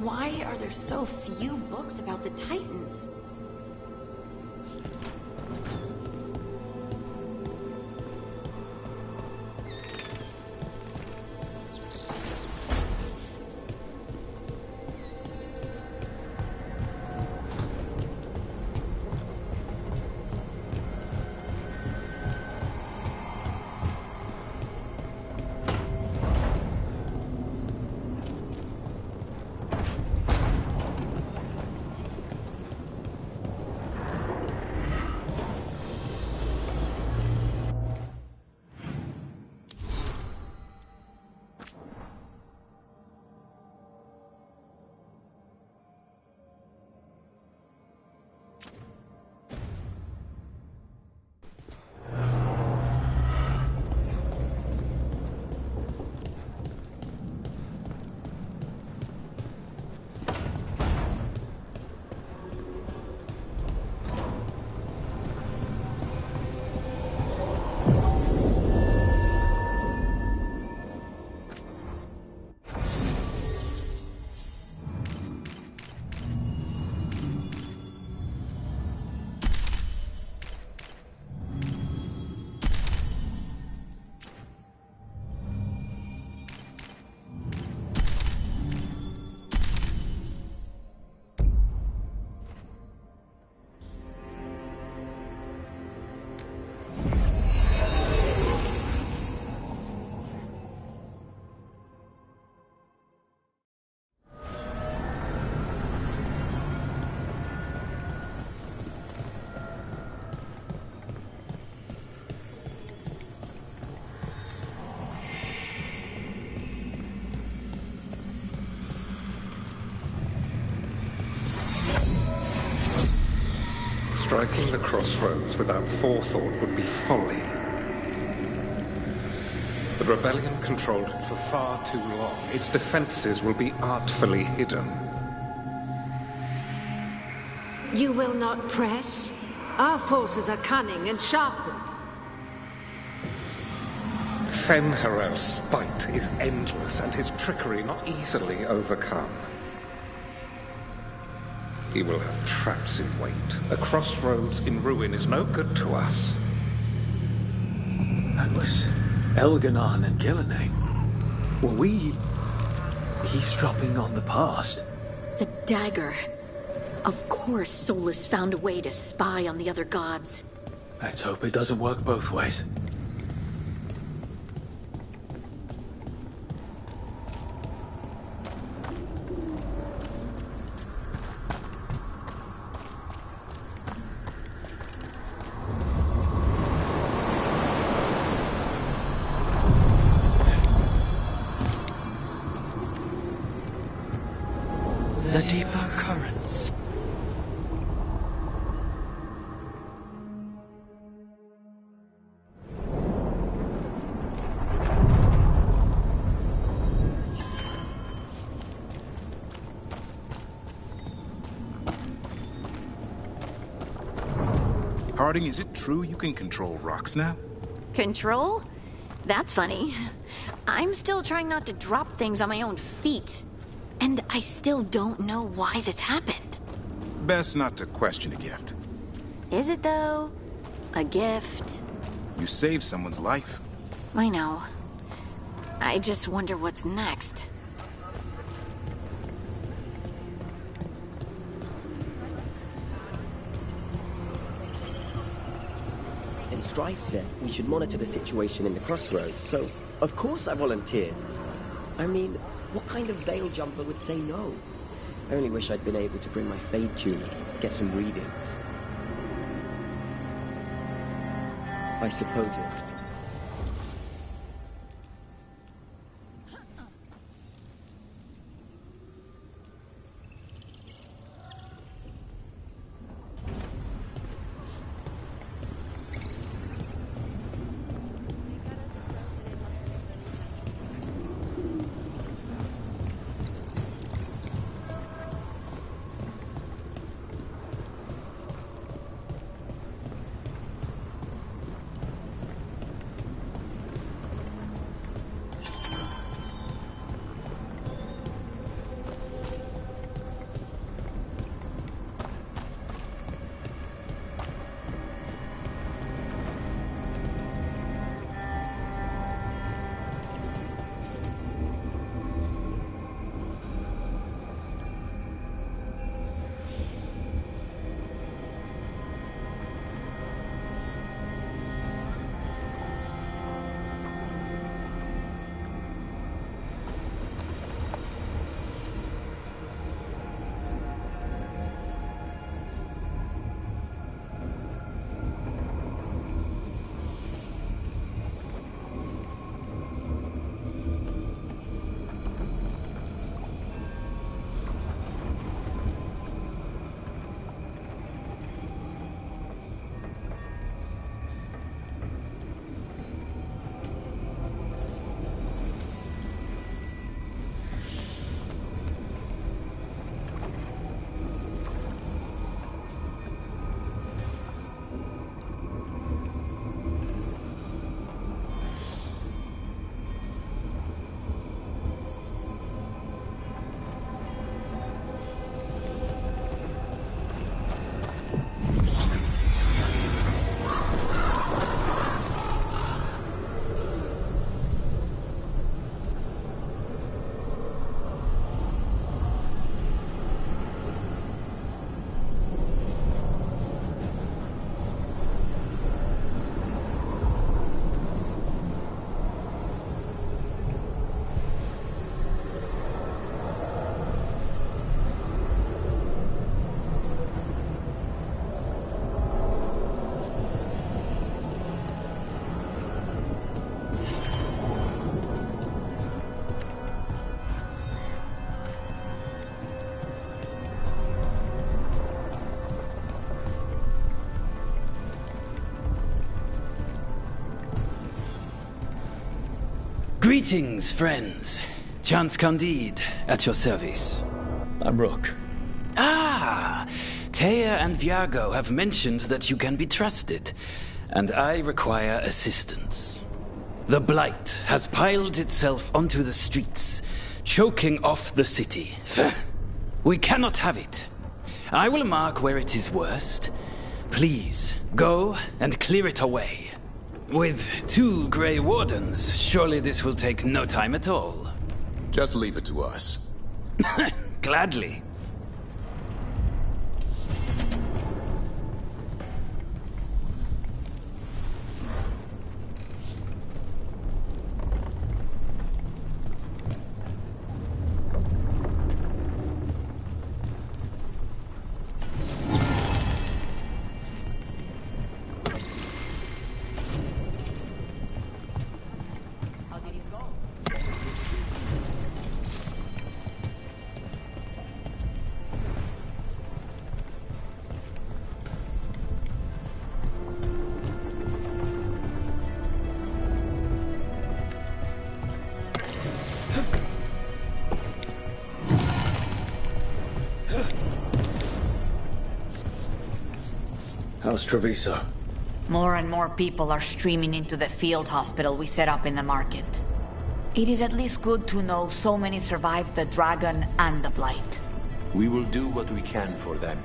Why are there so few books about the Titans? Striking the crossroads without forethought would be folly. The rebellion controlled it for far too long. Its defenses will be artfully hidden. You will not press? Our forces are cunning and sharpened. Fen'Harel's spite is endless and his trickery not easily overcome. He will have traps in wait. A crossroads in ruin is no good to us. That was Elganon and Gillename. Were we eavesdropping on the past? The dagger. Of course Solus found a way to spy on the other gods. Let's hope it doesn't work both ways. The deeper currents. Harding, is it true you can control rocks now? Control? That's funny. I'm still trying not to drop things on my own feet. And I still don't know why this happened. Best not to question a gift. Is it though? A gift? You saved someone's life. I know. I just wonder what's next. Strife said we should monitor the situation in the crossroads, so of course I volunteered. I mean, what kind of veil jumper would say no? I only wish I'd been able to bring my fade tuner, get some readings. I suppose you're right. Greetings, friends. Chance Candide, at your service. I'm Rook. Ah! Taya and Viago have mentioned that you can be trusted, and I require assistance. The Blight has piled itself onto the streets, choking off the city. We cannot have it. I will mark where it is worst. Please, go and clear it away. With 2 Grey Wardens, surely this will take no time at all. Just leave it to us. Gladly. How's Treviso? More and more people are streaming into the field hospital we set up in the market. It is at least good to know so many survived the Dragon and the Blight. We will do what we can for them.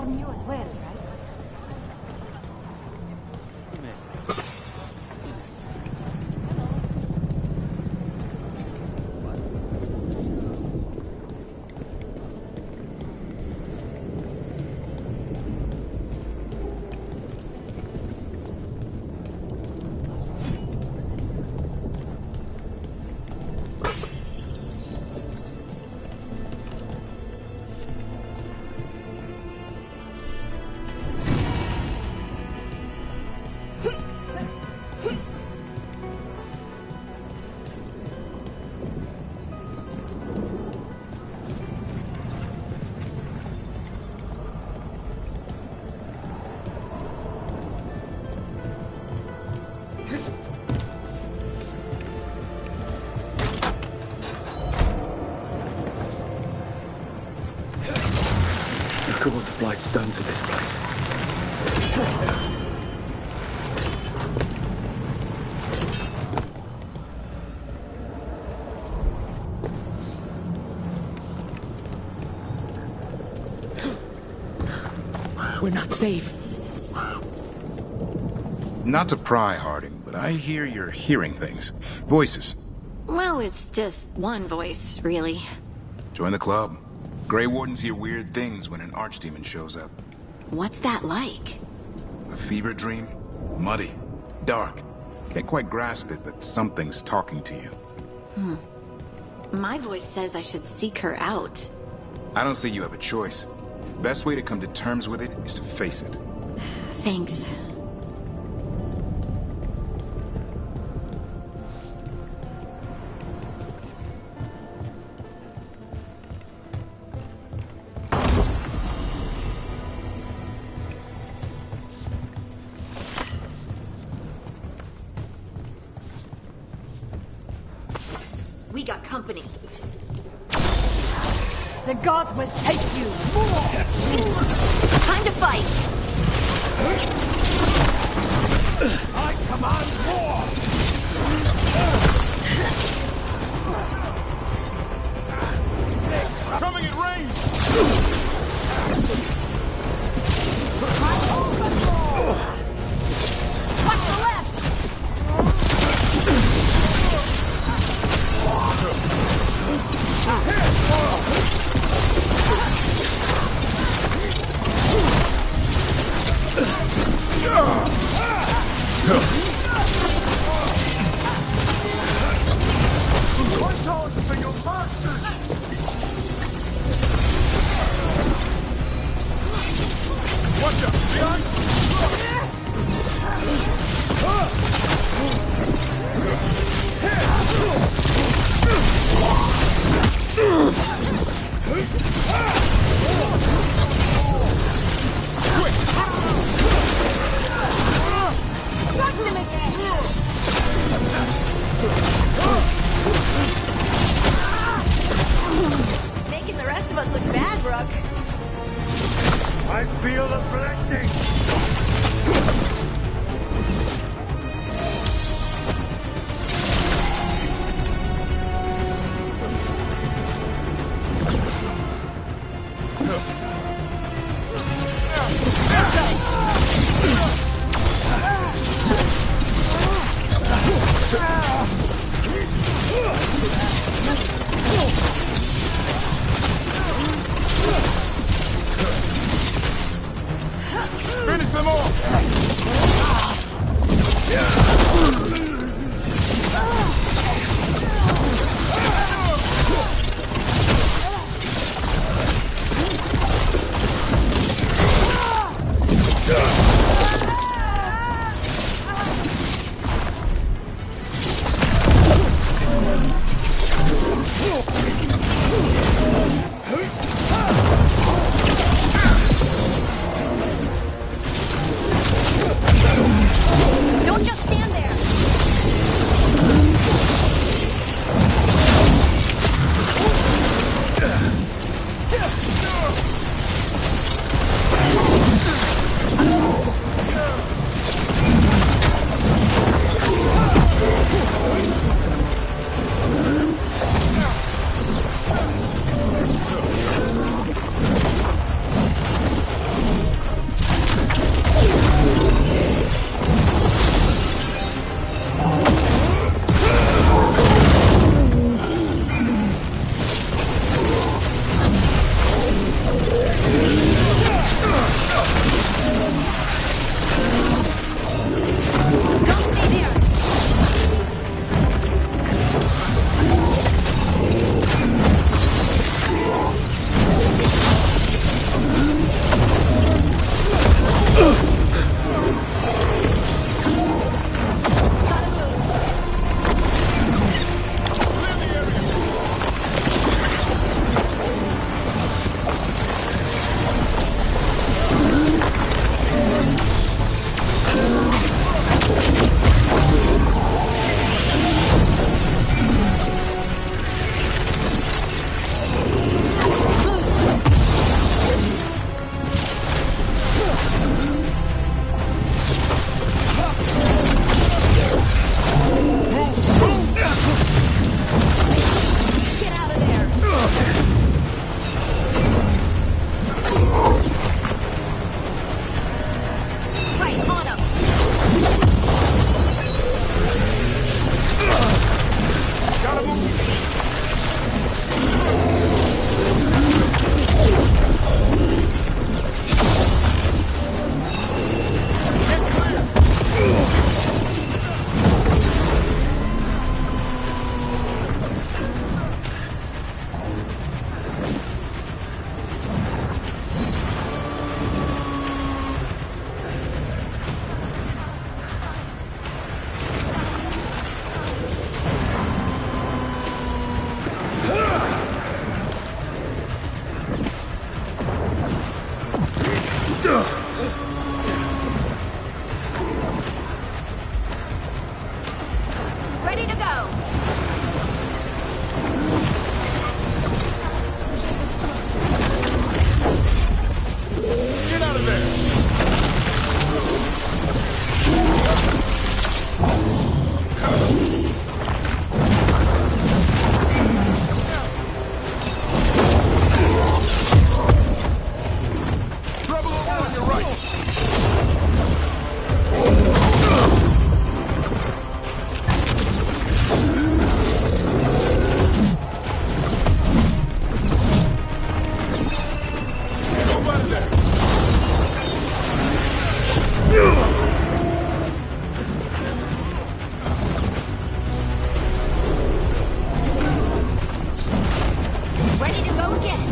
from you as well, right? Look at what the Blight's done to this place. We're not safe. Not to pry, Harding, but I hear you're hearing things. Voices. Well, it's just one voice, really. Join the club. Grey Wardens hear weird things when an archdemon shows up. What's that like? A fever dream? Muddy. Dark. Can't quite grasp it, but something's talking to you. My voice says I should seek her out. I don't see you have a choice. Best way to come to terms with it is to face it. Thanks. We got company. The gods will take you! Time to fight! I command war! Coming in range! Watch the left! Watch out! Behind! Making the rest of us look bad, Brooke. I feel the blessing! Ready to go again.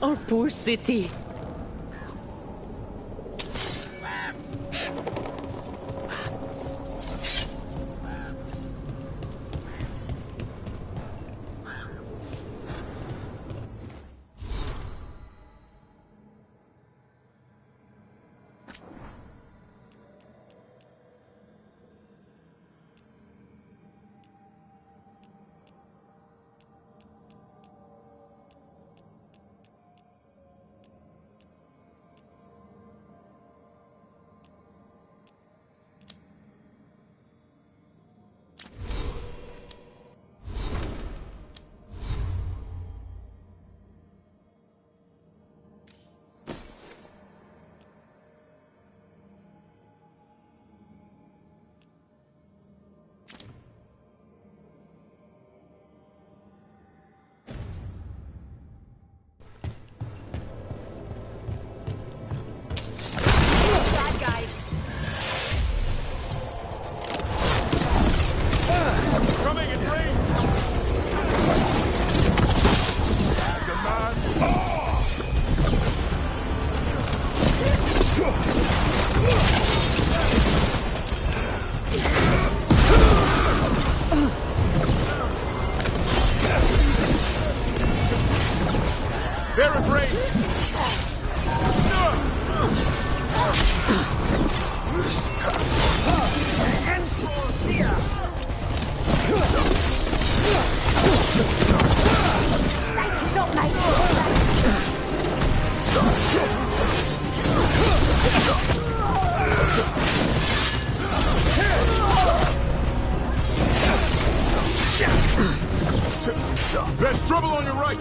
Our poor city. There's trouble on your right!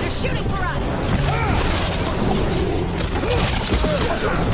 They're shooting for us!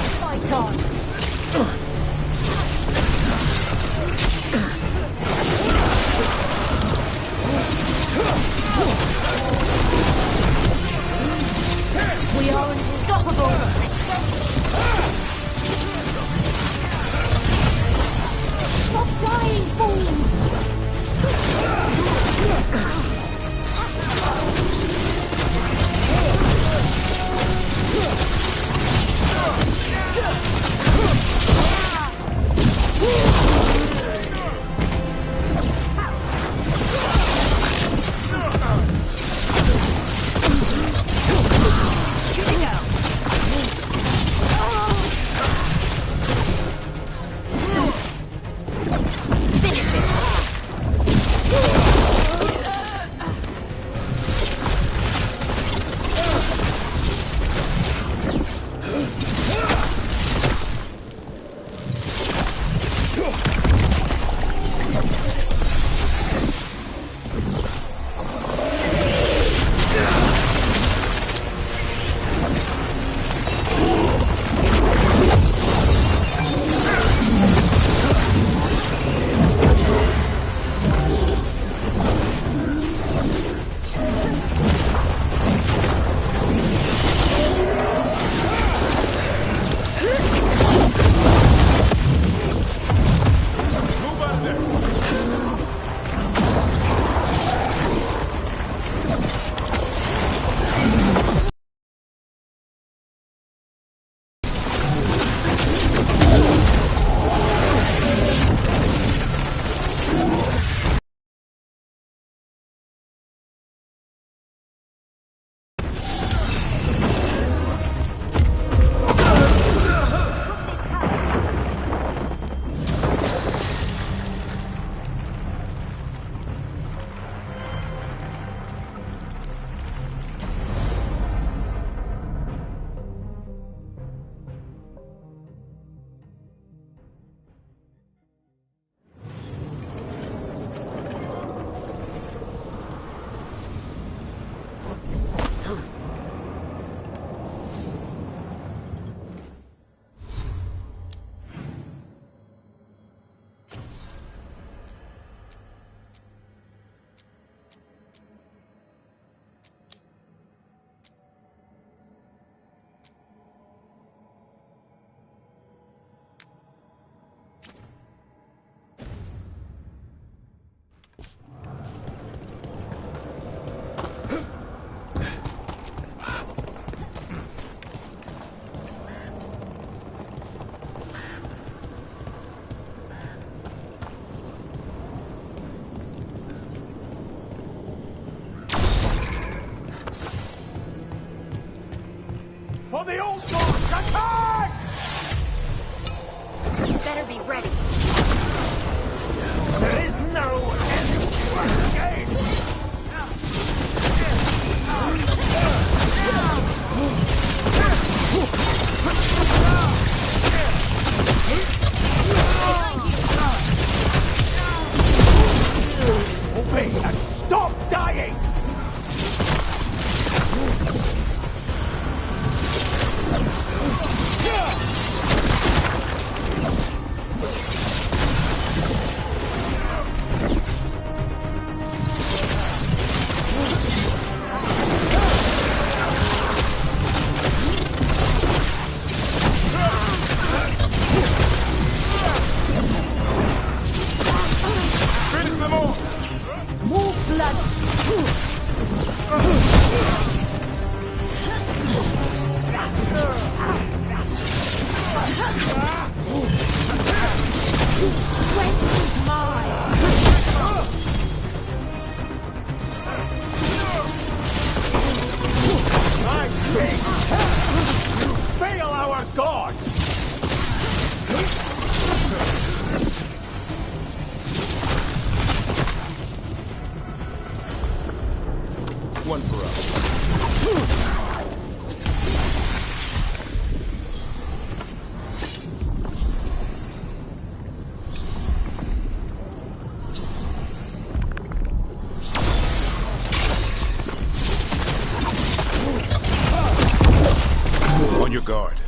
For the old guard! Attack! You better be ready. There is no end to our game! Obey and stop dying! One for us. On your guard.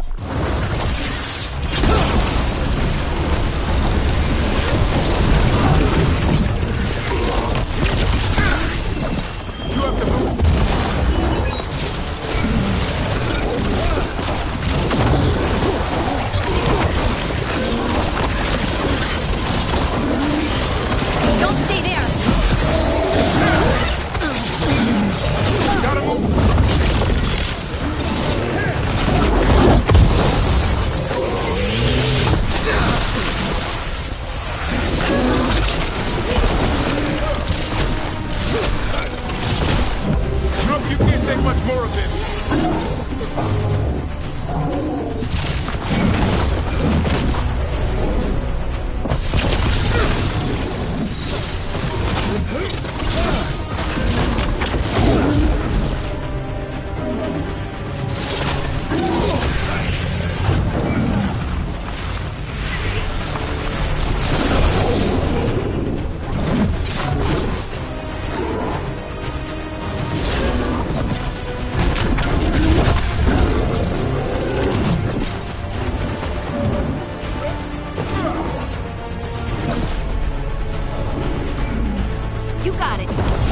You have to move. Don't stay there. Gotta move. Look, you can't take much more of this. You got it.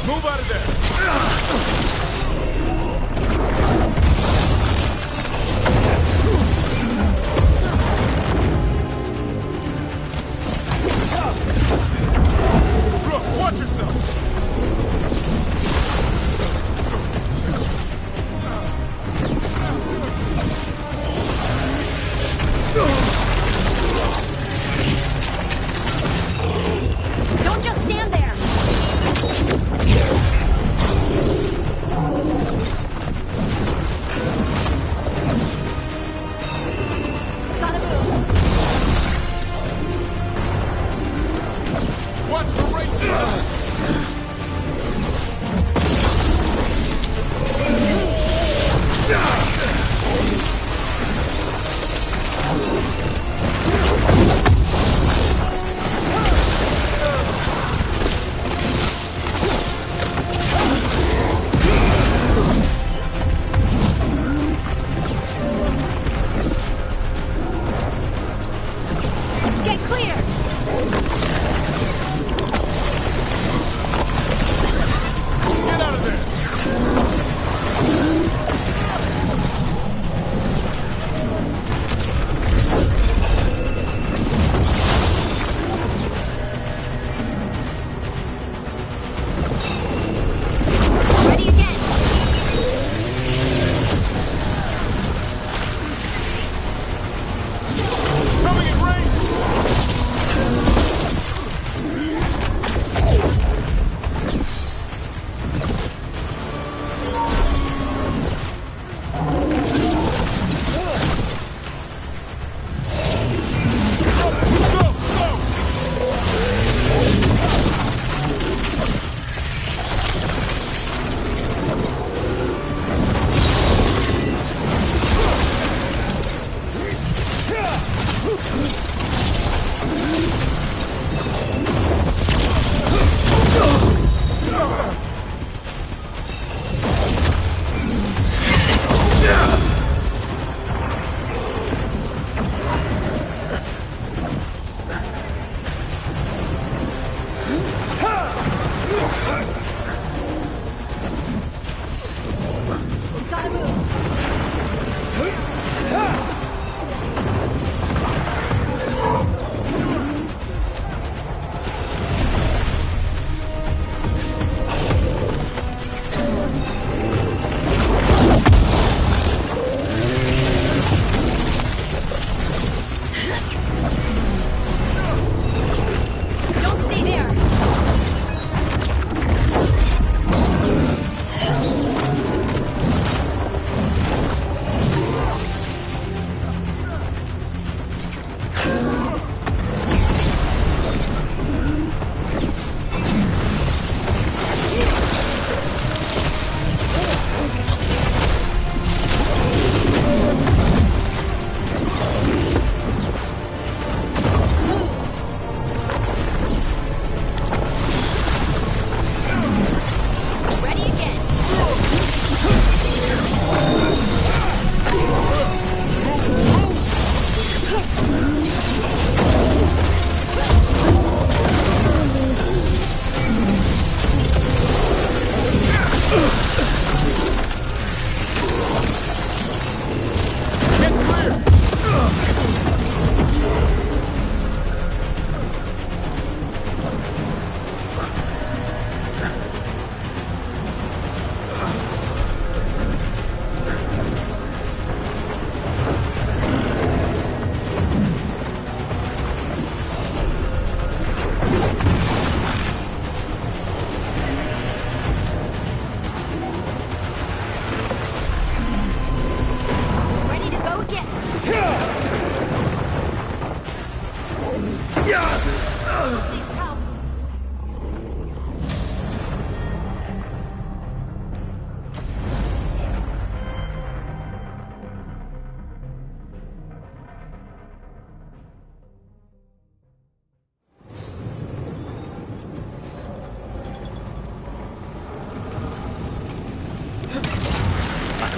Move out of there! Brooke, watch yourself! Don't just stand there!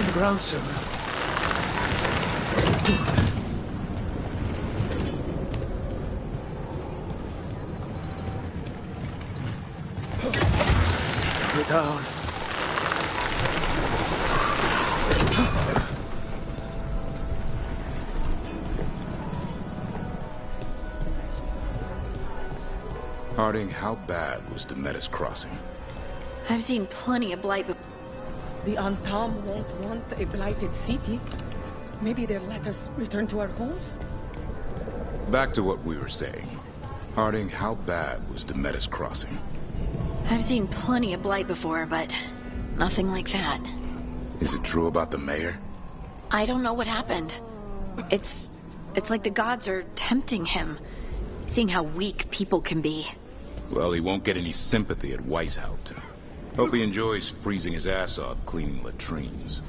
from the ground, sir. Put it down. Harding, how bad was Demeter's crossing? I've seen plenty of blight, but The Antam won't want a blighted city. Maybe they'll let us return to our homes? Back to what we were saying. Harding, how bad was Demeter's crossing? I've seen plenty of blight before, but nothing like that. Is it true about the mayor? I don't know what happened. It's like the gods are tempting him, seeing how weak people can be. Well, he won't get any sympathy at Weishaupt. Hope he enjoys freezing his ass off cleaning latrines.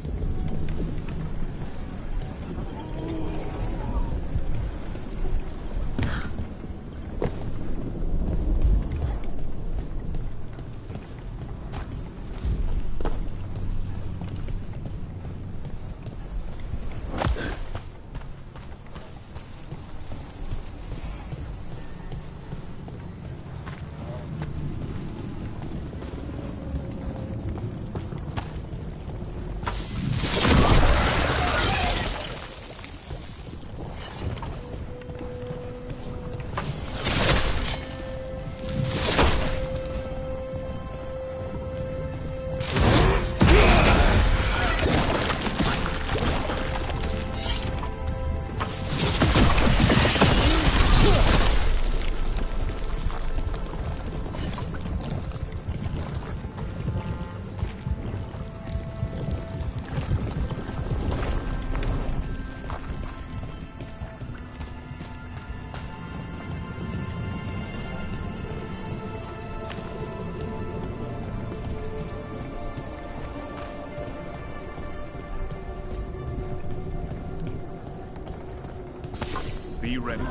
Be ready.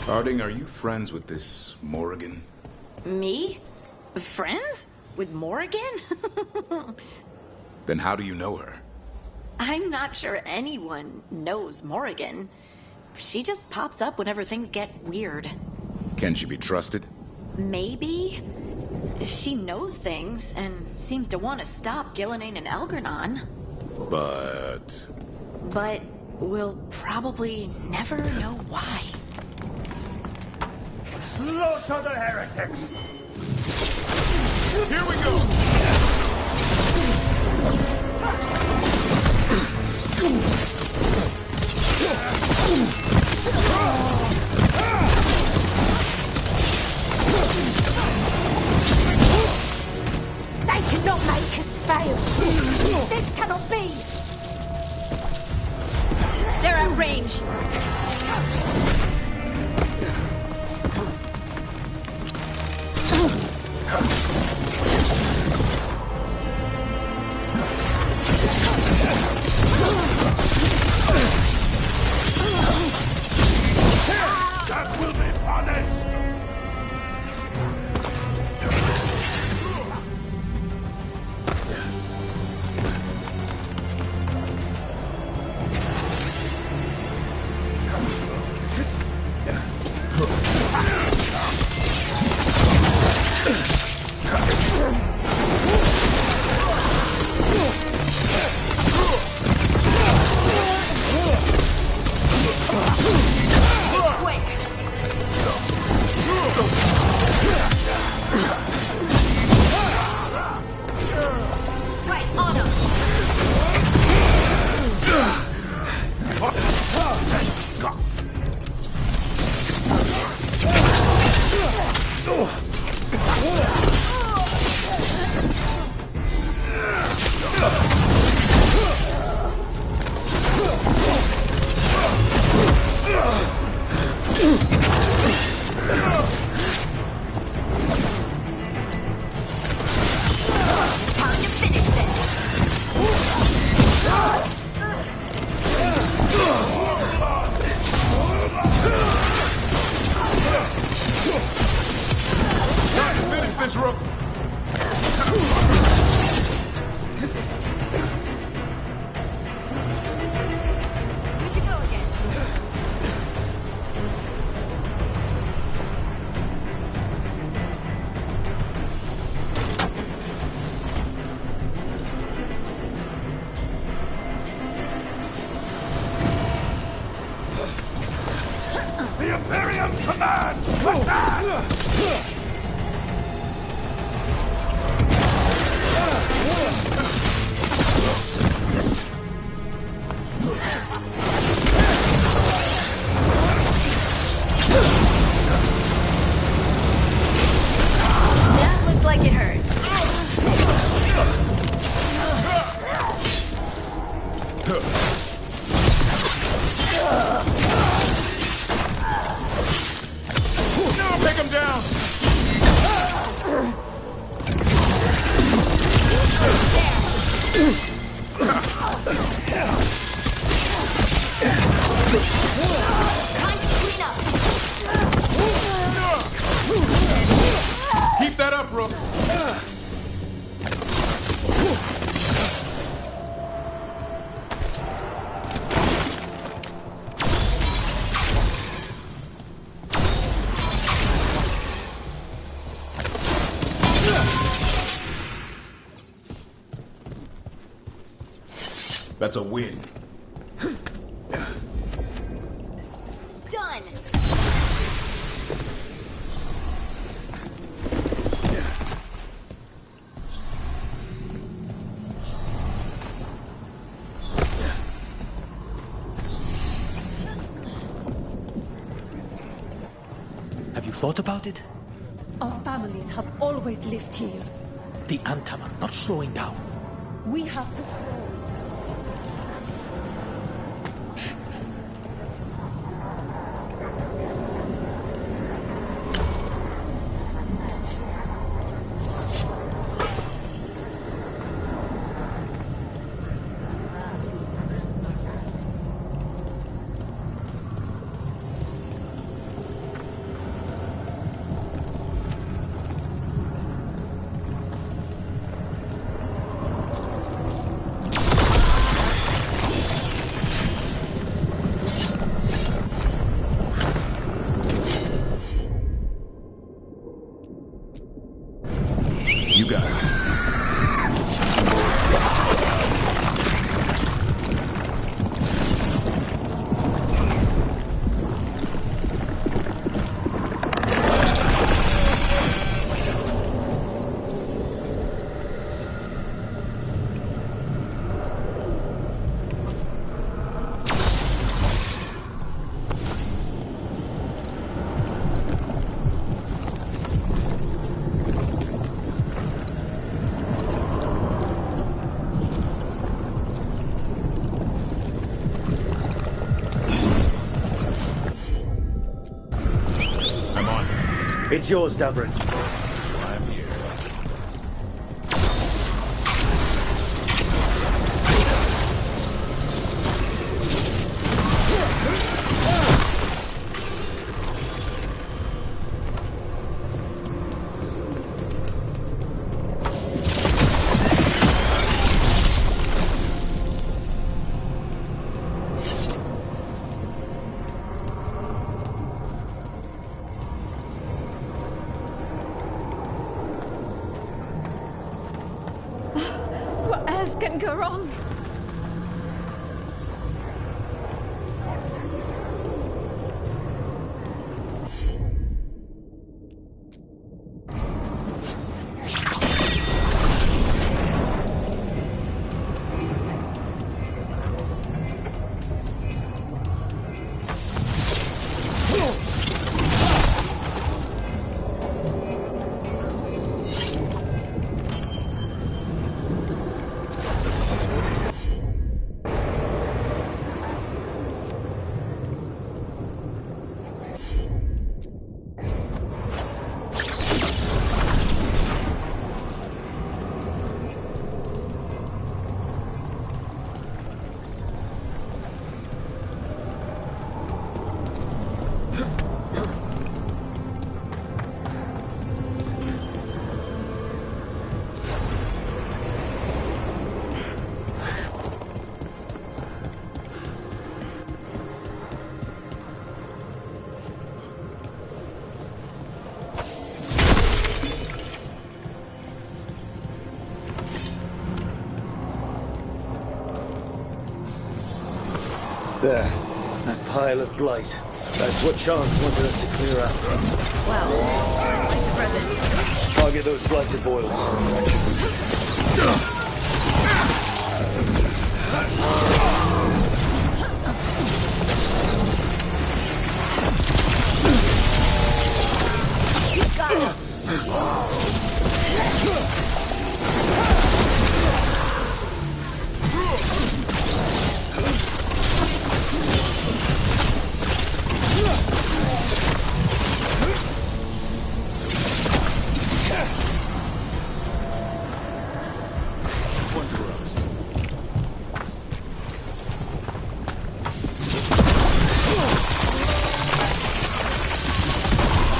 Harding, are you friends with this Morrigan? Me? Friends? With Morrigan? Then how do you know her? I'm not sure anyone knows Morrigan. She just pops up whenever things get weird. Can she be trusted? Maybe. She knows things and seems to want to stop Gillenane and Algernon. But we'll probably never know why. Slaughter the heretics! Here we go! They cannot make us fail! This cannot be! They're at range. That will be punished! This rook! Good to go again. The Imperium commands! Attack! That looked like it hurt. No, take him down! Time to clean up. Keep that up, Rook! That's a win. Done. Have you thought about it? Our families have always lived here. The Antaman not slowing down. We have to... It's yours, Davrin. That's why I'm here. What else can go wrong? There. That pile of blight. That's what Chance wanted us to clear out. Well, it's a present. Target those blighted boils. Got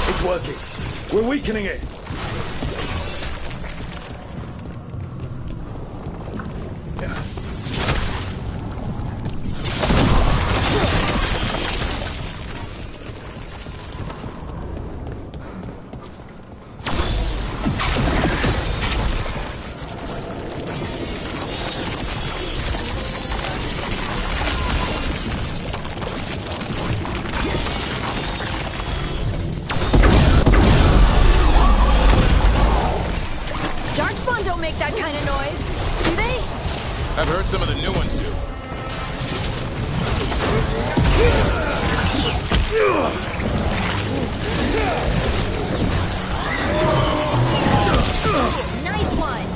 It's working. We're weakening it. Don't make that kind of noise, do they? I've heard some of the new ones do. Nice one.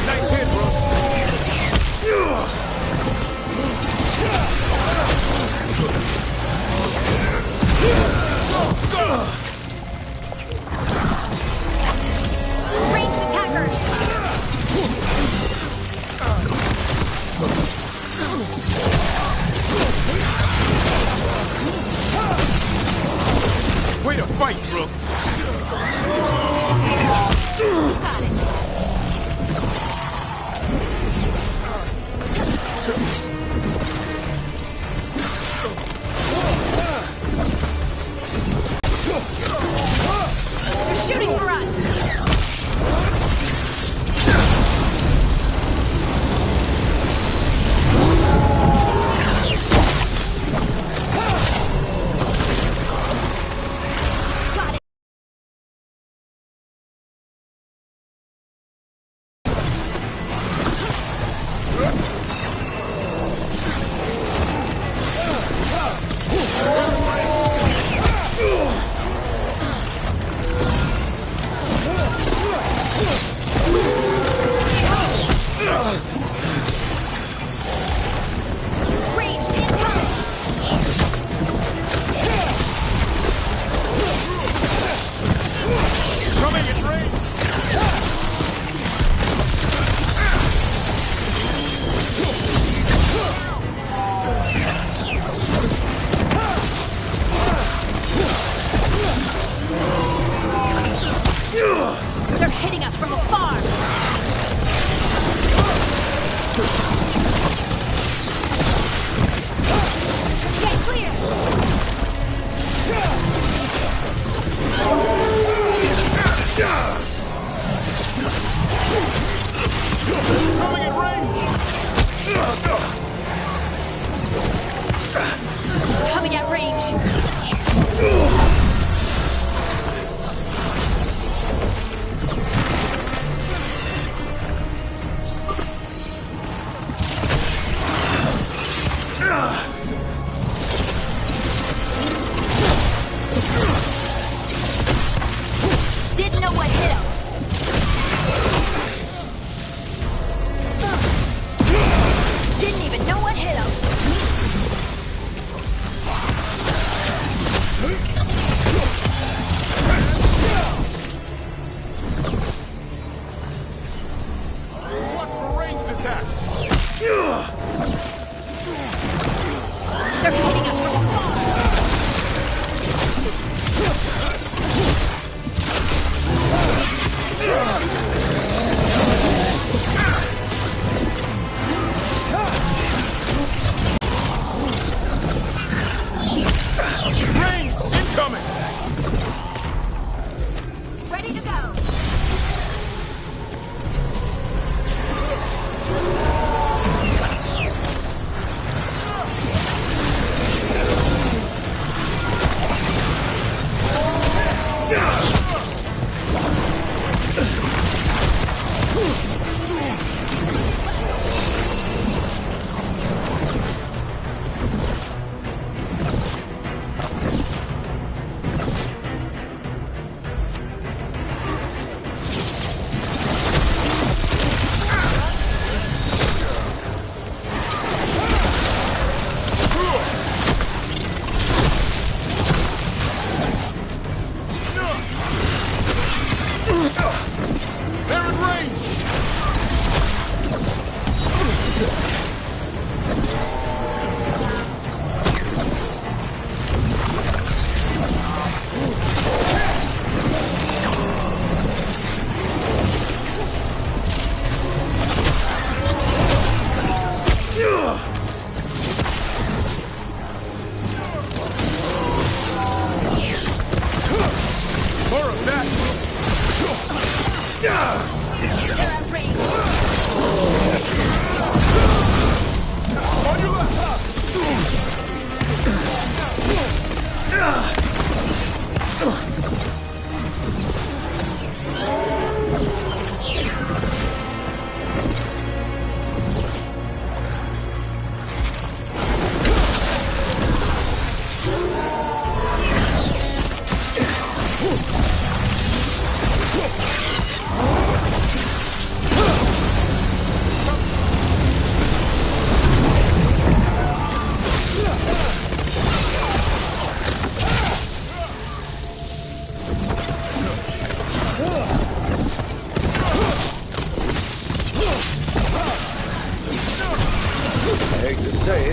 Nice hit, bro. Ranged attackers. Way to fight, bro. Got it. They're shooting for us!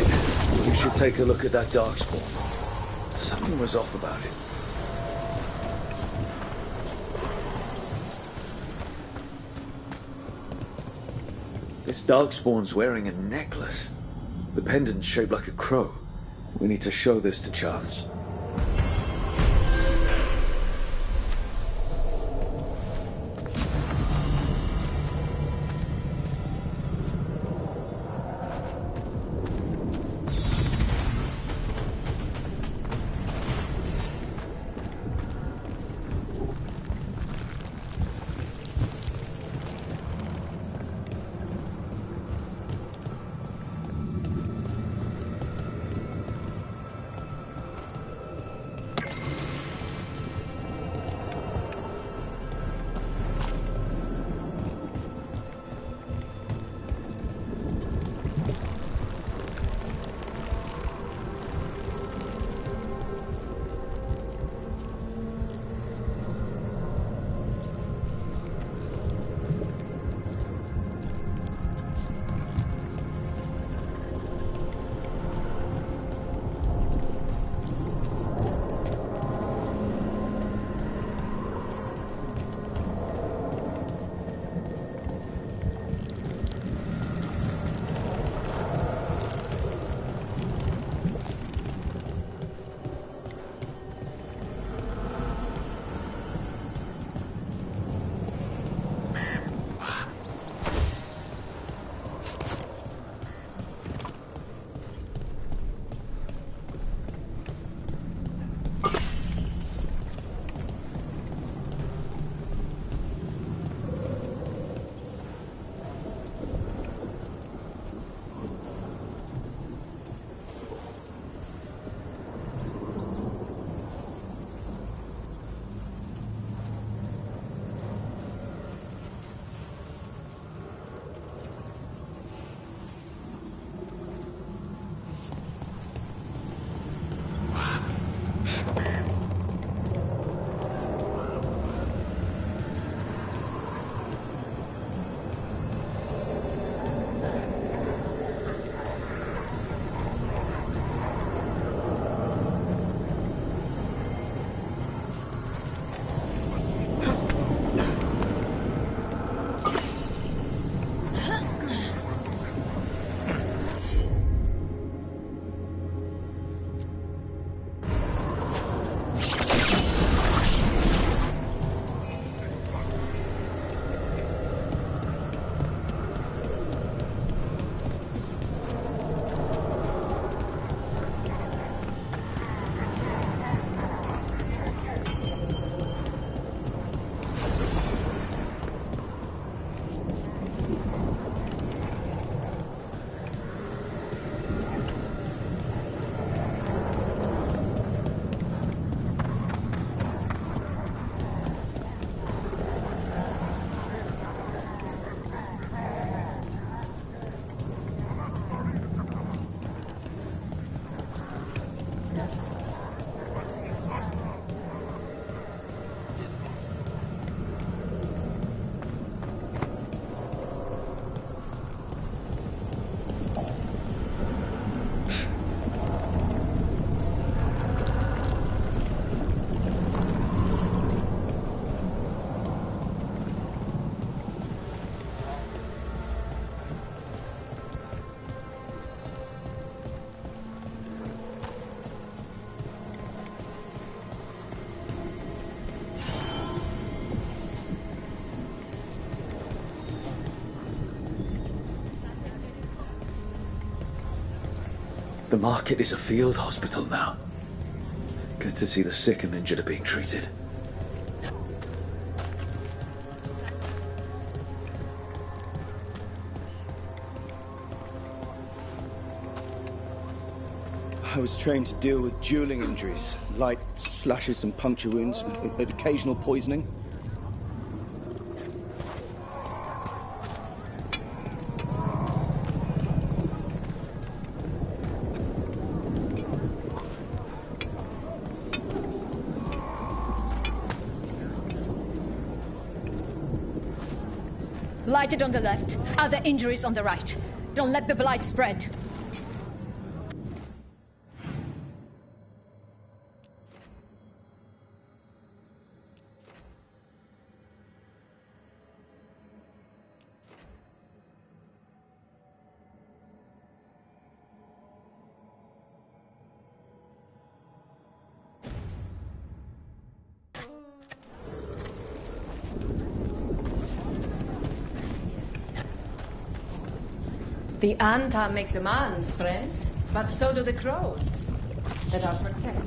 right. You should take a look at that darkspawn. Something was off about it. This darkspawn's wearing a necklace. The pendant's shaped like a crow. We need to show this to Chance. The market is a field hospital now. Good to see the sick and injured are being treated. I was trained to deal with dueling injuries, light slashes and puncture wounds, and occasional poisoning. Lighted on the left, other injuries on the right. Don't let the blight spread. The Anta make demands, friends, but so do the crows that are protected.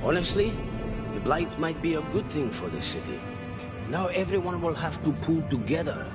Honestly, the Blight might be a good thing for the city. Now everyone will have to pull together.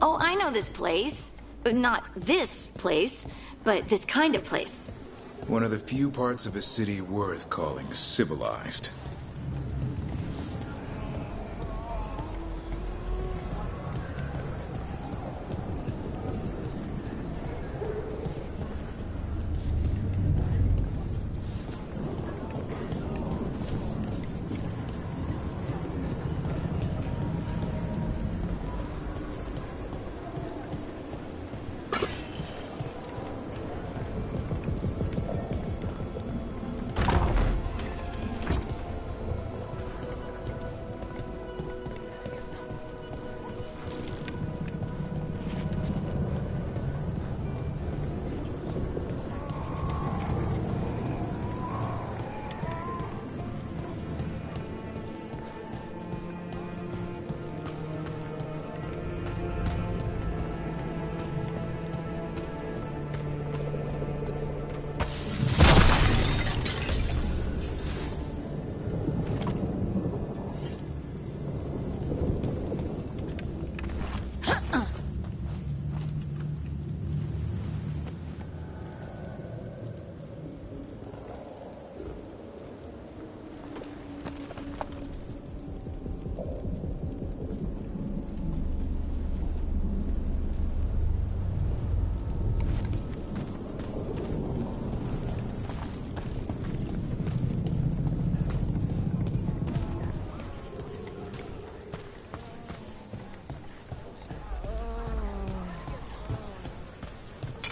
Oh, I know this place. Not this place, but this kind of place. One of the few parts of a city worth calling civilized.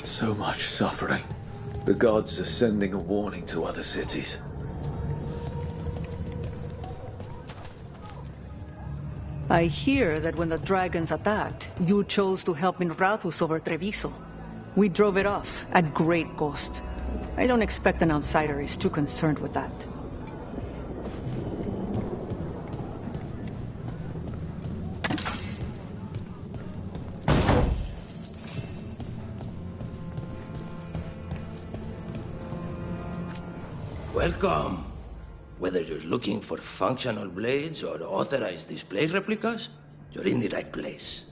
So much suffering. The gods are sending a warning to other cities. I hear that when the dragons attacked, you chose to help Minrathus over Treviso. We drove it off, at great cost. I don't expect an outsider is too concerned with that. Welcome. Whether you're looking for functional blades or authorized display replicas, you're in the right place.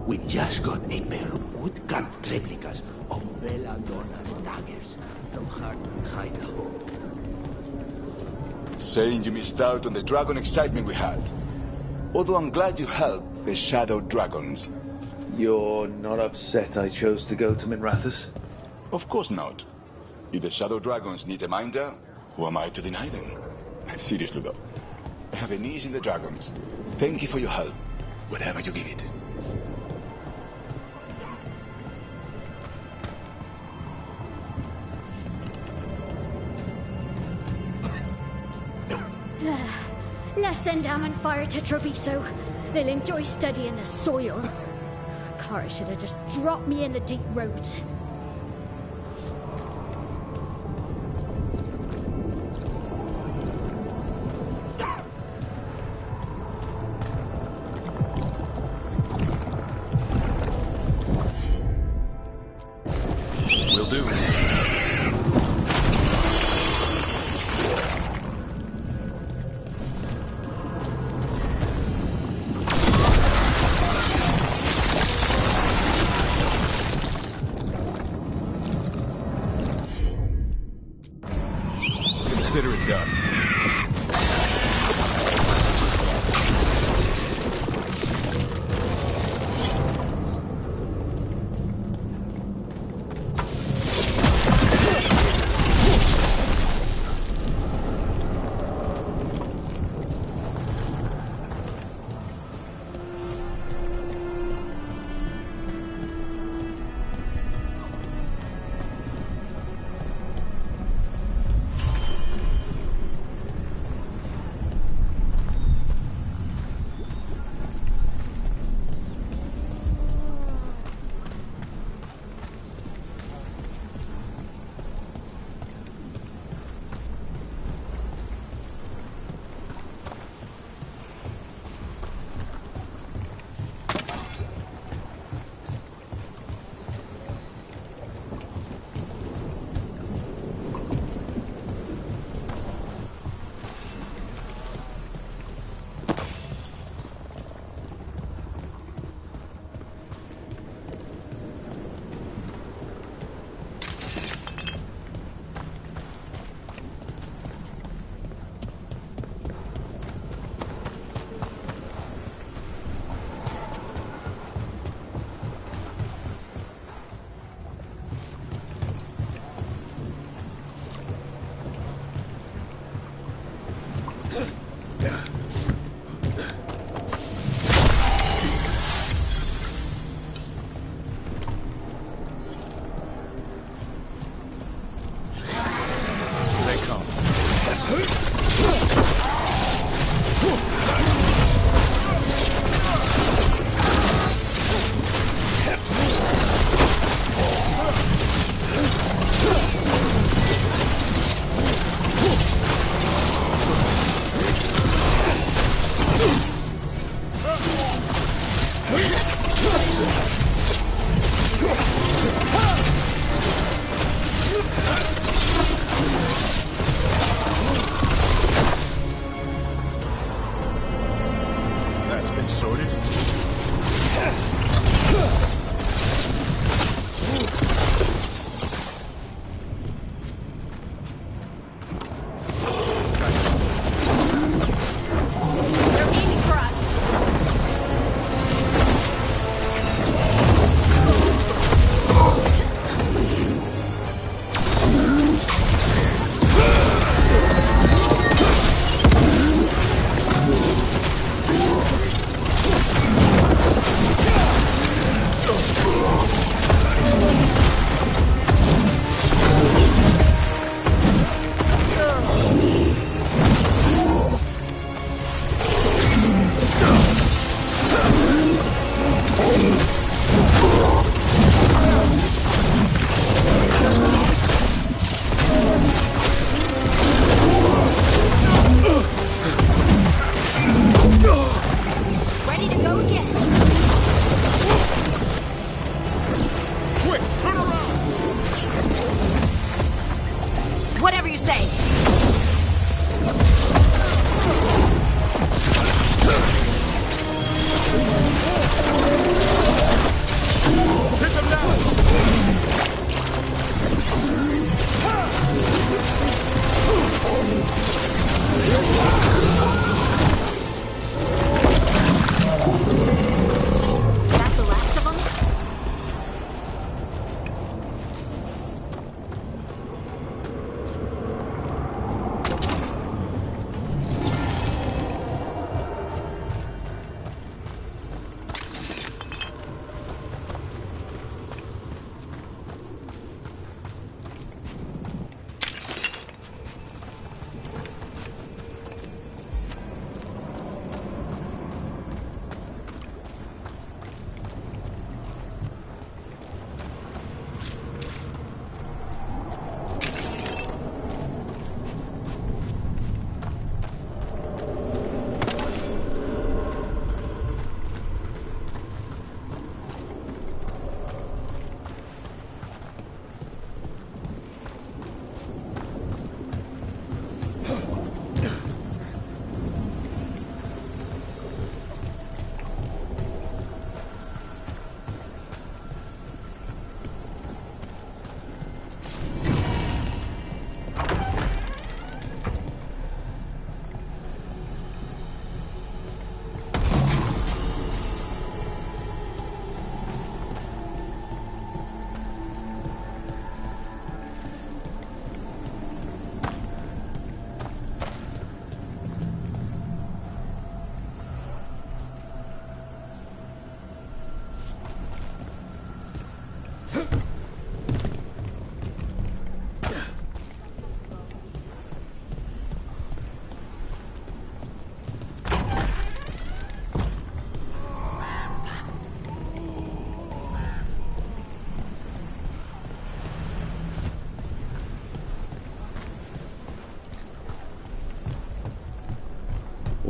We just got a pair of wood-camped replicas of Belladonna daggers from Hartman Idaho. Saying you missed out on the dragon excitement we had. Although I'm glad you helped the Shadow Dragons. You're not upset I chose to go to Minrathus? Of course not. If the Shadow Dragons need a minder, who am I to deny them? Seriously though, I have a niece in the Dragons. Thank you for your help, whatever you give it. Let's send Am Fire to Treviso. They'll enjoy studying the soil. Carter should have just dropped me in the deep roads. Will do. Consider it done.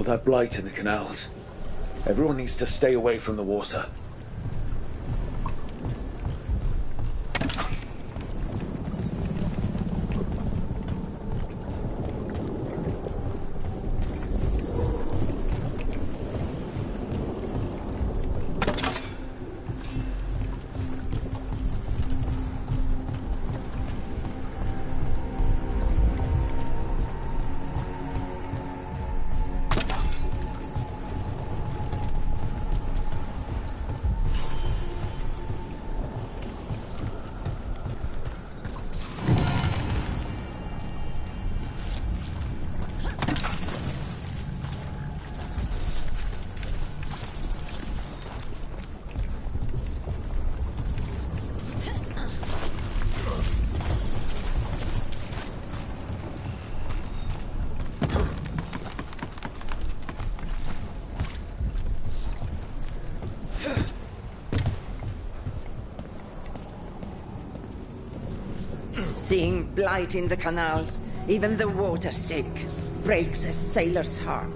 All that blight in the canals. Everyone needs to stay away from the water. Seeing blight in the canals, even the water sick, breaks a sailor's heart.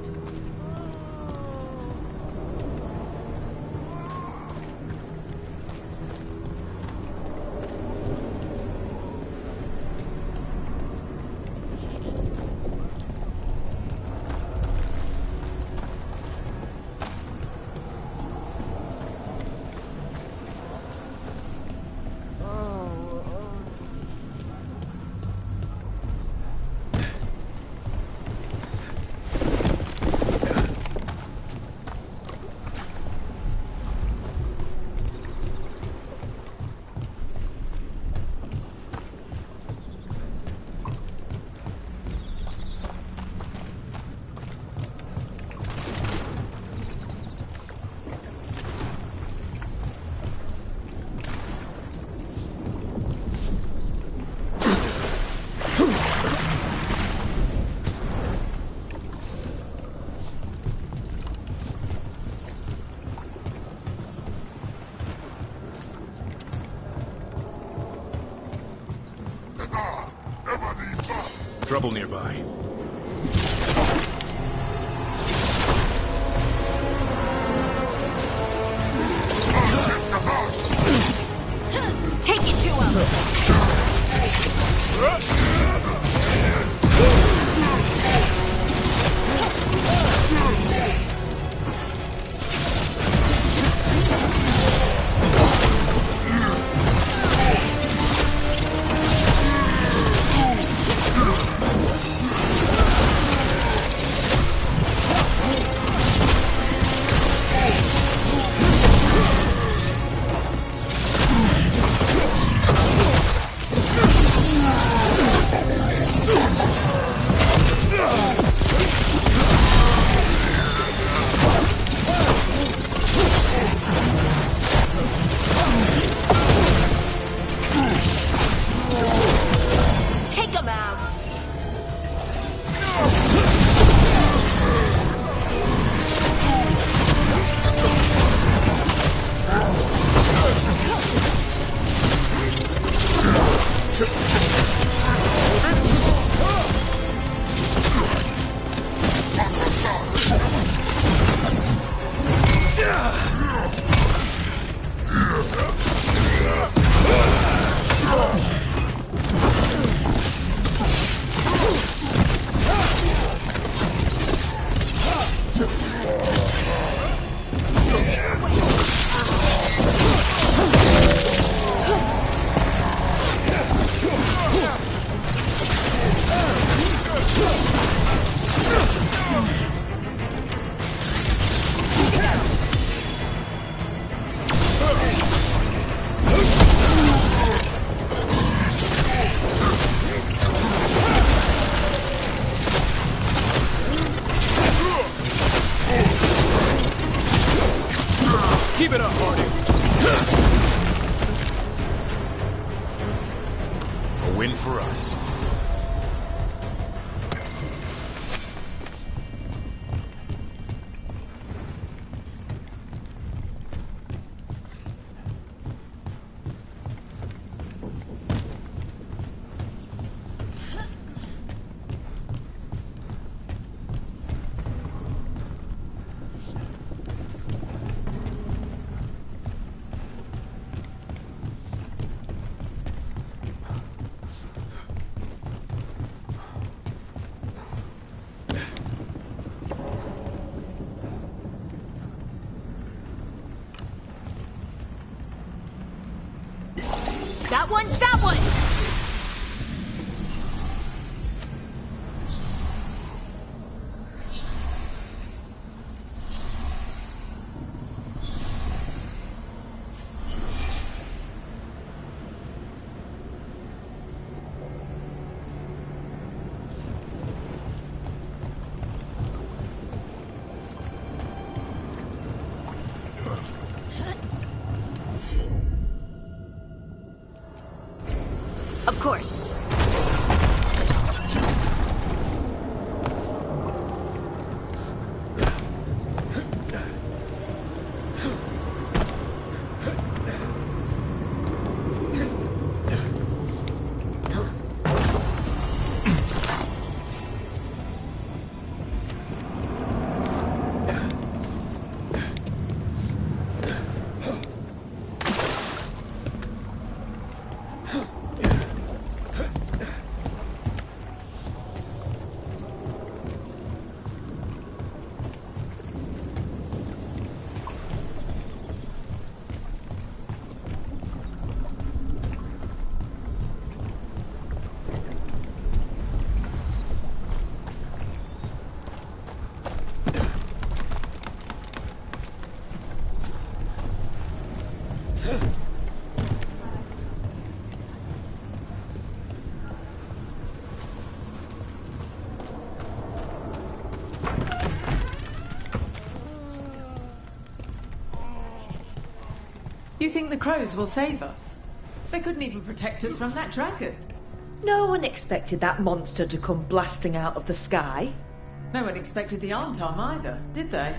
Trouble nearby. Take it to him! Keep it up, Marty. A win for us. That one, that one! Of course. You think the crows will save us? They couldn't even protect us from that dragon. No one expected that monster to come blasting out of the sky. No one expected the Arm-Tom either, did they?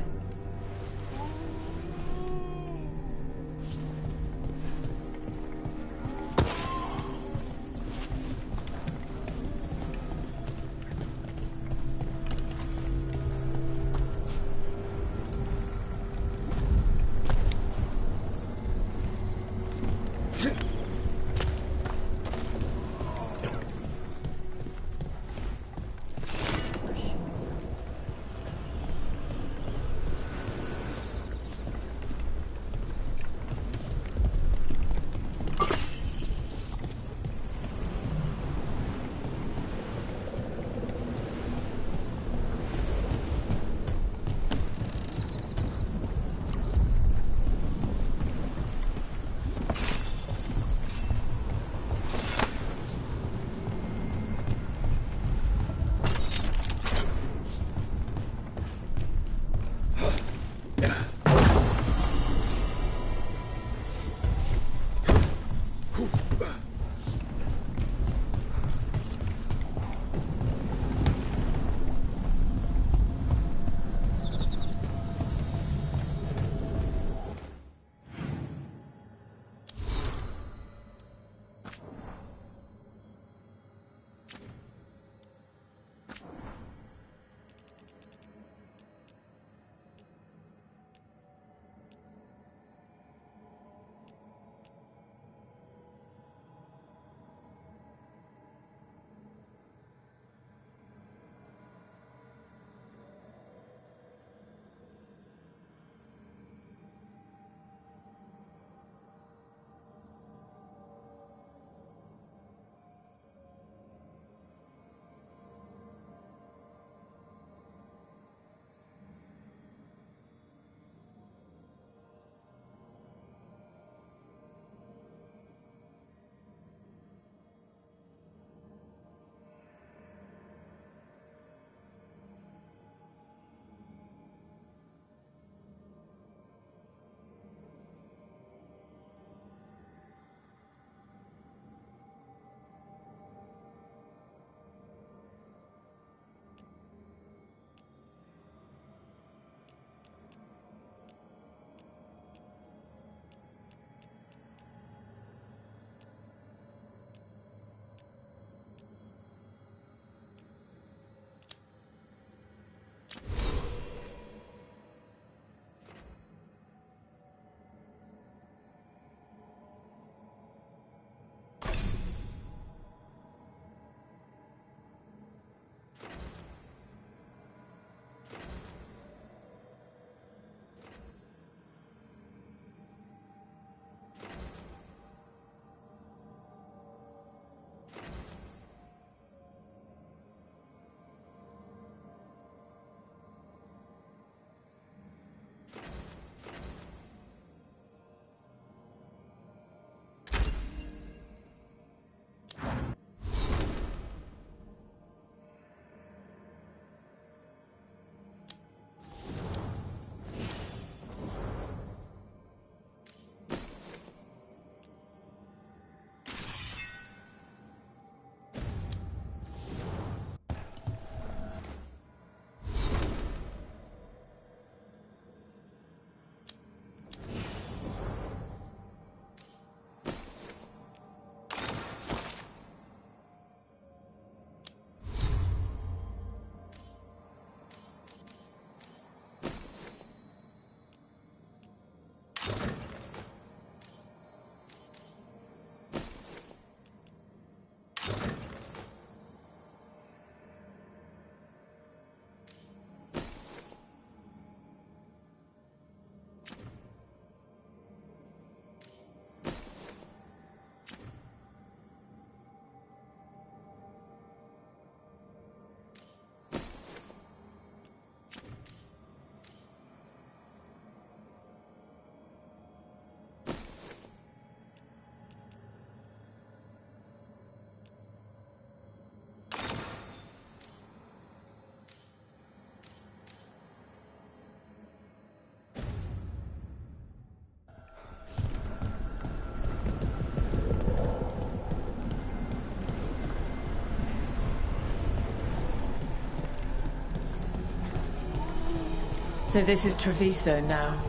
So this is Treviso now.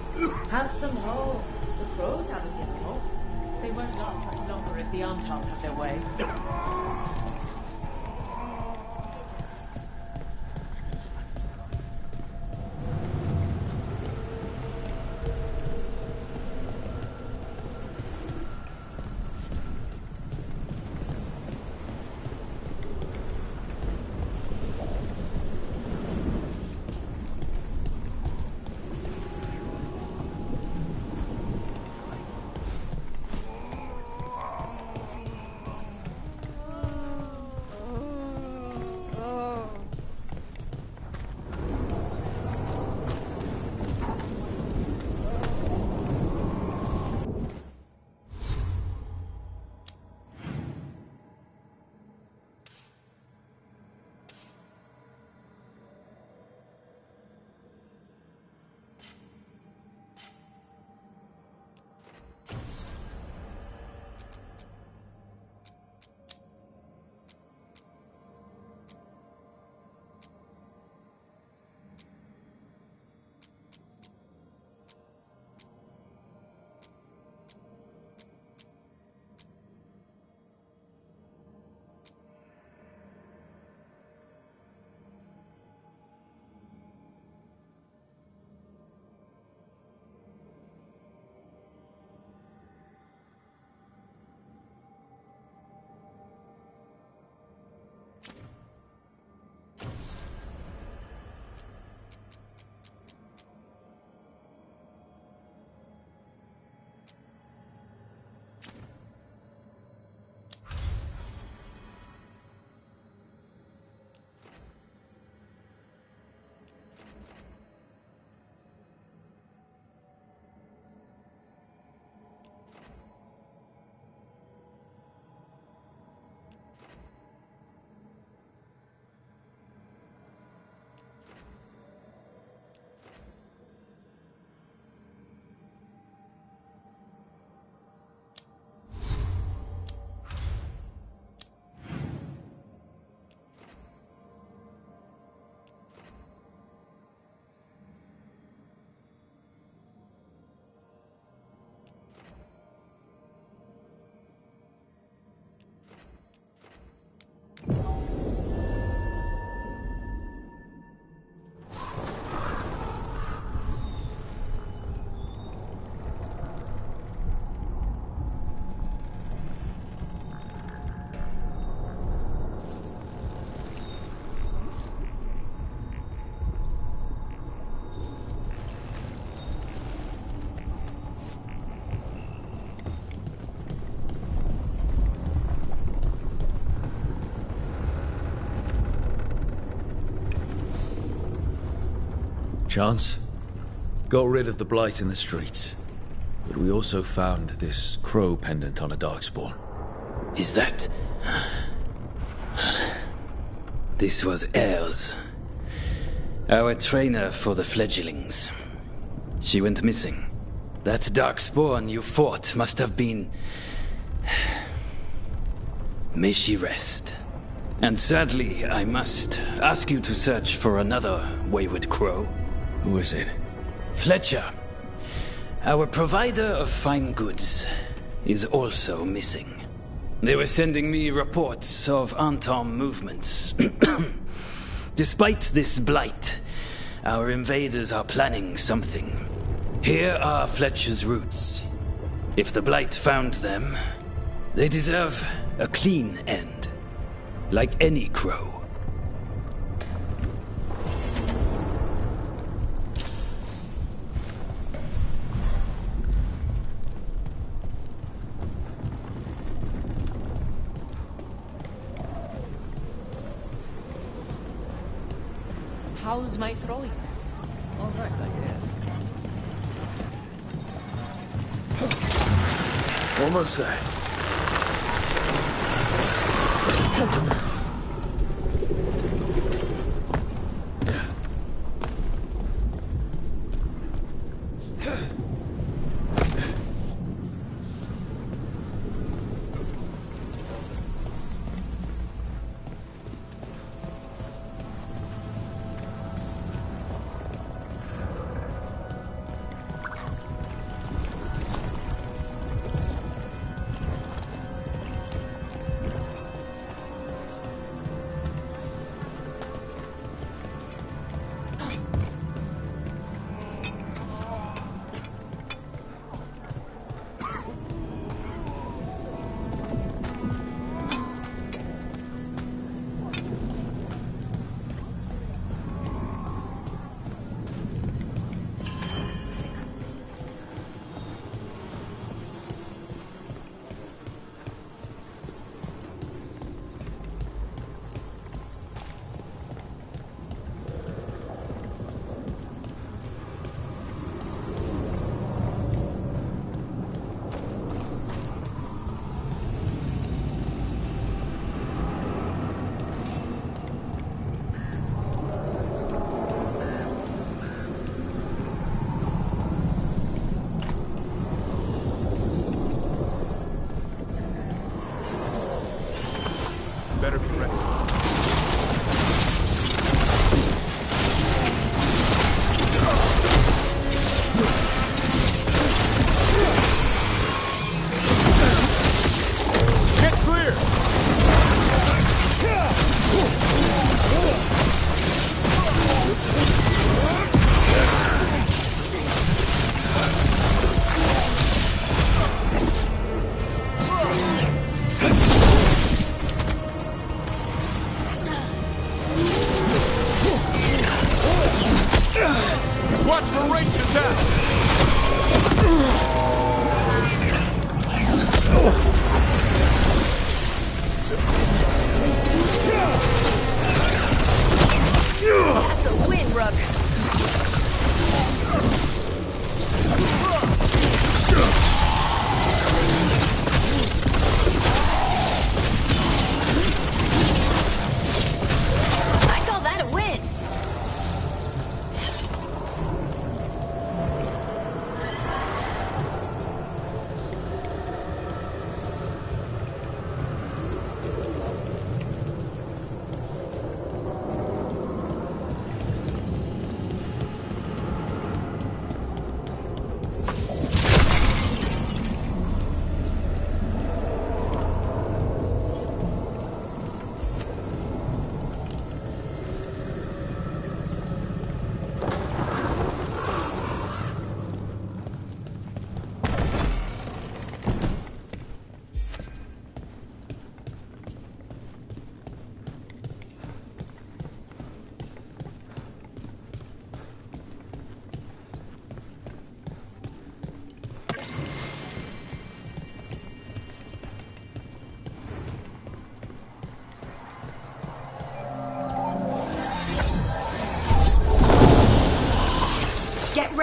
Have some hope. The crows haven't given up. They won't last much longer if the Anton have their way. Chance? Got rid of the blight in the streets. But we also found this crow pendant on a darkspawn. Is that... This was Ayres, our trainer for the fledglings. She went missing. That darkspawn you fought must have been... May she rest. And sadly, I must ask you to search for another wayward crow. Who is it? Fletcher, our provider of fine goods, is also missing. They were sending me reports of Anton movements. Despite this blight, our invaders are planning something. Here are Fletcher's roots. If the blight found them, they deserve a clean end, like any crow. How's my throwing? All right, I guess. Almost there.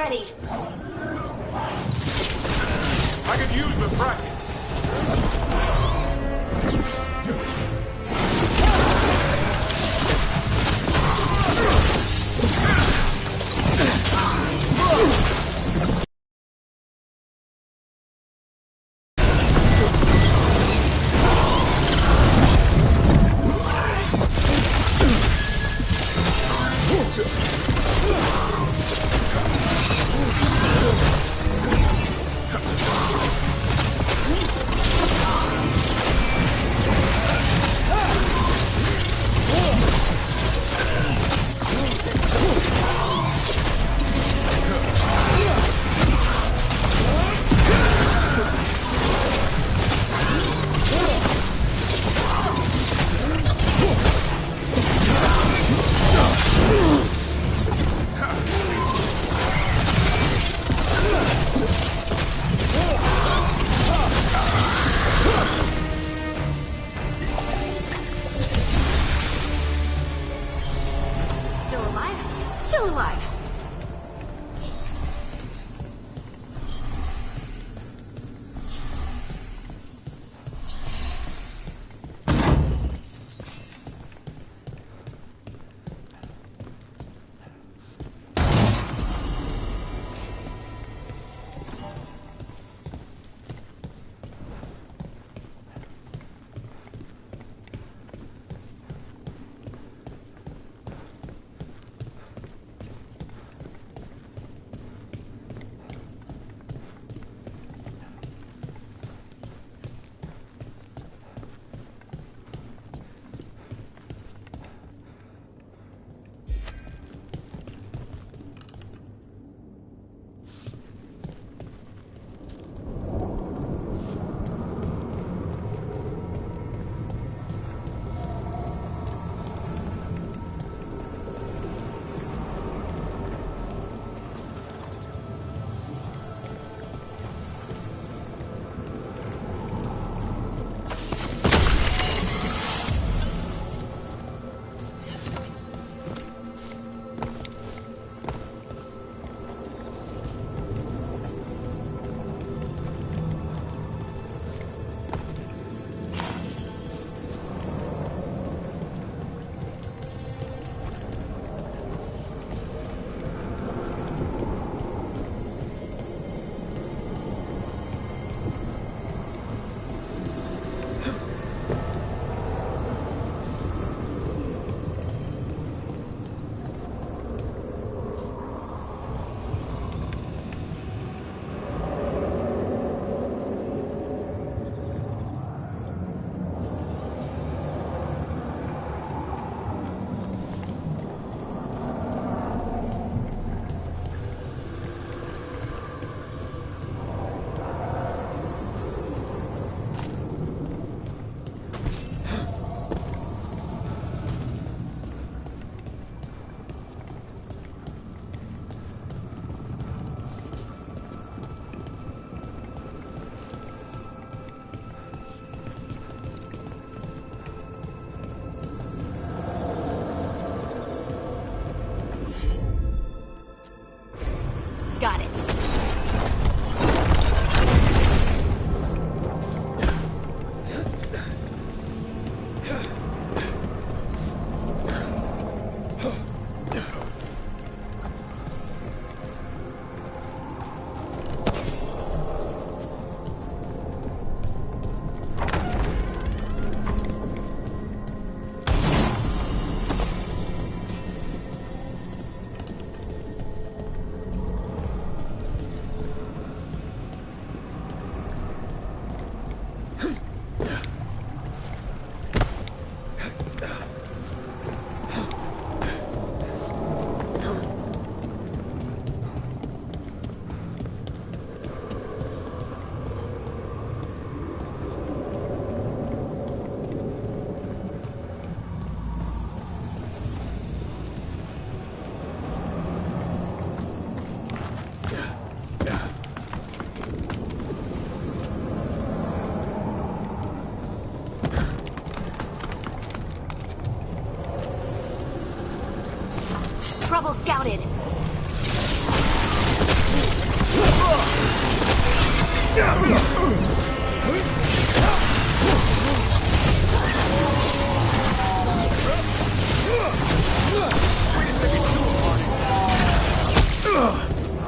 ready. I could use the practice.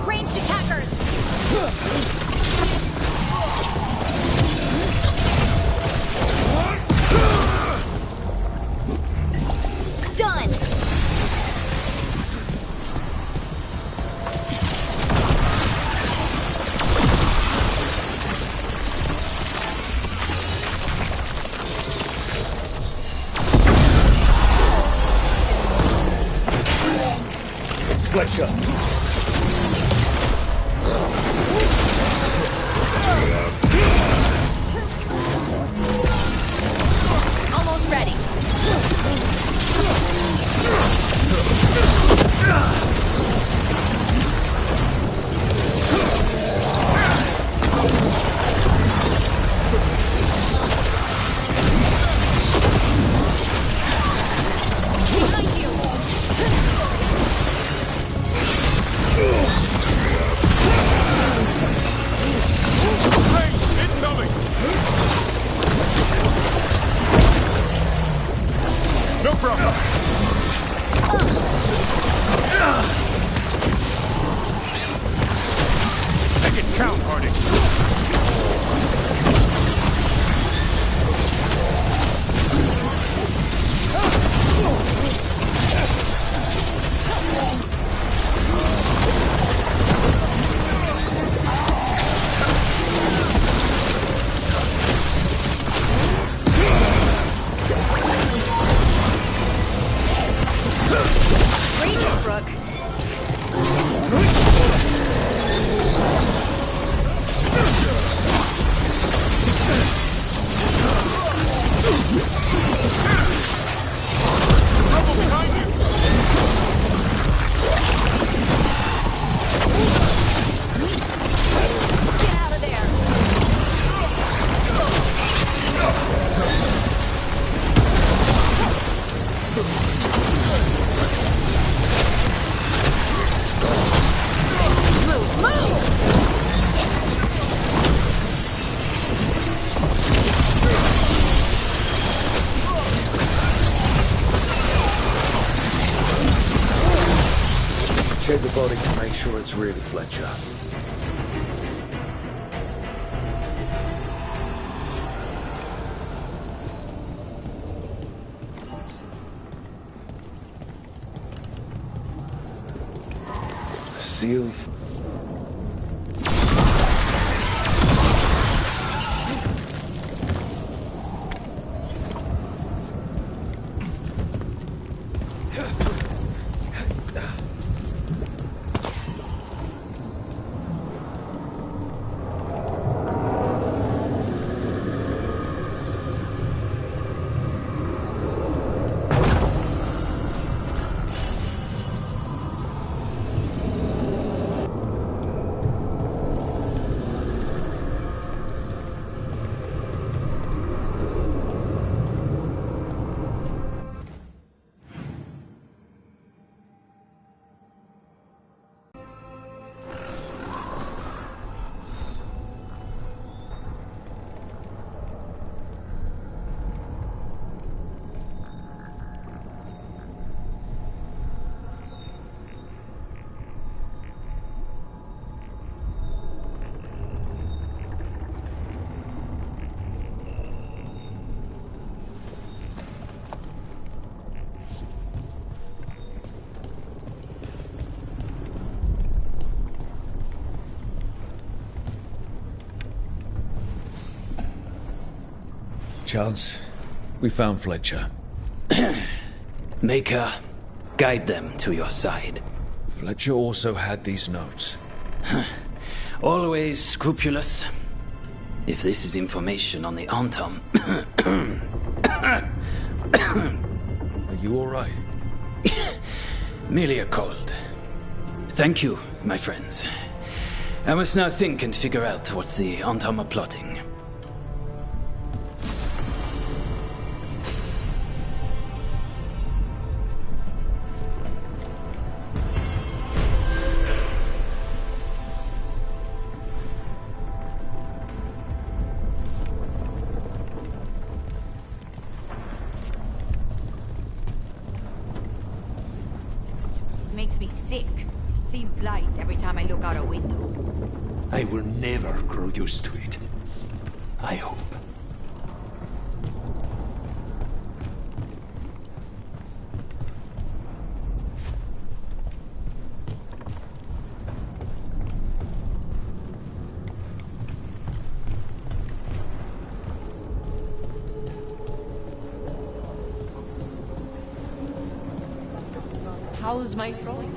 Ranged attackers! Done! It's Fletcher. Almost ready. Behind you. Incoming! No problem. Make it count, Hardy. Radiant Brook. Get out of there. Check the body to make sure it's really Fletcher. Sealed. Chance, we found Fletcher. Maker, guide them to your side. Fletcher also had these notes. Always scrupulous. If this is information on the Antom... Are you alright? Merely a cold. Thank you, my friends. I must now think and figure out what the Antom are plotting. me sick. Seeing blight every time I look out a window. I will never grow used to it. I hope. How's my throwing?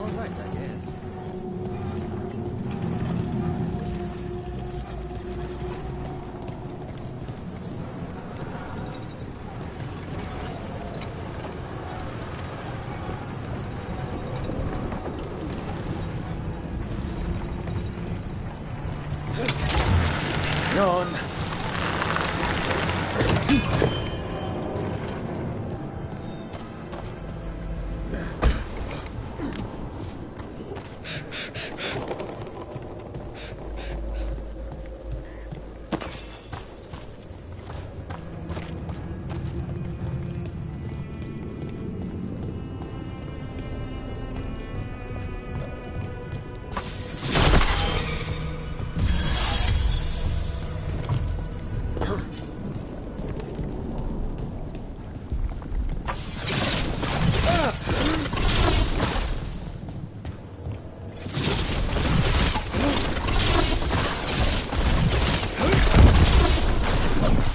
All right, I guess. Yawn.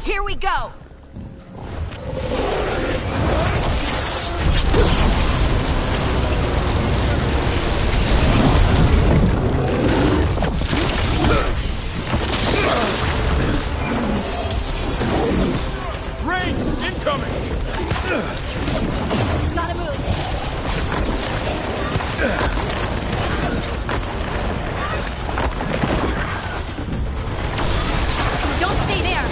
Here we go! Range incoming! Gotta move. Don't stay there!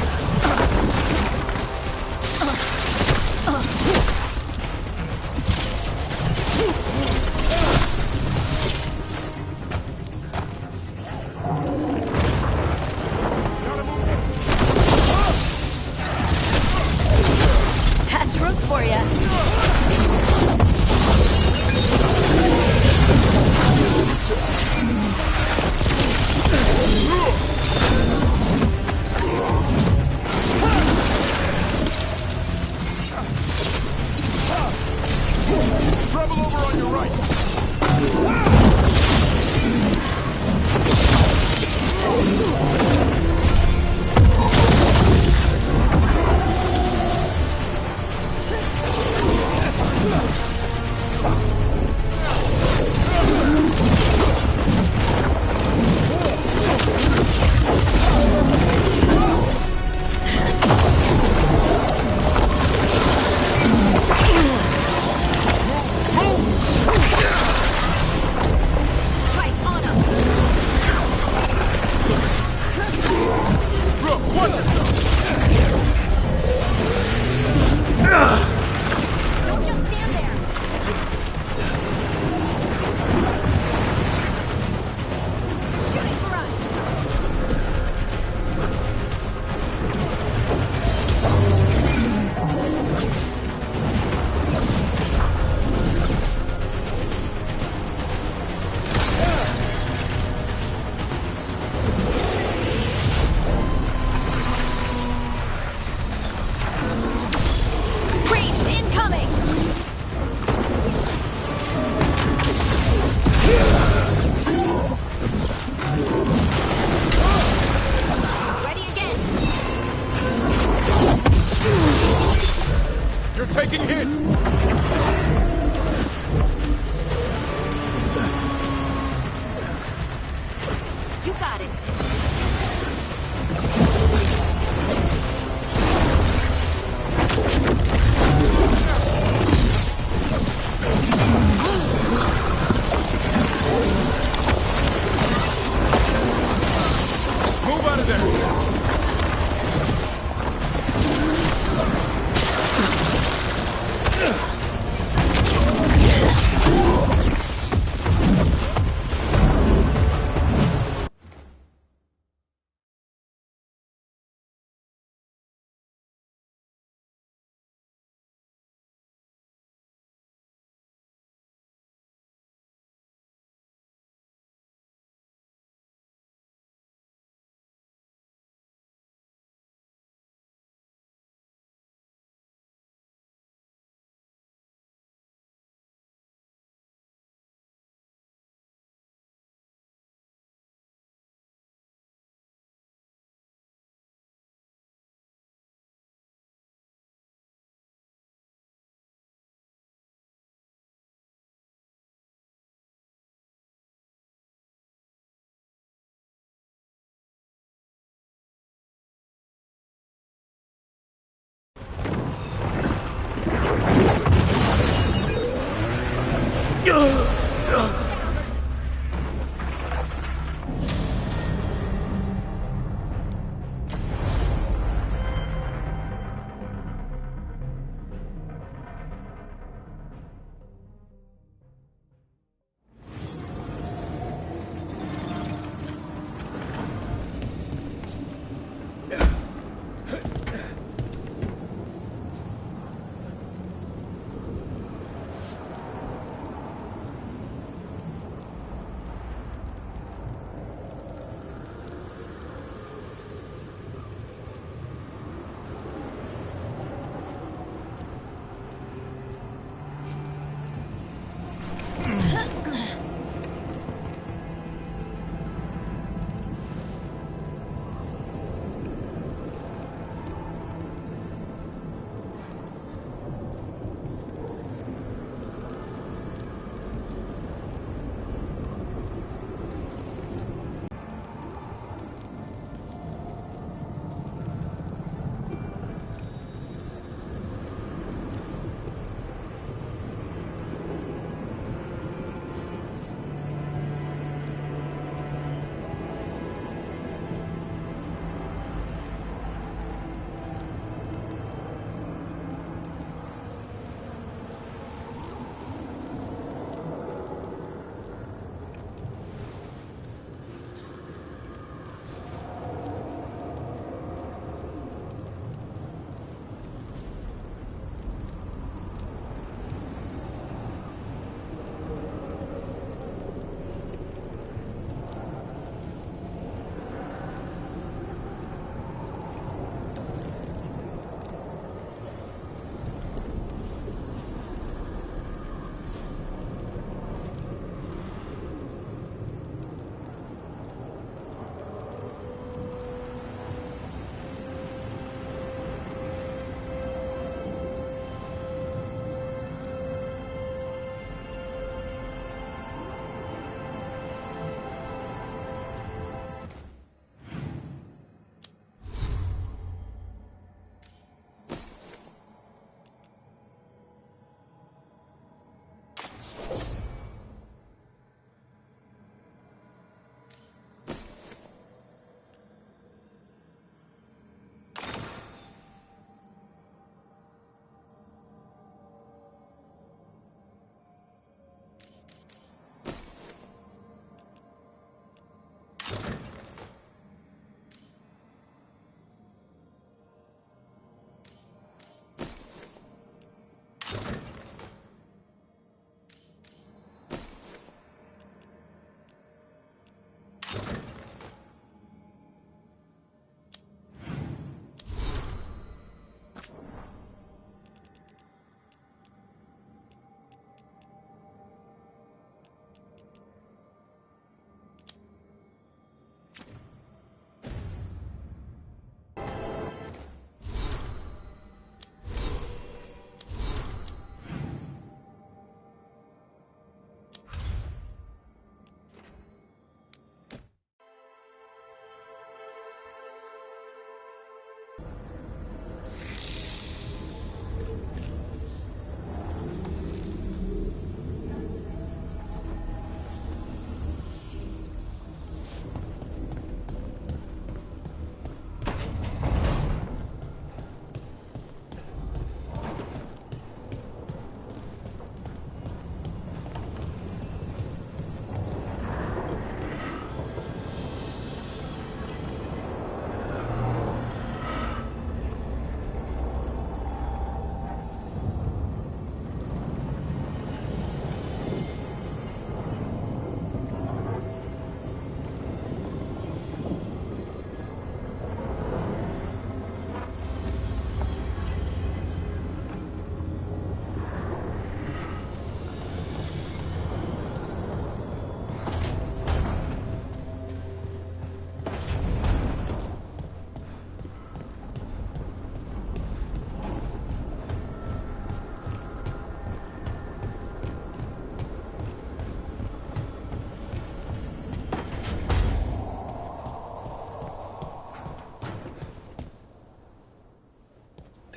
That's root for ya. Trouble over on your right! Right on him! Bro, watch yourself! Don't just stand there! Shooting for us! Ranged incoming! Ready again! You're taking hits! You got it! Move out of there!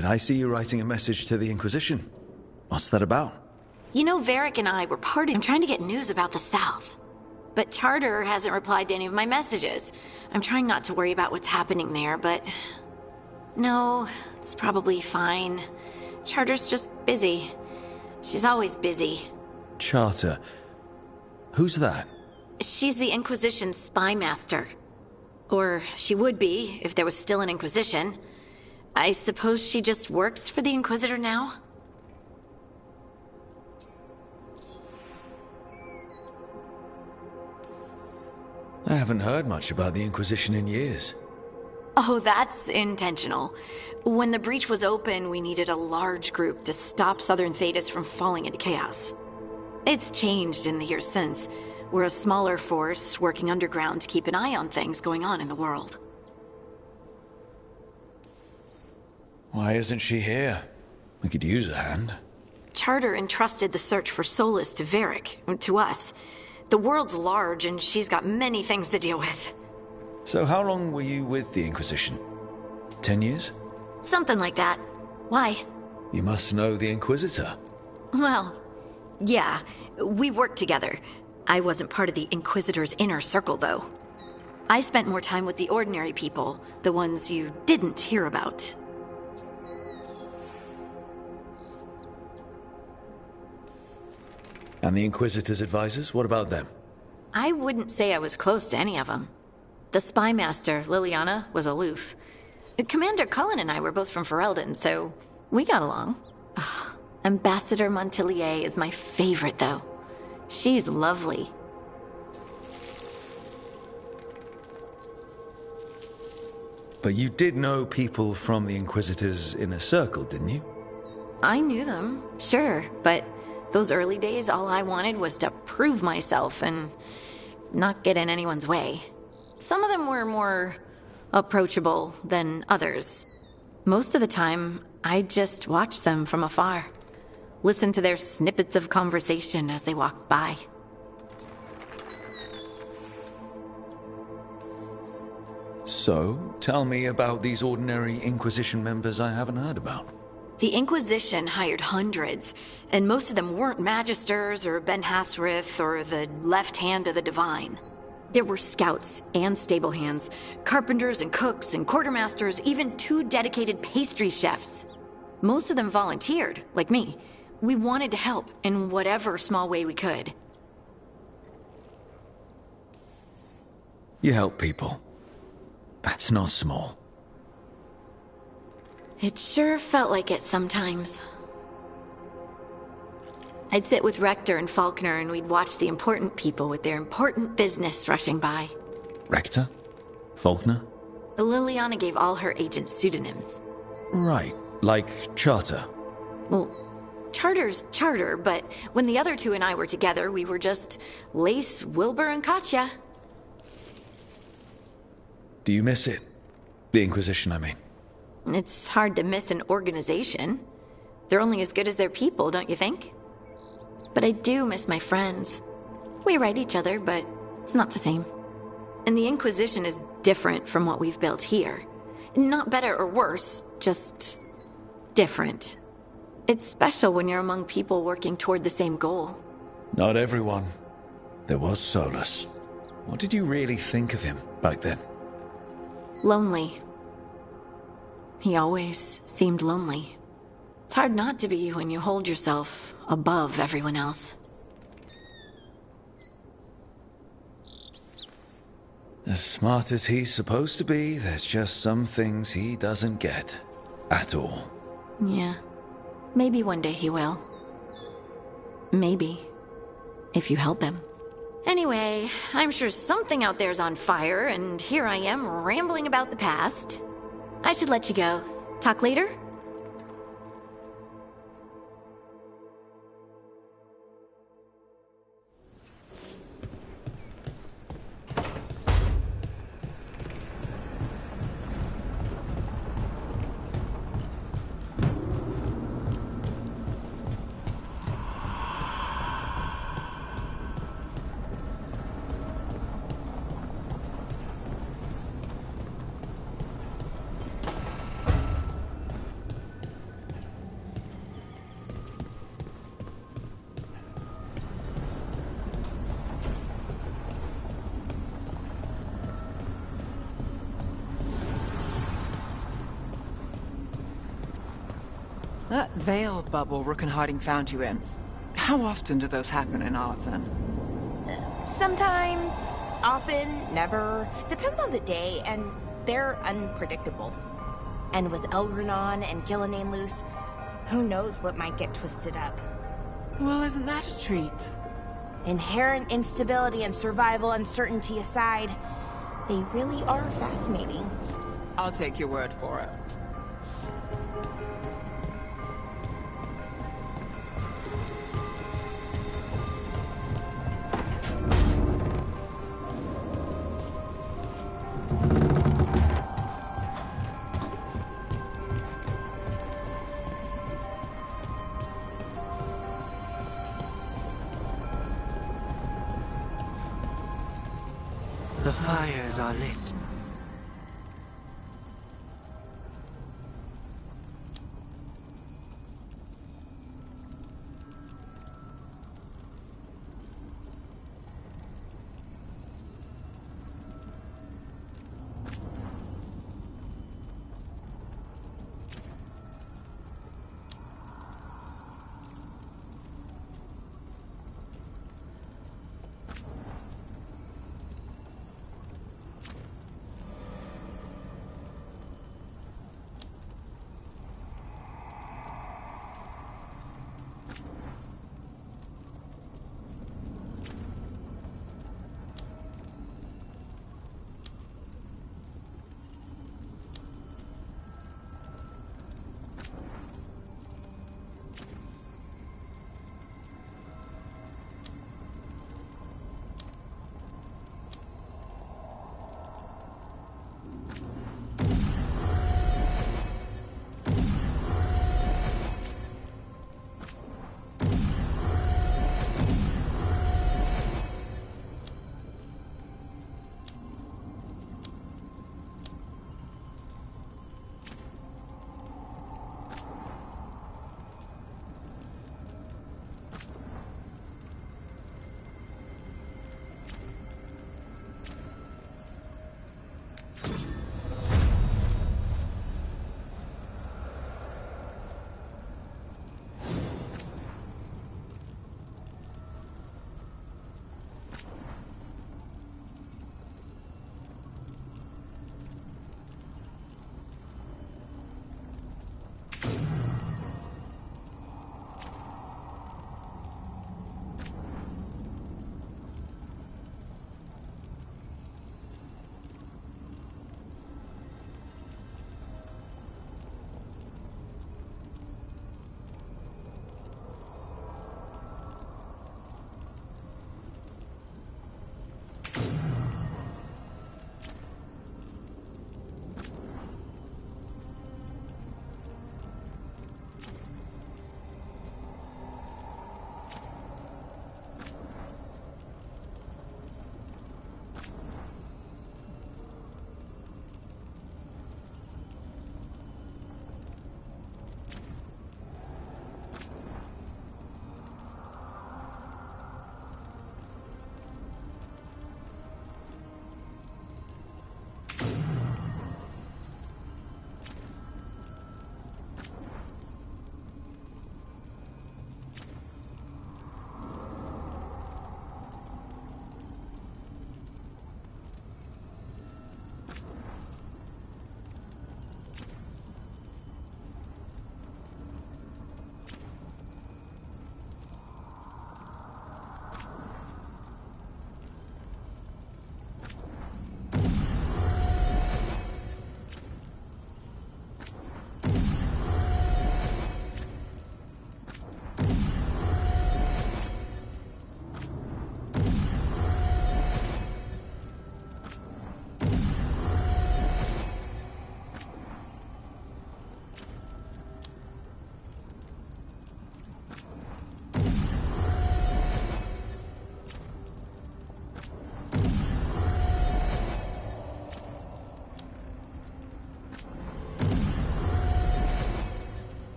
Did I see you writing a message to the Inquisition? What's that about? You know, Varric and I were partying. I'm trying to get news about the South. But Charter hasn't replied to any of my messages. I'm trying not to worry about what's happening there, but... No, it's probably fine. Charter's just busy. She's always busy. Charter? Who's that? She's the Inquisition's spy master. Or she would be, if there was still an Inquisition. I suppose she just works for the Inquisitor now? I haven't heard much about the Inquisition in years. Oh, that's intentional. When the breach was open, we needed a large group to stop Southern Thetis from falling into chaos. It's changed in the years since. We're a smaller force working underground to keep an eye on things going on in the world. Why isn't she here? We could use a hand. Charter entrusted the search for Solus to Varric, to us. The world's large, and she's got many things to deal with. So how long were you with the Inquisition? 10 years? Something like that. Why? You must know the Inquisitor. Well, yeah, we worked together. I wasn't part of the Inquisitor's inner circle, though. I spent more time with the ordinary people, the ones you didn't hear about. And the Inquisitor's advisors, what about them? I wouldn't say I was close to any of them. The spy master, Liliana, was aloof. Commander Cullen and I were both from Ferelden, so we got along. Ugh, Ambassador Montillier is my favorite, though. She's lovely. But you did know people from the Inquisitor's inner circle, didn't you? I knew them, sure, but those early days, all I wanted was to prove myself and not get in anyone's way. Some of them were more approachable than others. Most of the time, I just watched them from afar. Listened to their snippets of conversation as they walked by. So, tell me about these ordinary Inquisition members I haven't heard about. The Inquisition hired hundreds, and most of them weren't Magisters or Ben Hasrith or the left hand of the Divine. There were scouts and stable hands, carpenters and cooks and quartermasters, even 2 dedicated pastry chefs. Most of them volunteered, like me. We wanted to help in whatever small way we could. You help people. That's not small. It sure felt like it sometimes. I'd sit with Rector and Faulkner and we'd watch the important people with their important business rushing by. Rector? Faulkner? Liliana gave all her agents pseudonyms. Right, like Charter. Well, Charter's Charter, but when the other 2 and I were together, we were just Lace, Wilbur, and Katya. Do you miss it? The Inquisition, I mean. It's hard to miss an organization. They're only as good as their people, don't you think? But I do miss my friends. We write each other, but it's not the same. And the Inquisition is different from what we've built here. Not better or worse, just different. It's special when you're among people working toward the same goal. Not everyone. There was Solus. What did you really think of him back then? Lonely. He always seemed lonely. It's hard not to be when you hold yourself above everyone else. As smart as he's supposed to be, there's just some things he doesn't get. At all. Yeah. Maybe one day he will. Maybe. If you help him. Anyway, I'm sure something out there's on fire, and here I am rambling about the past. I should let you go. Talk later? That veil bubble Rook and Harding found you in. How often do those happen in Arthan? Sometimes, often, never. Depends on the day, and they're unpredictable. And with Elgranon and Gillenane loose, who knows what might get twisted up. Well, isn't that a treat? Inherent instability and survival uncertainty aside, they really are fascinating. I'll take your word for it. The fires are lit.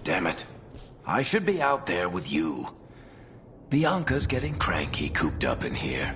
Damn it. I should be out there with you. Bianca's getting cranky cooped up in here.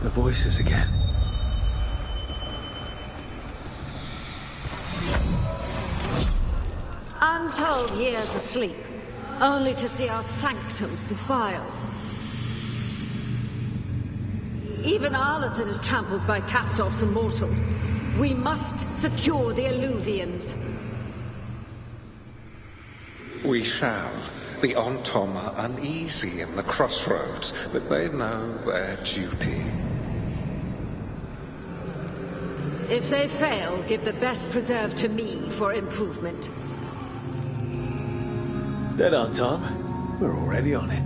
The voices again. Untold years asleep, only to see our sanctums defiled. Even Arlathan is trampled by cast-offs and mortals. We must secure the Alluvians. We shall. The Ontom are uneasy in the crossroads, but they know their duty. If they fail, give the best preserve to me for improvement. Dead on, Tom. We're already on it.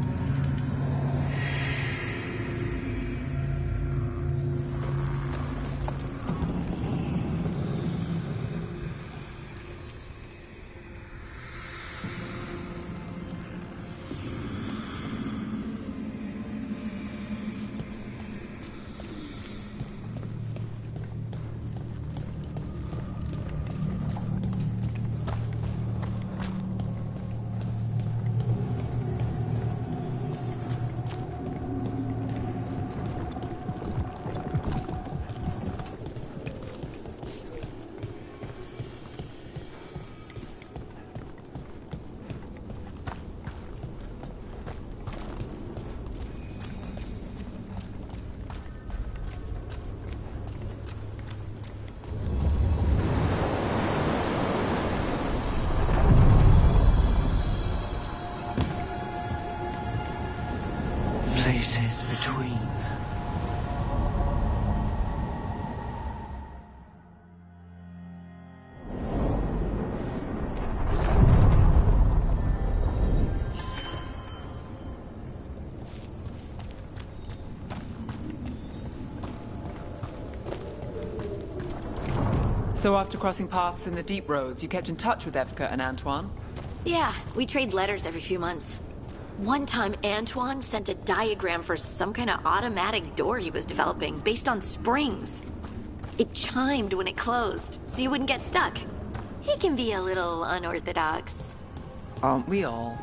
spaces between. So after crossing paths in the deep roads, you kept in touch with Evka and Antoine? Yeah, we trade letters every few months. One time, Antoine sent a diagram for some kind of automatic door he was developing based on springs. It chimed when it closed, so you wouldn't get stuck. He can be a little unorthodox. Aren't we all?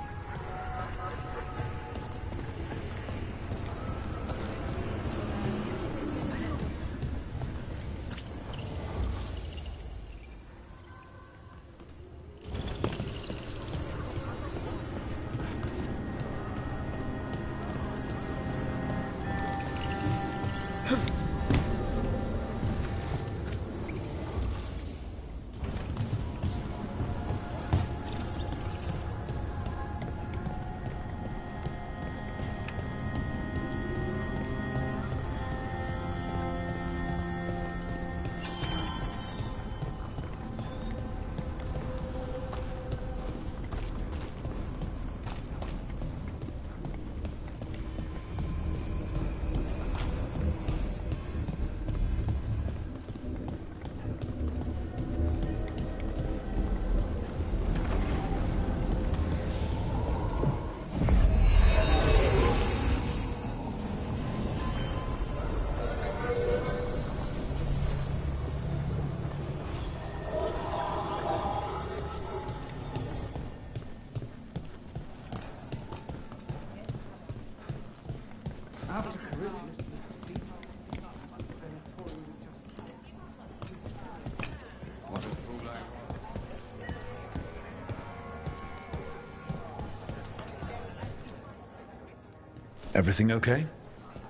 Everything okay?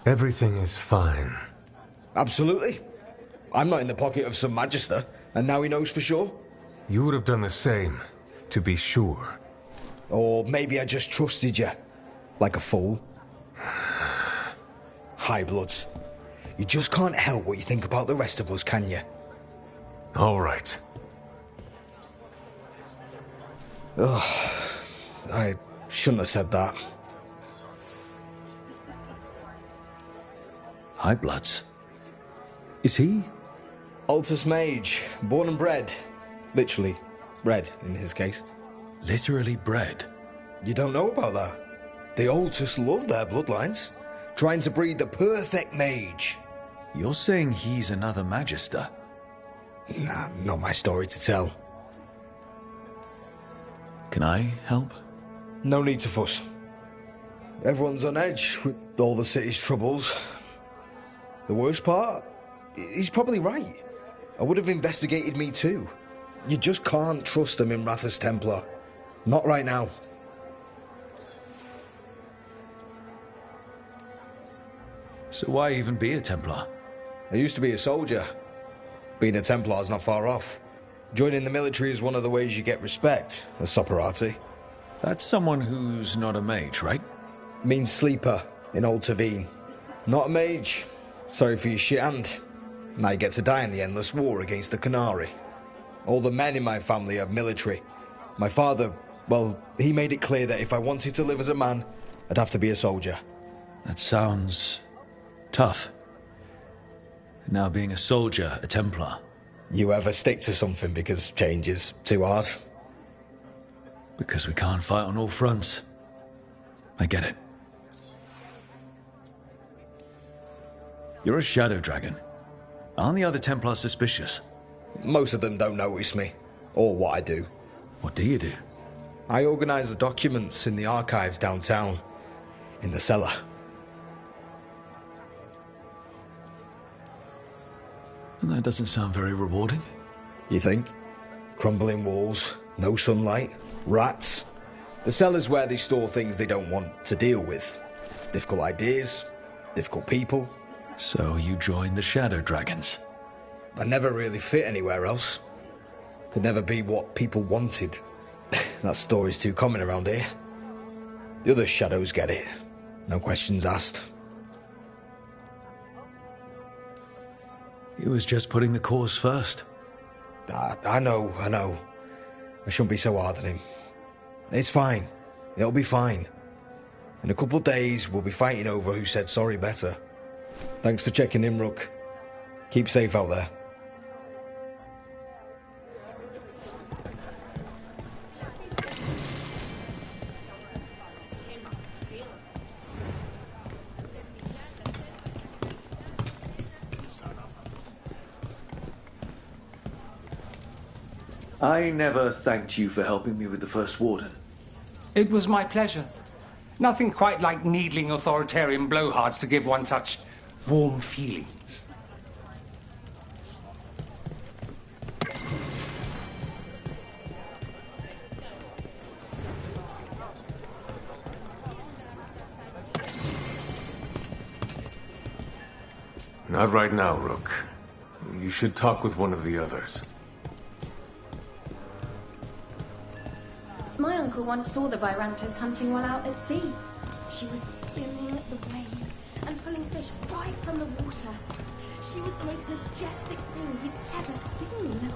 Everything is fine. Absolutely. I'm not in the pocket of some magister, and now he knows for sure. You would have done the same, to be sure. Or maybe I just trusted you, like a fool. High bloods. You just can't help what you think about the rest of us, can you? All right. Ugh, I shouldn't have said that. High bloods. Is he? Altus Mage, born and bred. Literally, bred in his case. Literally bred? You don't know about that? The Altus love their bloodlines, trying to breed the perfect mage. You're saying he's another magister? Nah, not my story to tell. Can I help? No need to fuss. Everyone's on edge with all the city's troubles. The worst part? He's probably right. I would have investigated me too. You just can't trust him in Rathus Templar. Not right now. So why even be a Templar? I used to be a soldier. Being a Templar's not far off. Joining the military is one of the ways you get respect, as Soperati. That's someone who's not a mage, right? Means sleeper in Old Tavine. Not a mage. Sorry for your shit hand. Now you get to die in the endless war against the Canary. All the men in my family are military. My father, well, he made it clear that if I wanted to live as a man, I'd have to be a soldier. That sounds tough. Now being a soldier, a Templar. You ever stick to something because change is too hard? Because we can't fight on all fronts. I get it. You're a shadow dragon. Aren't the other Templars suspicious? Most of them don't notice me, or what I do. What do you do? I organise the documents in the archives downtown, in the cellar. And that doesn't sound very rewarding. You think? Crumbling walls, no sunlight, rats. The cellar's where they store things they don't want to deal with. Difficult ideas, difficult people. So you joined the Shadow Dragons? I never really fit anywhere else. Could never be what people wanted. That story's too common around here. The other shadows get it. No questions asked. He was just putting the cause first. I know. I shouldn't be so hard on him. It's fine. It'll be fine. In a couple of days, we'll be fighting over who said sorry better. Thanks for checking in, Rook. Keep safe out there. I never thanked you for helping me with the First Warden. It was my pleasure. Nothing quite like needling authoritarian blowhards to give one such warm feelings. Not right now, Rook. You should talk with one of the others. My uncle once saw the Virantas hunting while out at sea. She was spinning the waves and pulling fish right from the water. She was the most majestic thing he'd ever seen.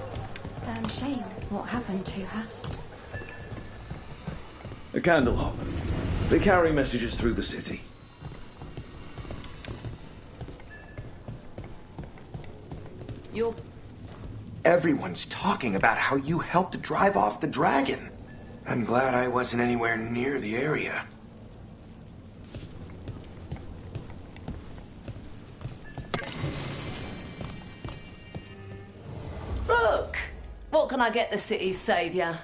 Damn shame what happened to her. A candle hop. They carry messages through the city. Everyone's talking about how you helped drive off the dragon. I'm glad I wasn't anywhere near the area. Rook! What can I get the city's saviour?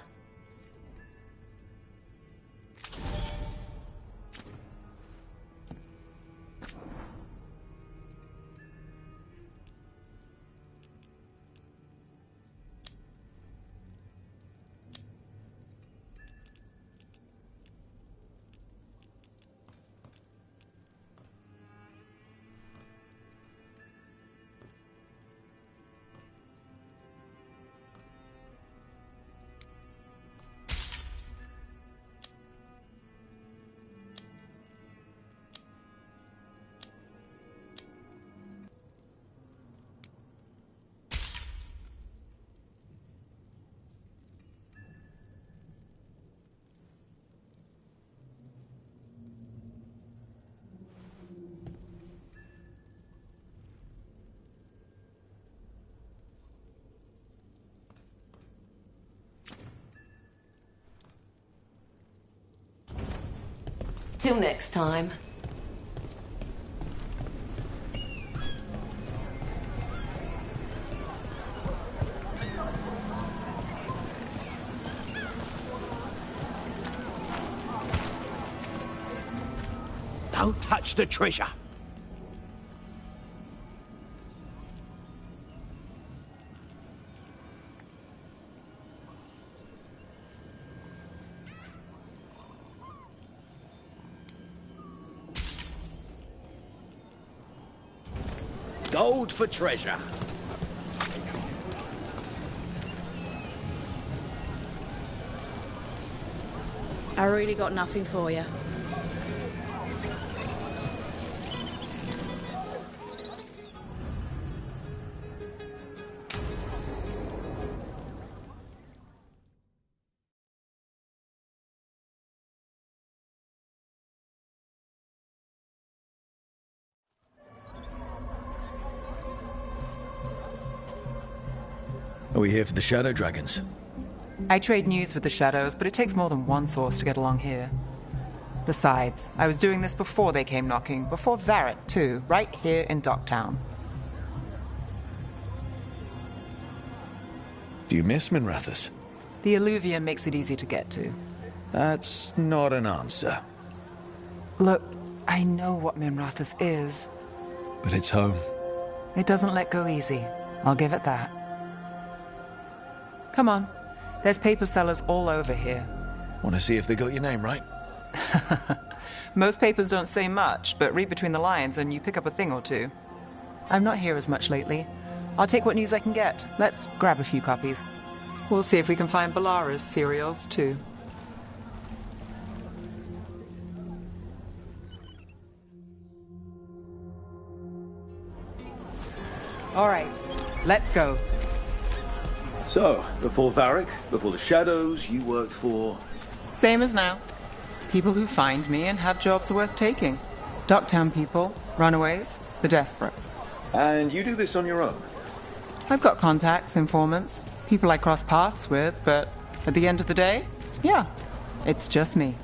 Till next time. Don't touch the treasure. Gold for treasure. I really got nothing for you. Are we here for the Shadow Dragons? I trade news with the Shadows, but it takes more than one source to get along here. Besides, I was doing this before they came knocking, before Varret, too, right here in Docktown. Do you miss Minrathous? The alluvium makes it easy to get to. That's not an answer. Look, I know what Minrathous is. But it's home. It doesn't let go easy. I'll give it that. Come on. There's paper sellers all over here. Want to see if they got your name right? Most papers don't say much, but read between the lines and you pick up a thing or two. I'm not here as much lately. I'll take what news I can get. Let's grab a few copies. We'll see if we can find Balara's cereals, too. All right, let's go. So, before Varric, before the Shadows, you worked for... Same as now. People who find me and have jobs worth taking. Docktown people, runaways, the desperate. And you do this on your own? I've got contacts, informants, people I cross paths with, but at the end of the day, yeah, it's just me.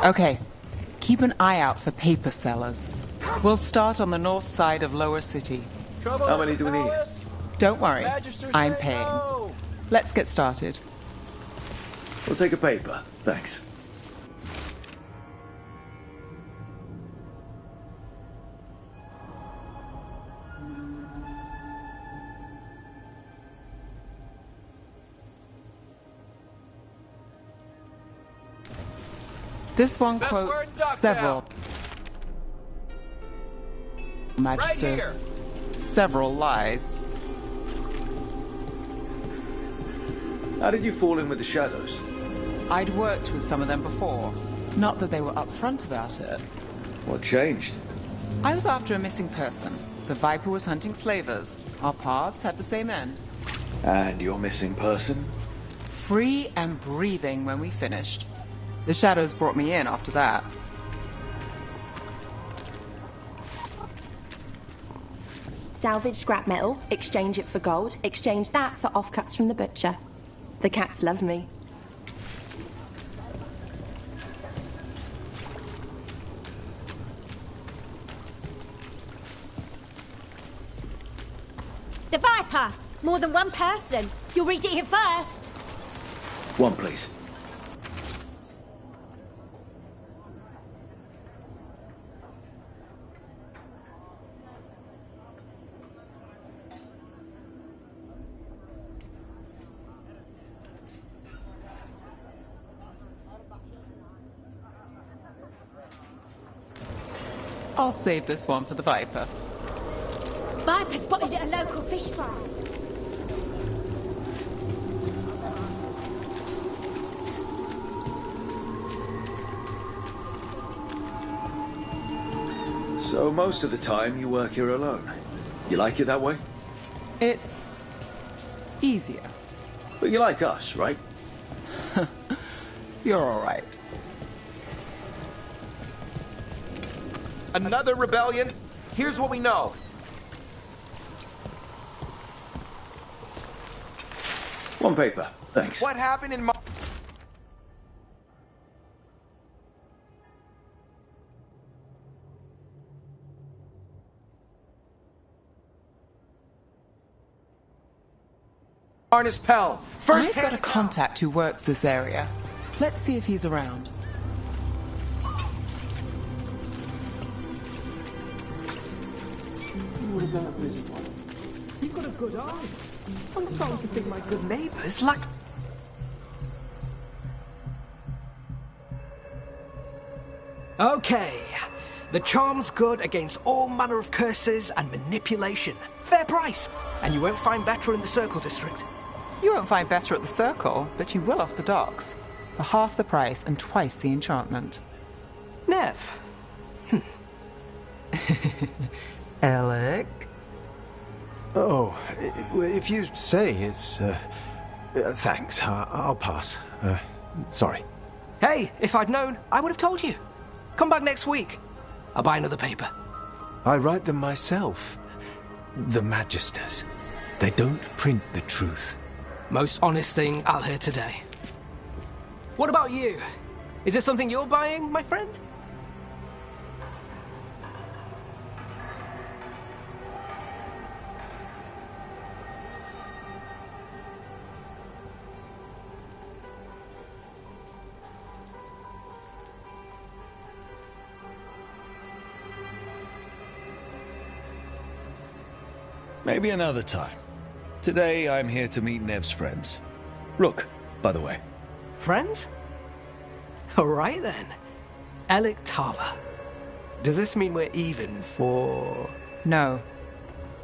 Okay, keep an eye out for paper sellers. We'll start on the north side of Lower City. How many do we need? Don't worry, I'm paying. Let's get started. We'll take a paper, thanks. This one quotes several magisters, several lies. How did you fall in with the Shadows? I'd worked with some of them before. Not that they were upfront about it. What changed? I was after a missing person. The Viper was hunting slavers. Our paths had the same end. And your missing person? Free and breathing when we finished. The Shadows brought me in after that. Salvage scrap metal, exchange it for gold, exchange that for offcuts from the butcher. The cats love me. The Viper! More than one person. You'll read it here first. One, please. I'll save this one for the Viper. Viper spotted at a local fish fry. So most of the time you work here alone. You like it that way? It's easier. But you like us, right? You're all right. Another rebellion? Here's what we know. One paper, thanks. What happened in Arnis Pell. I've got a contact who works this area. Let's see if he's around. What about this one? You've got a good eye. I'm starting to think my good neighbours like... Okay. The charm's good against all manner of curses and manipulation. Fair price. And you won't find better in the Circle District. You won't find better at the Circle, but you will off the docks. For half the price and twice the enchantment. Nev. Alec? Oh, if you say it's... thanks, I'll pass. Sorry. Hey, if I'd known, I would have told you. Come back next week. I'll buy another paper. I write them myself. The Magisters. They don't print the truth. Most honest thing I'll hear today. What about you? Is there something you're buying, my friend? Maybe another time. Today, I'm here to meet Nev's friends. Rook, by the way. Friends? All right, then. Elictava. Does this mean we're even for... No.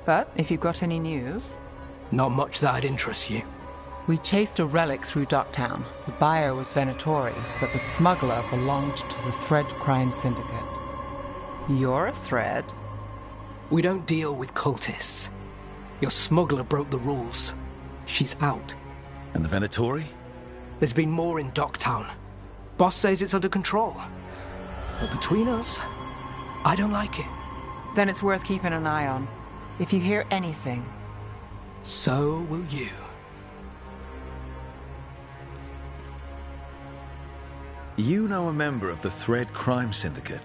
But if you've got any news... Not much that'd interest you. We chased a relic through Docktown. The buyer was Venatori, but the smuggler belonged to the Thread Crime Syndicate. You're a Thread? We don't deal with cultists. Your smuggler broke the rules. She's out. And the Venatori? There's been more in Docktown. Boss says it's under control. But between us, I don't like it. Then it's worth keeping an eye on. If you hear anything... So will you. You know a member of the Thread Crime Syndicate?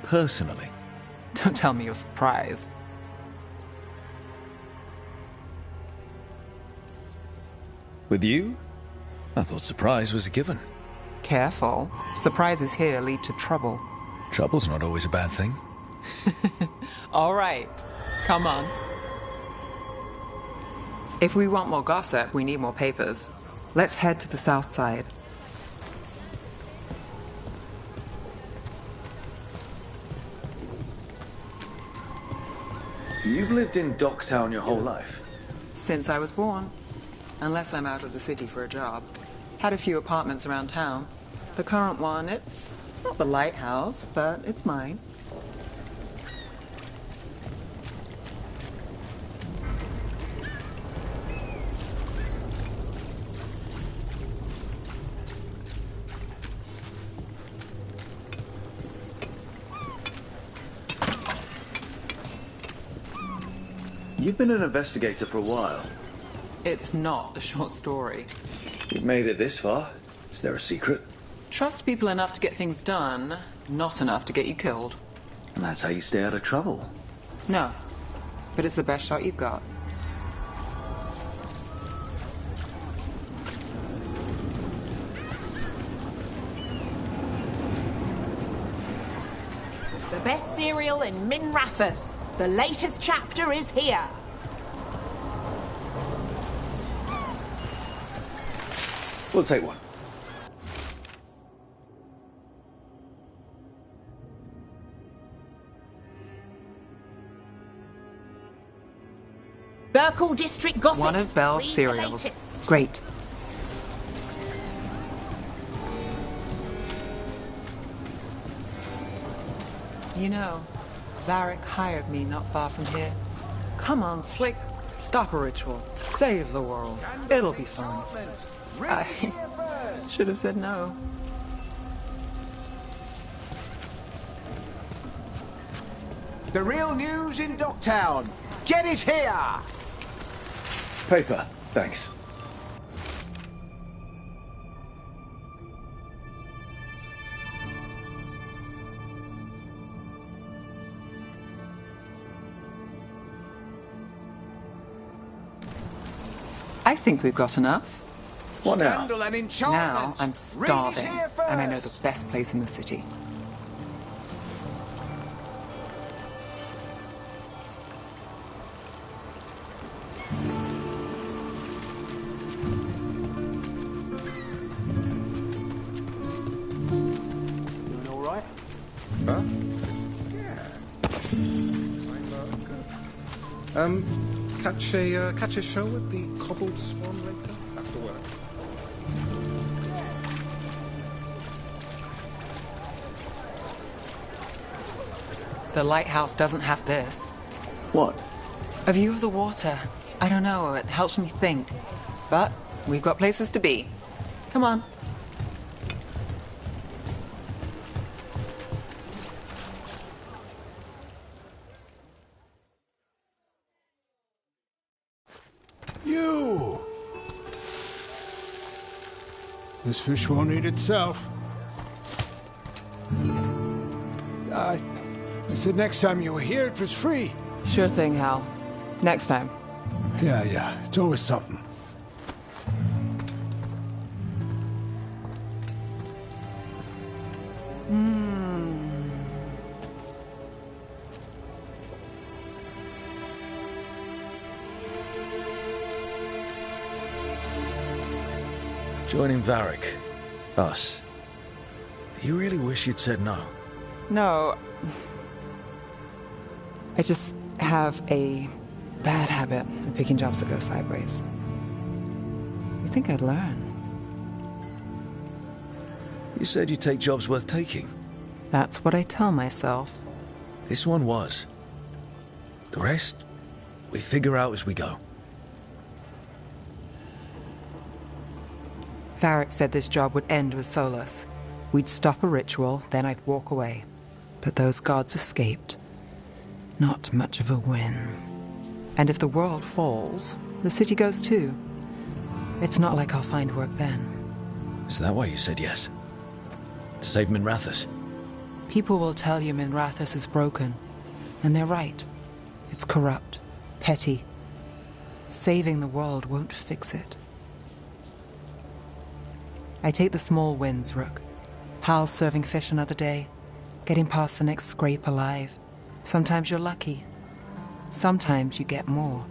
Personally? Don't tell me you're surprised. With you? I thought surprise was a given. Careful. Surprises here lead to trouble. Trouble's not always a bad thing. All right. Come on. If we want more gossip, we need more papers. Let's head to the south side. You've lived in Docktown your whole life? Since I was born. Unless I'm out of the city for a job. Had a few apartments around town. The current one, it's not the lighthouse, but it's mine. You've been an investigator for a while. It's not a short story. You've made it this far. Is there a secret? Trust people enough to get things done, not enough to get you killed. And that's how you stay out of trouble. No, but it's the best shot you've got. The best cereal in Minrathous. The latest chapter is here. We'll take one. Circle District Gossip. One of Belle's Read the cereals. latest. Great. You know, Varric hired me not far from here. Come on, Slick. Stop a ritual. Save the world. It'll be fun. I should have said no. The real news in Docktown. Get it here! Paper, thanks. I think we've got enough. What now? Scandal and enchantment. Now I'm starving, Read it here and I know the first. best place in the city. Doing all right? Huh? Yeah. Catch a show at the Cobbled Swan later after work. The lighthouse doesn't have this. What? A view of the water. I don't know, it helps me think. But we've got places to be. Come on. You! This fish won't eat itself. I said next time you were here it was free. Sure thing, Hal. Next time. Yeah, it's always something. Joining Varric. Us. Do you really wish you'd said no? No. I just have a bad habit of picking jobs that go sideways. You think I'd learn? You said you'd take jobs worth taking. That's what I tell myself. This one was. The rest, we figure out as we go. Varric said this job would end with Solus. We'd stop a ritual, then I'd walk away. But those gods escaped. Not much of a win. And if the world falls, the city goes too. It's not like I'll find work then. Is that why you said yes? To save Minrathous? People will tell you Minrathous is broken. And they're right. It's corrupt, petty. Saving the world won't fix it. I take the small wins, Rook. Hal serving fish another day. Getting past the next scrape alive. Sometimes you're lucky. Sometimes you get more.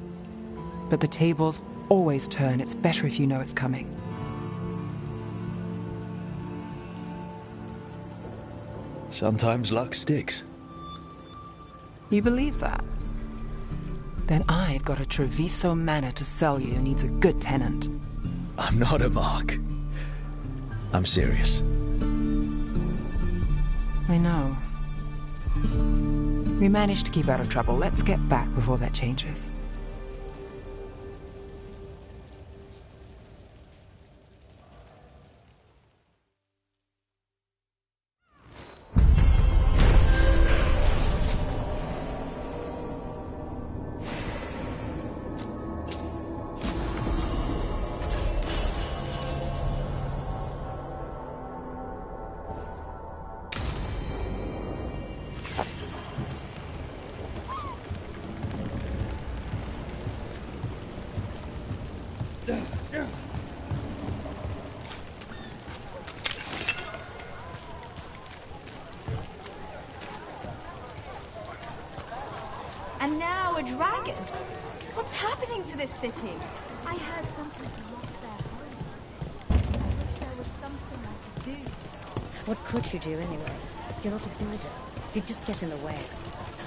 But the tables always turn. It's better if you know it's coming. Sometimes luck sticks. You believe that? Then I've got a Treviso manor to sell you who needs a good tenant. I'm not a mark. I'm serious. I know. We managed to keep out of trouble. Let's get back before that changes. And now a dragon. What's happening to this city? I heard some people lost their homes. I wish there was something I could do. What could you do anyway? You're not a builder. You'd just get in the way.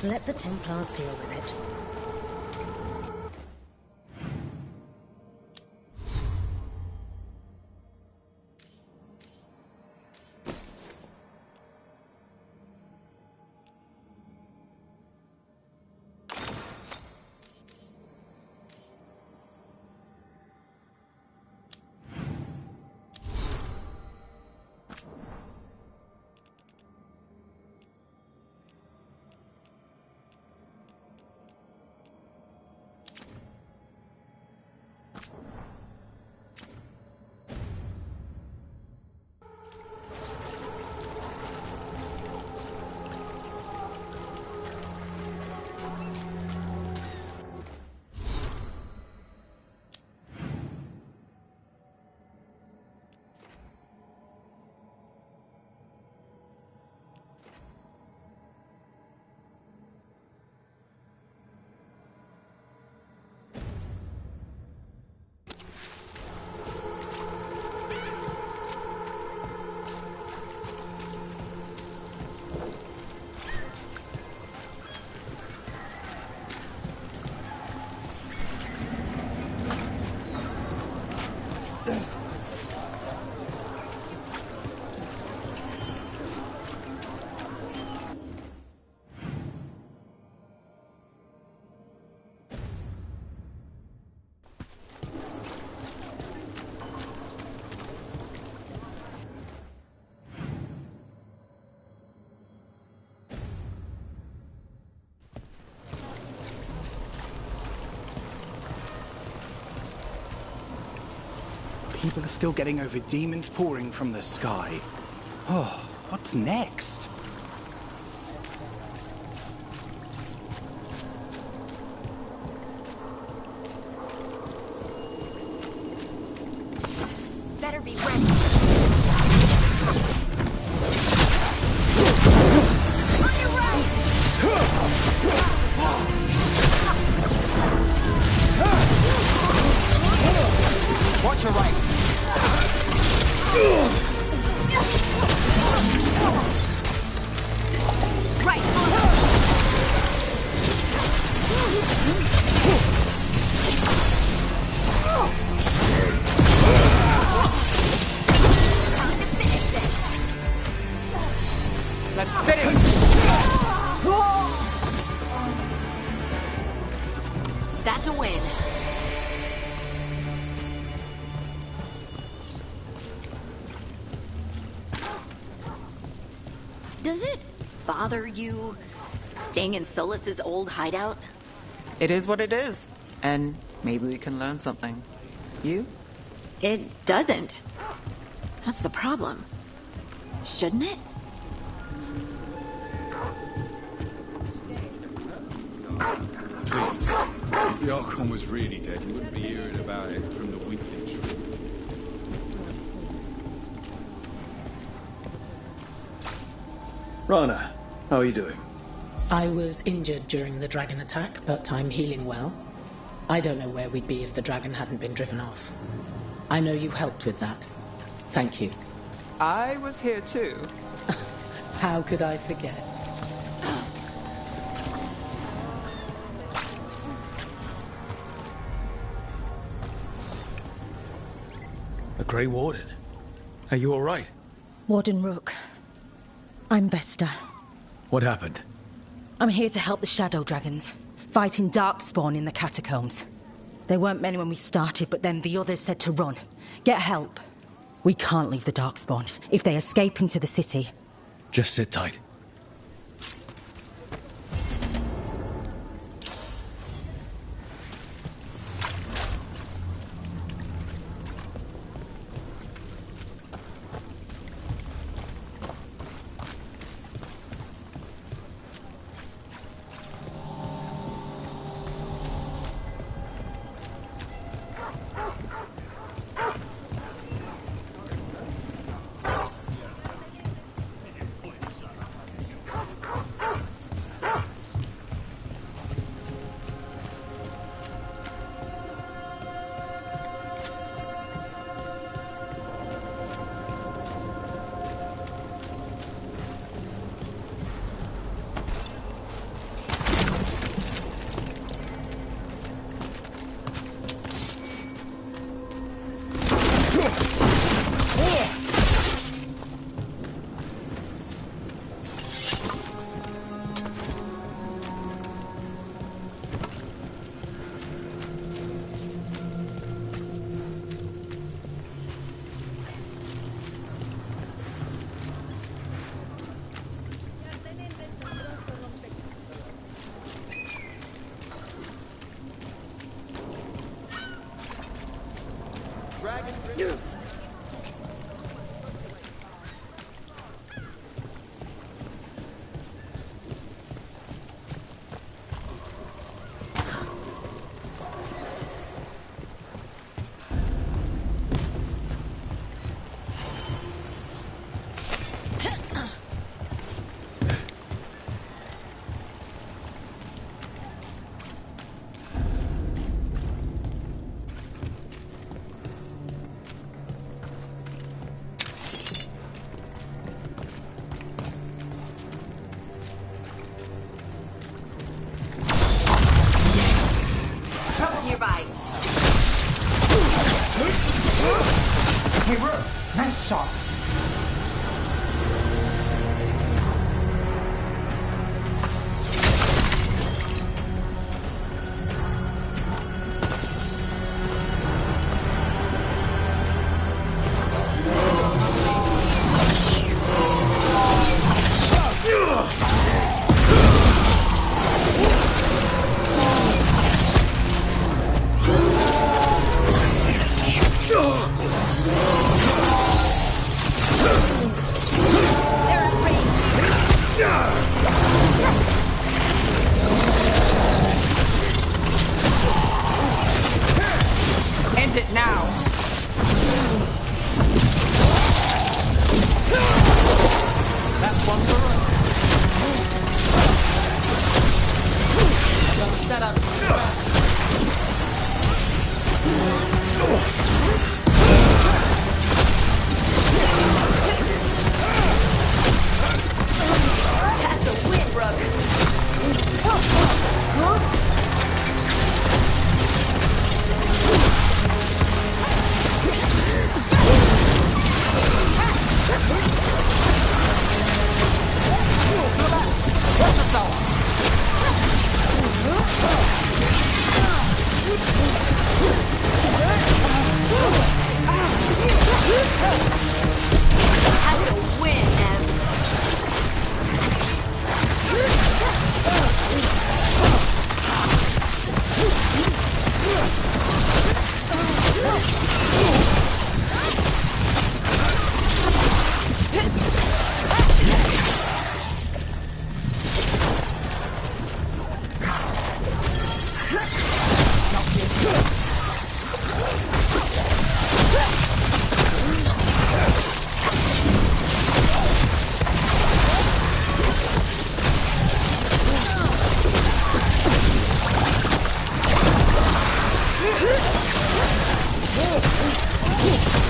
Let the Templars deal with it. People are still getting over demons pouring from the sky. Oh, what's next? Better be ready. On your right! Watch your right. Let's finish! That's a win. Does it bother you staying in Solus's old hideout? It is what it is. And maybe we can learn something. You? It doesn't. That's the problem. Shouldn't it? If the Archon was really dead, you wouldn't be hearing about it from the weakling street. Rana, how are you doing? I was injured during the dragon attack, but I'm healing well. I don't know where we'd be if the dragon hadn't been driven off. I know you helped with that. Thank you. I was here too. How could I forget? A Grey Warden. Are you all right? Warden Rook. I'm Vesta. What happened? I'm here to help the Shadow Dragons, fighting Darkspawn in the catacombs. There weren't many when we started, but then the others said to run. Get help. We can't leave the Darkspawn. If they escape into the city... Just sit tight. Nearby. Hey, Rook, nice shot. End it now! That's one for us. Just set up.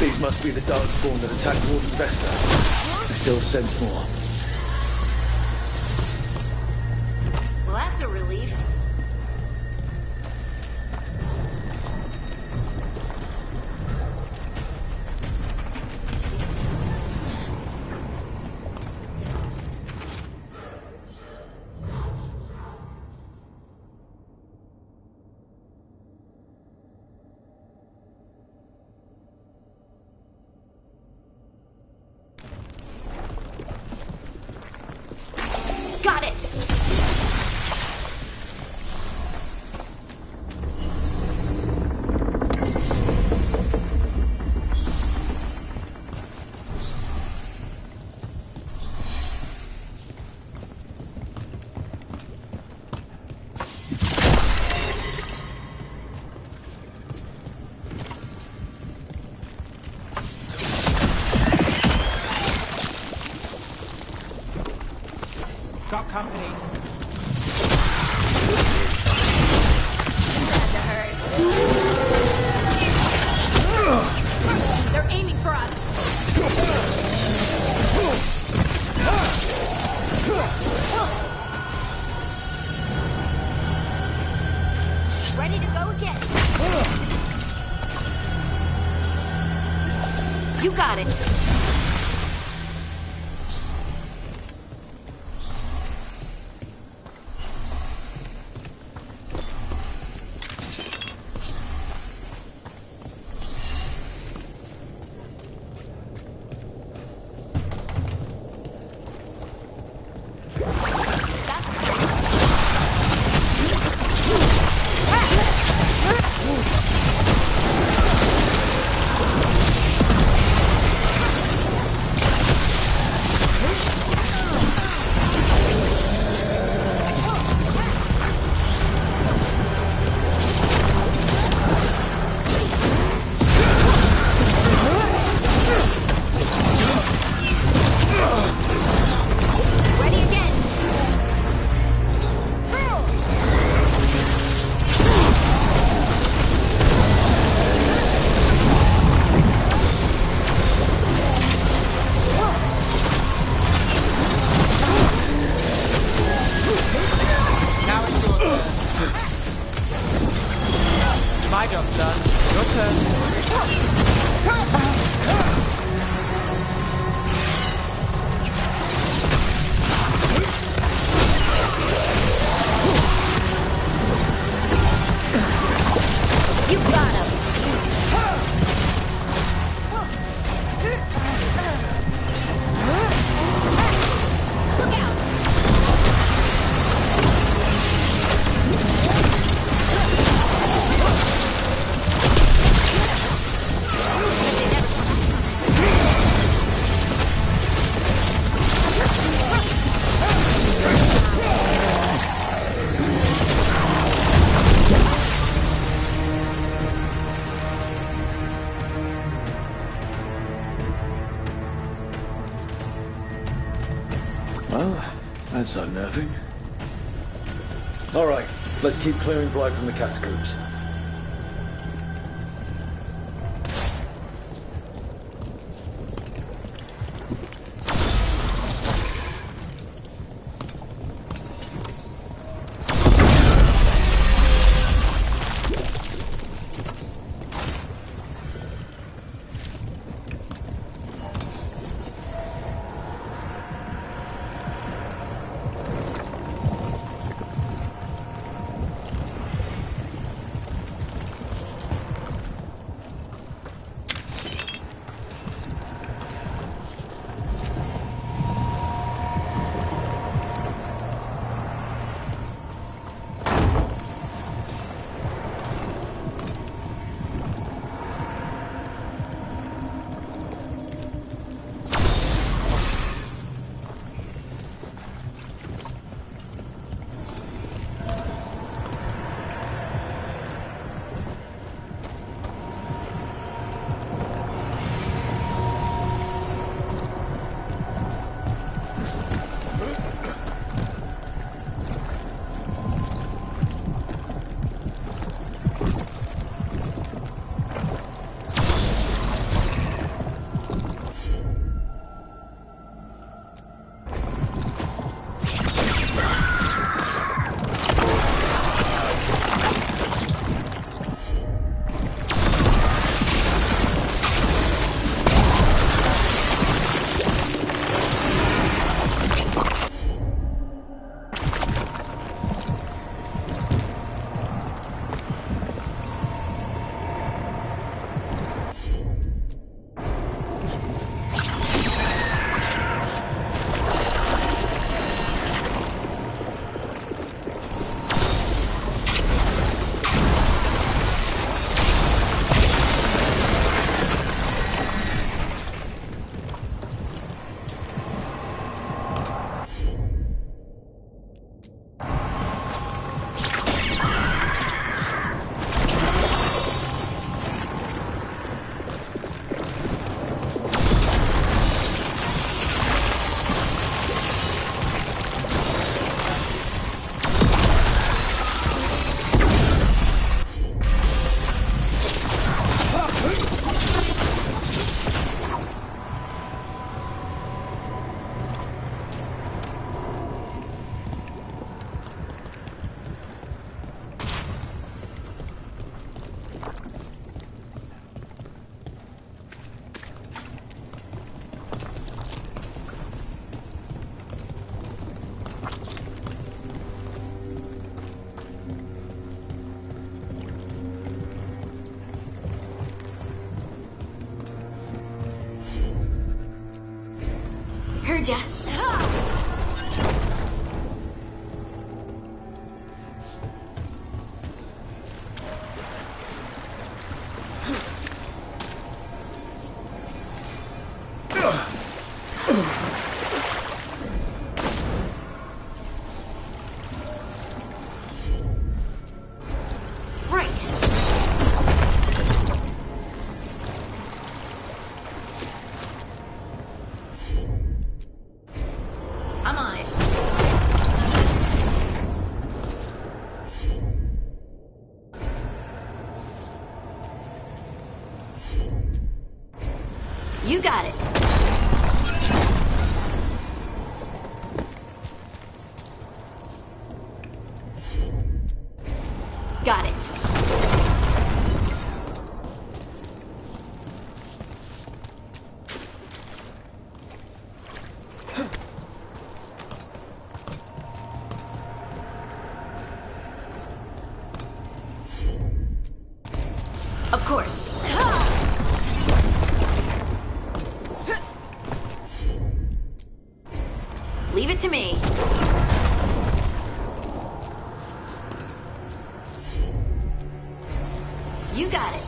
These must be the darkspawn that attacked Warden Vesta. I still sense more. Well, that's a relief. Got it! Got company. They're aiming for us. Ready to go again. You got it. My job's done. Your turn. You got him. Look out. Well, that's unnerving. All right, let's keep clearing blood from the catacombs. Heard ya. You got it. Got it. Of course. Leave it to me. You got it.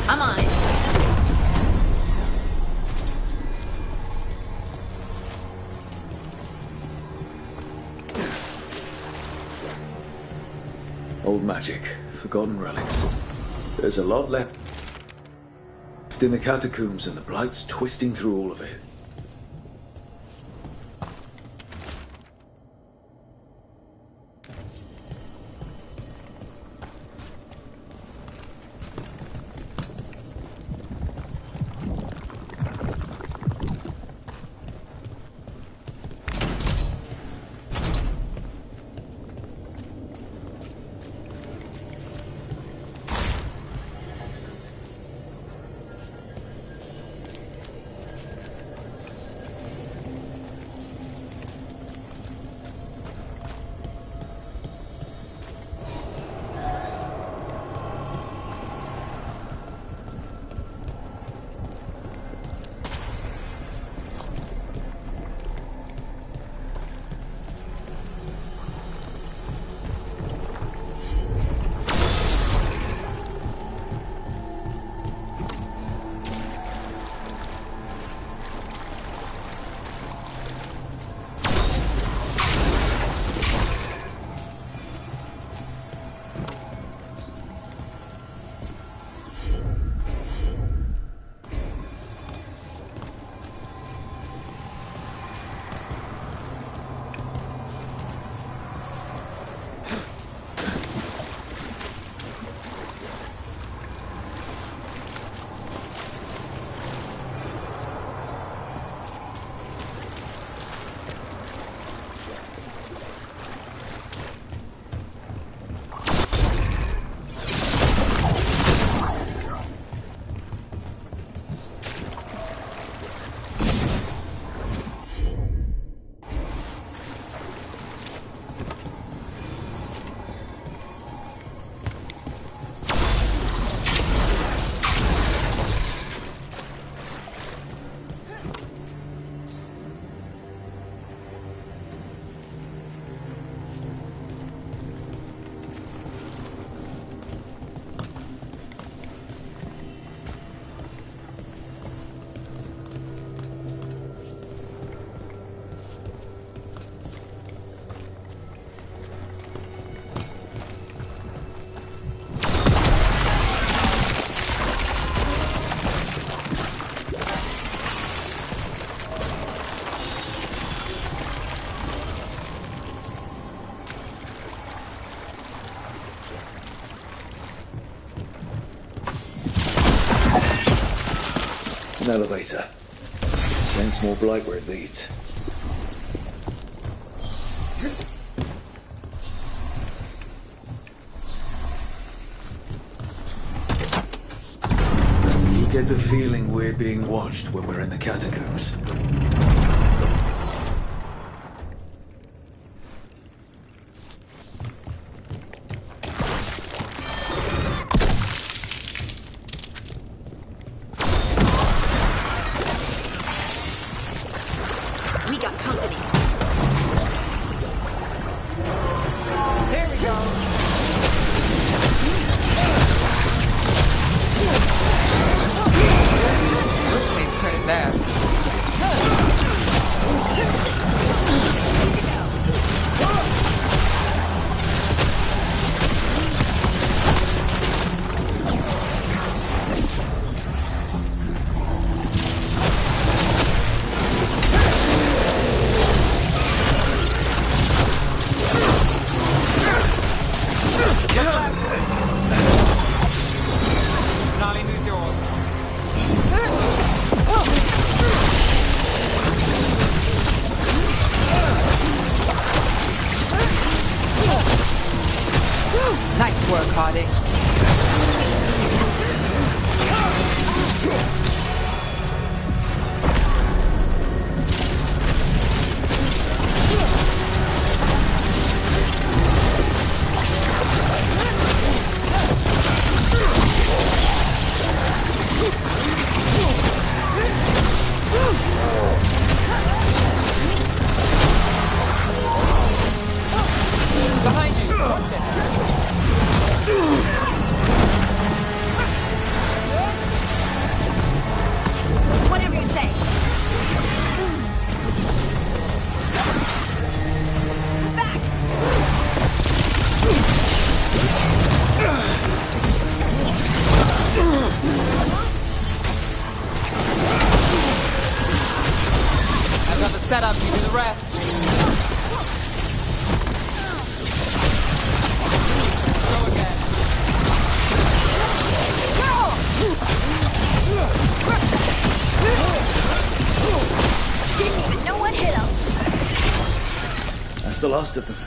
I'm on it. Old magic, forgotten relics. There's a lot left in the catacombs, and the Blight's twisting through all of it. An elevator. Sense more Blight where it leads. You get the feeling we're being watched when we're in the catacombs. We got company. Here we go. Takes credit there. Nolly, who's yours? Nice work, Hardy. Behind you! Watch it! Whatever you say. Back! I've got the setup, you do the rest. Didn't even know what hit him. That's the last of them.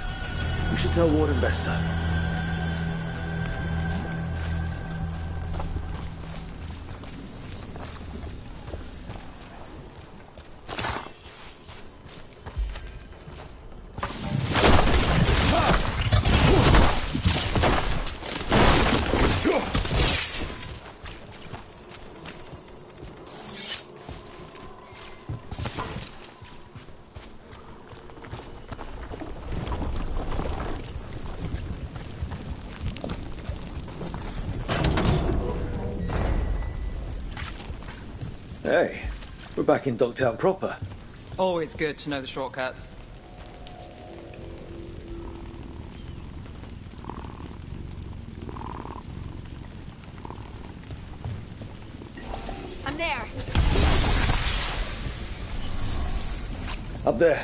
We should tell Warden Vesta. Hey, we're back in Dogtown proper. Always good to know the shortcuts. I'm there. Up there.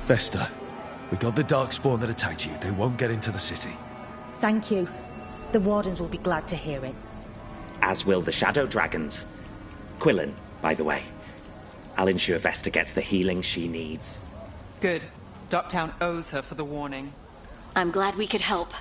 Vesta, we got the darkspawn that attacked you. They won't get into the city. Thank you. The Wardens will be glad to hear it. As will the Shadow Dragons. Quillen, by the way. I'll ensure Vesta gets the healing she needs. Good. Dogtown owes her for the warning. I'm glad we could help.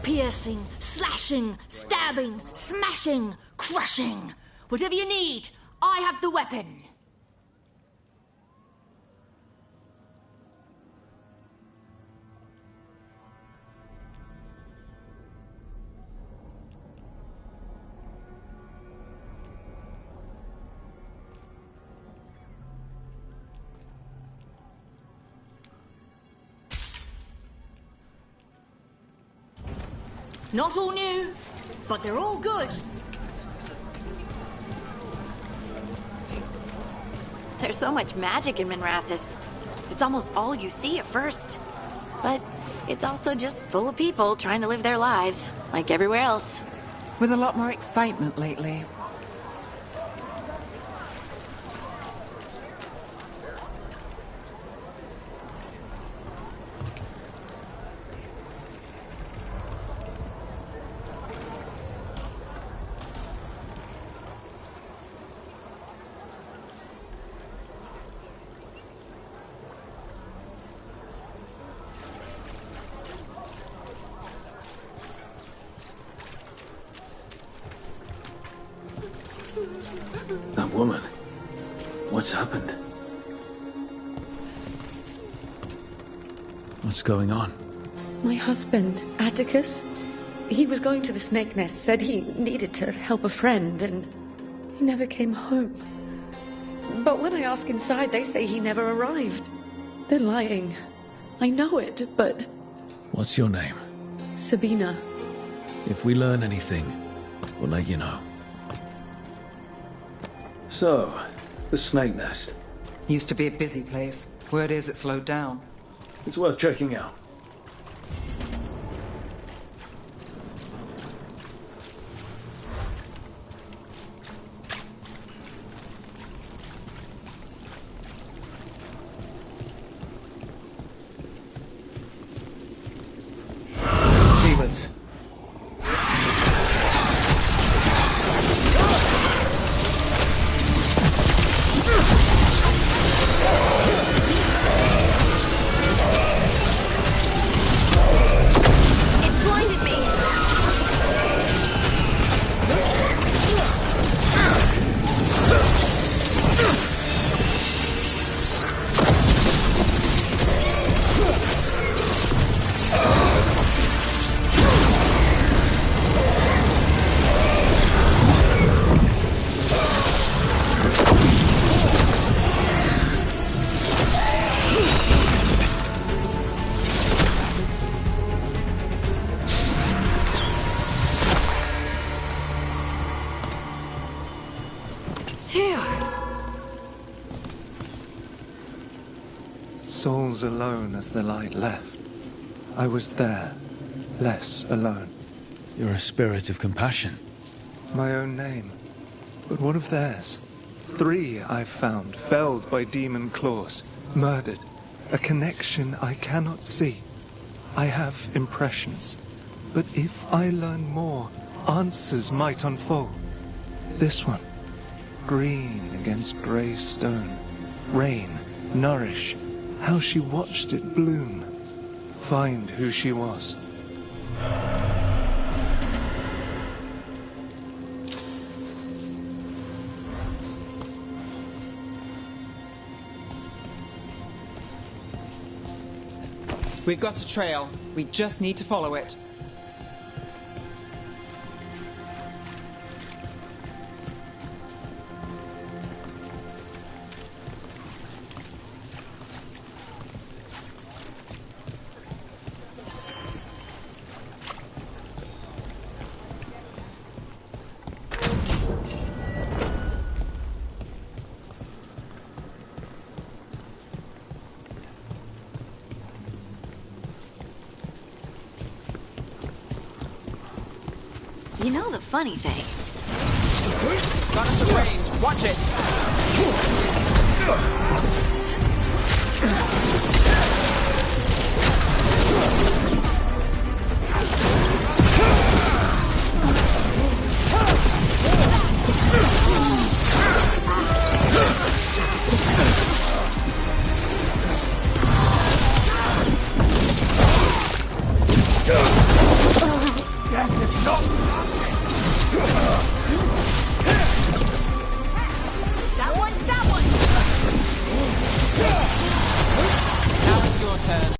Piercing, slashing, stabbing, smashing, crushing. Whatever you need, I have the weapon. Not all new, but they're all good. There's so much magic in Minrathous. It's almost all you see at first. But it's also just full of people trying to live their lives, like everywhere else. With a lot more excitement lately. That woman. What's happened? What's going on? My husband, Atticus, he was going to the snake nest, said he needed to help a friend, and he never came home. But when I ask inside, they say he never arrived. They're lying. I know it, but... What's your name? Sabina. If we learn anything, we'll let you know. So, the snake nest. Used to be a busy place. Word is it slowed down. It's worth checking out. Demons. Souls alone as the light left. I was there, less alone. You're a spirit of compassion. My own name. But what of theirs? 3 I've found, felled by demon claws, murdered. A connection I cannot see. I have impressions. But if I learn more, answers might unfold. This one. Green against grey stone. Rain, nourish. How she watched it bloom. Find who she was. We've got a trail. We just need to follow it. You know the funny thing. Got us a range. Watch it. That one! Now it's your turn.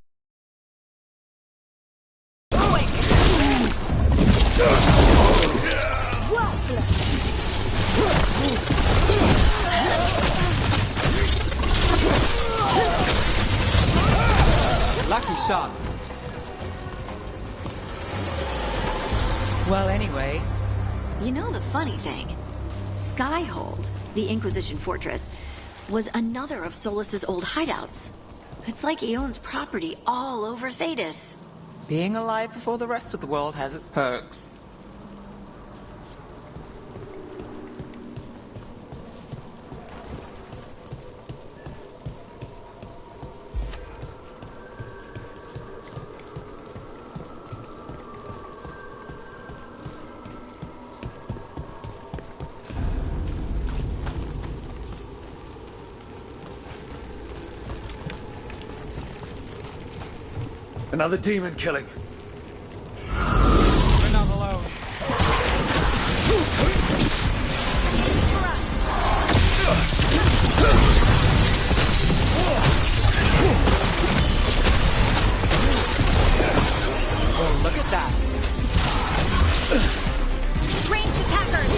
Lucky shot. Well, anyway. You know the funny thing? Skyhold, the Inquisition fortress, was another of Solus's old hideouts. It's like he owns property all over Thedas. Being alive before the rest of the world has its perks. Another demon killing. We're not alone. Oh, look at that. Ranged attackers!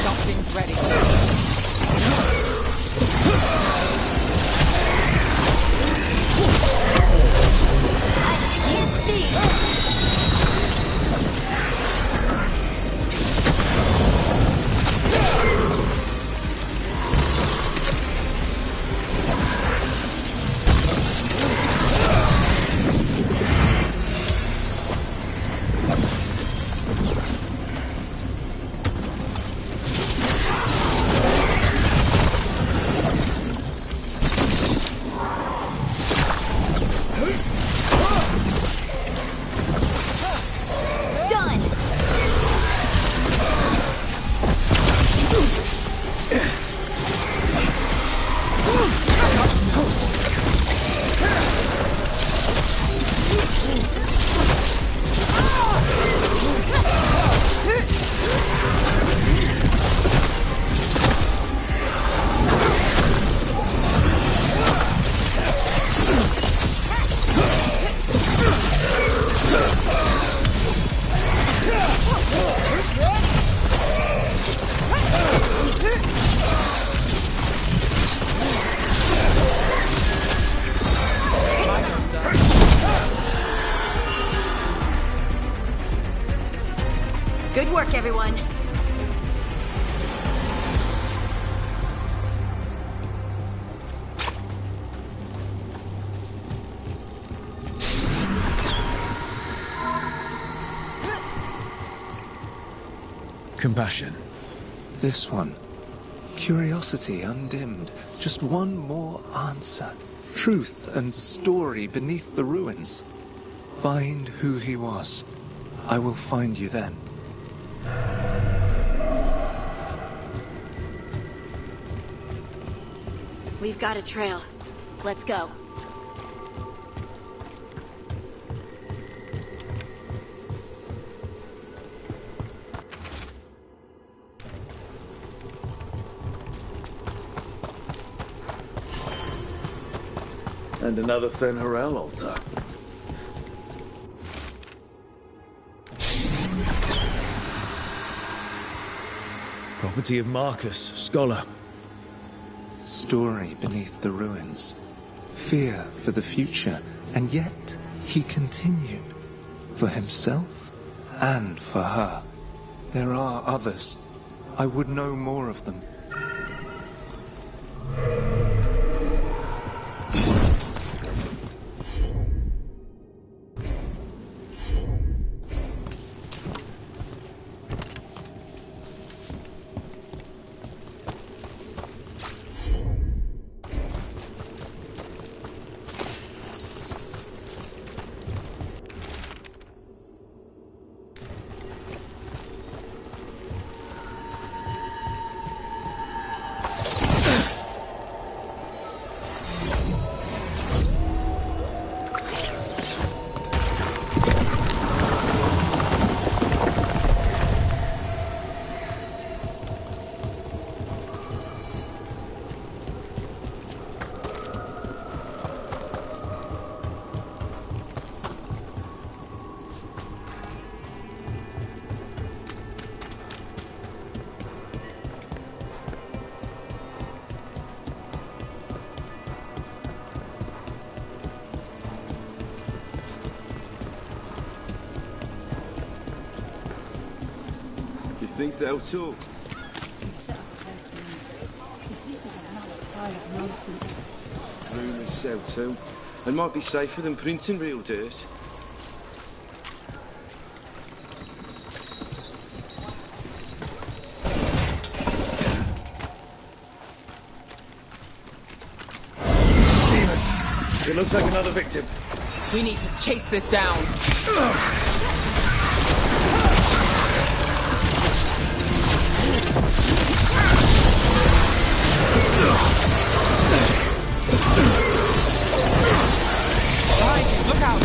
Something's ready. I can't see! Good work, everyone. Compassion. This one. Curiosity undimmed. Just one more answer. Truth and story beneath the ruins. Find who he was. I will find you then. We've got a trail. Let's go. And another Fen'Harel altar. Property of Marcus, scholar. Story beneath the ruins. Fear for the future. And yet, he continued. For himself and for her. There are others. I would know more of them. Think they'll talk? If this is another pile of nonsense. Rumours sell too. And might be safer than printing real dirt. It looks like another victim. We need to chase this down. Behind you, look out!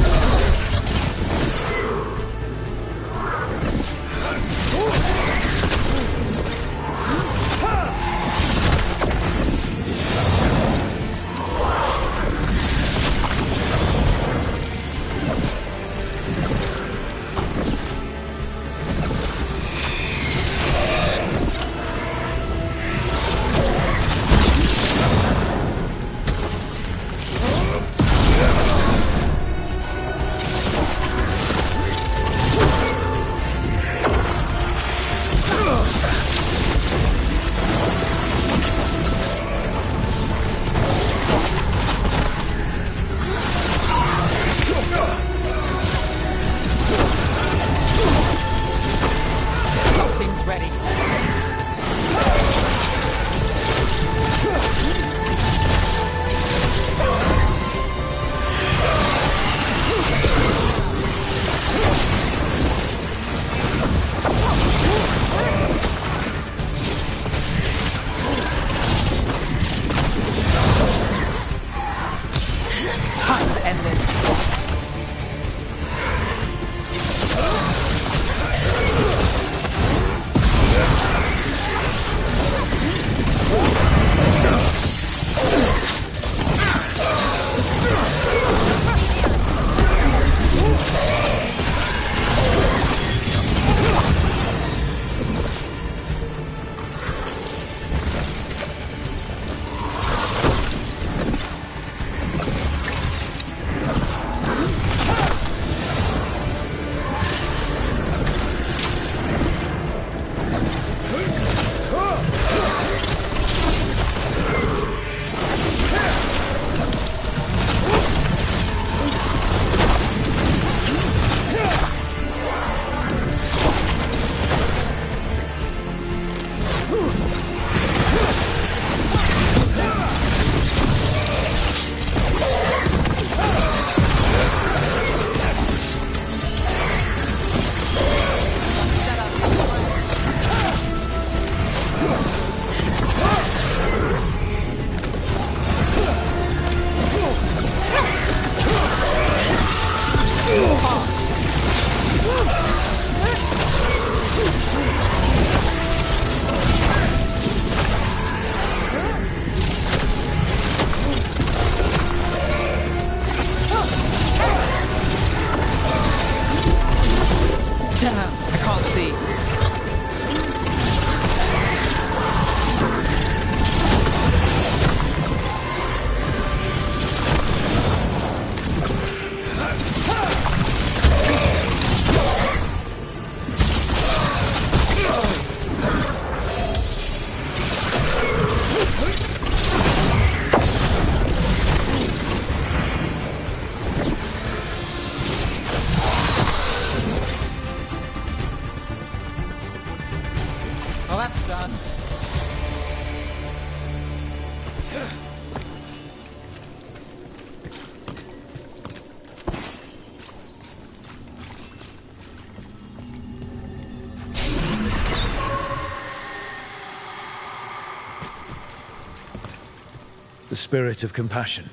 The spirit of compassion.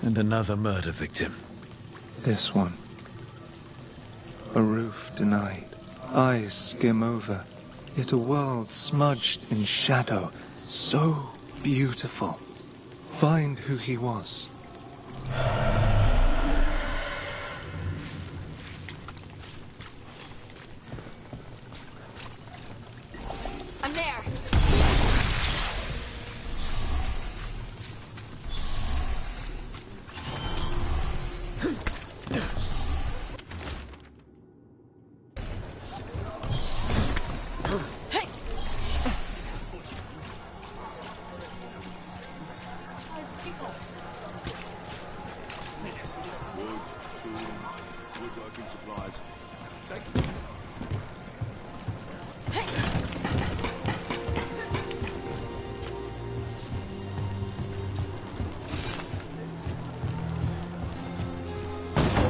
And another murder victim. This one. A roof denied. Eyes skim over. Yet a world smudged in shadow. So beautiful. Find who he was. I'm there. Hey.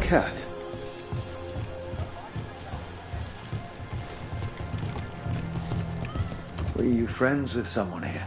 cat. Were you friends with someone here?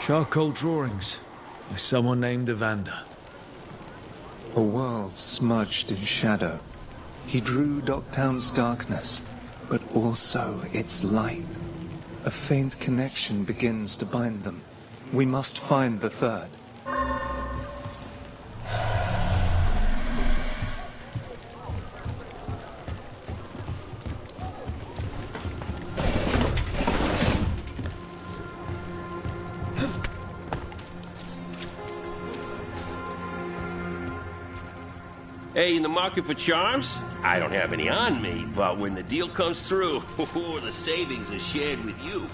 Charcoal drawings by someone named Evander. A world smudged in shadow. He drew Docktown's darkness, but also its light. A faint connection begins to bind them. We must find the third. Hey, in the market for charms? I don't have any on me, but when the deal comes through, the savings are shared with you.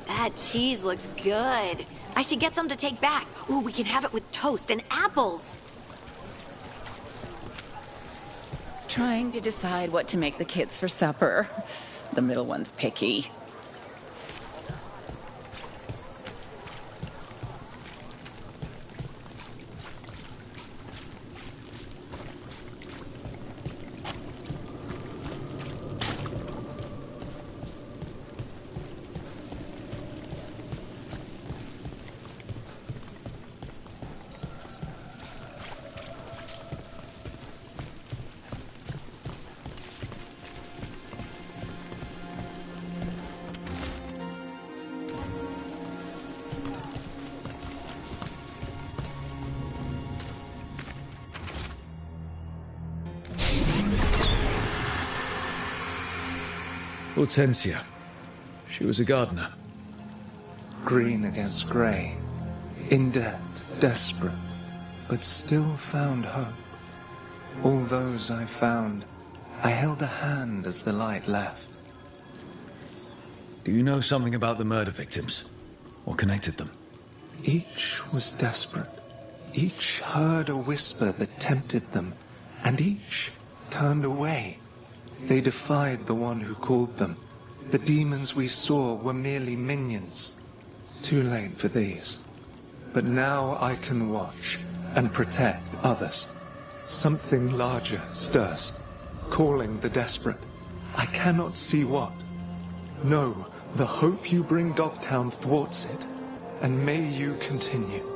That cheese looks good. I should get some to take back. Ooh, we can have it with toast and apples. Trying to decide what to make the kids for supper. The middle one's picky. Hortensia. She was a gardener. Green against grey. In debt, desperate, but still found hope. All those I found, I held a hand as the light left. Do you know something about the murder victims? What connected them? Each was desperate. Each heard a whisper that tempted them, and each turned away. They defied the one who called them. The demons we saw were merely minions. Too late for these. But now I can watch and protect others. Something larger stirs, calling the desperate. I cannot see what. No, the hope you bring Dogtown thwarts it, and may you continue.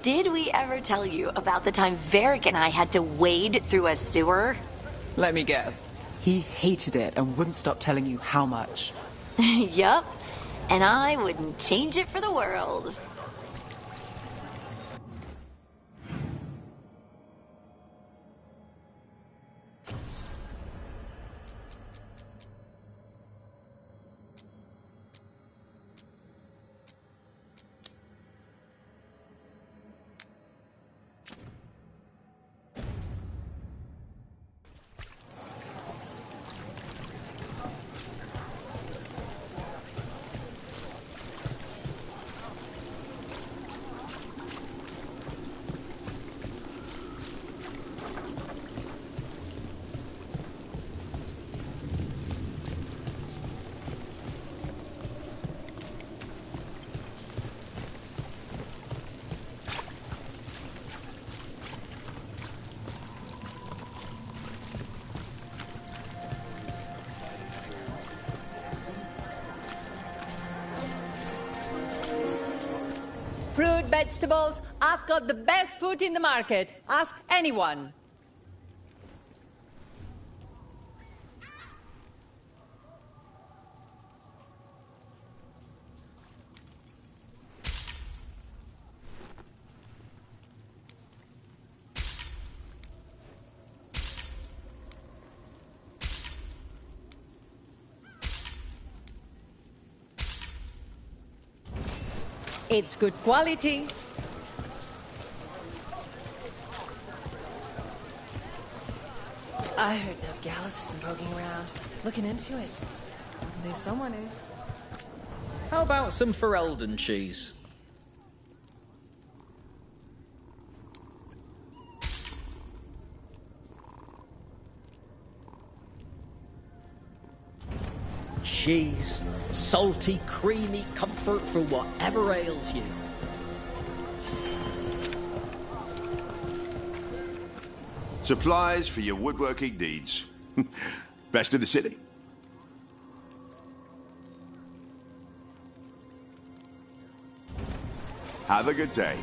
Did we ever tell you about the time Varric and I had to wade through a sewer? Let me guess. He hated it and wouldn't stop telling you how much. Yup. And I wouldn't change it for the world. Fruit, vegetables, I've got the best fruit in the market. Ask anyone. It's good quality. I heard Nev Gallus has been poking around, looking into it. Maybe someone is. How about some Ferelden cheese? Cheese. Salty, creamy comfort for whatever ails you. Supplies for your woodworking needs. Best in the city. Have a good day.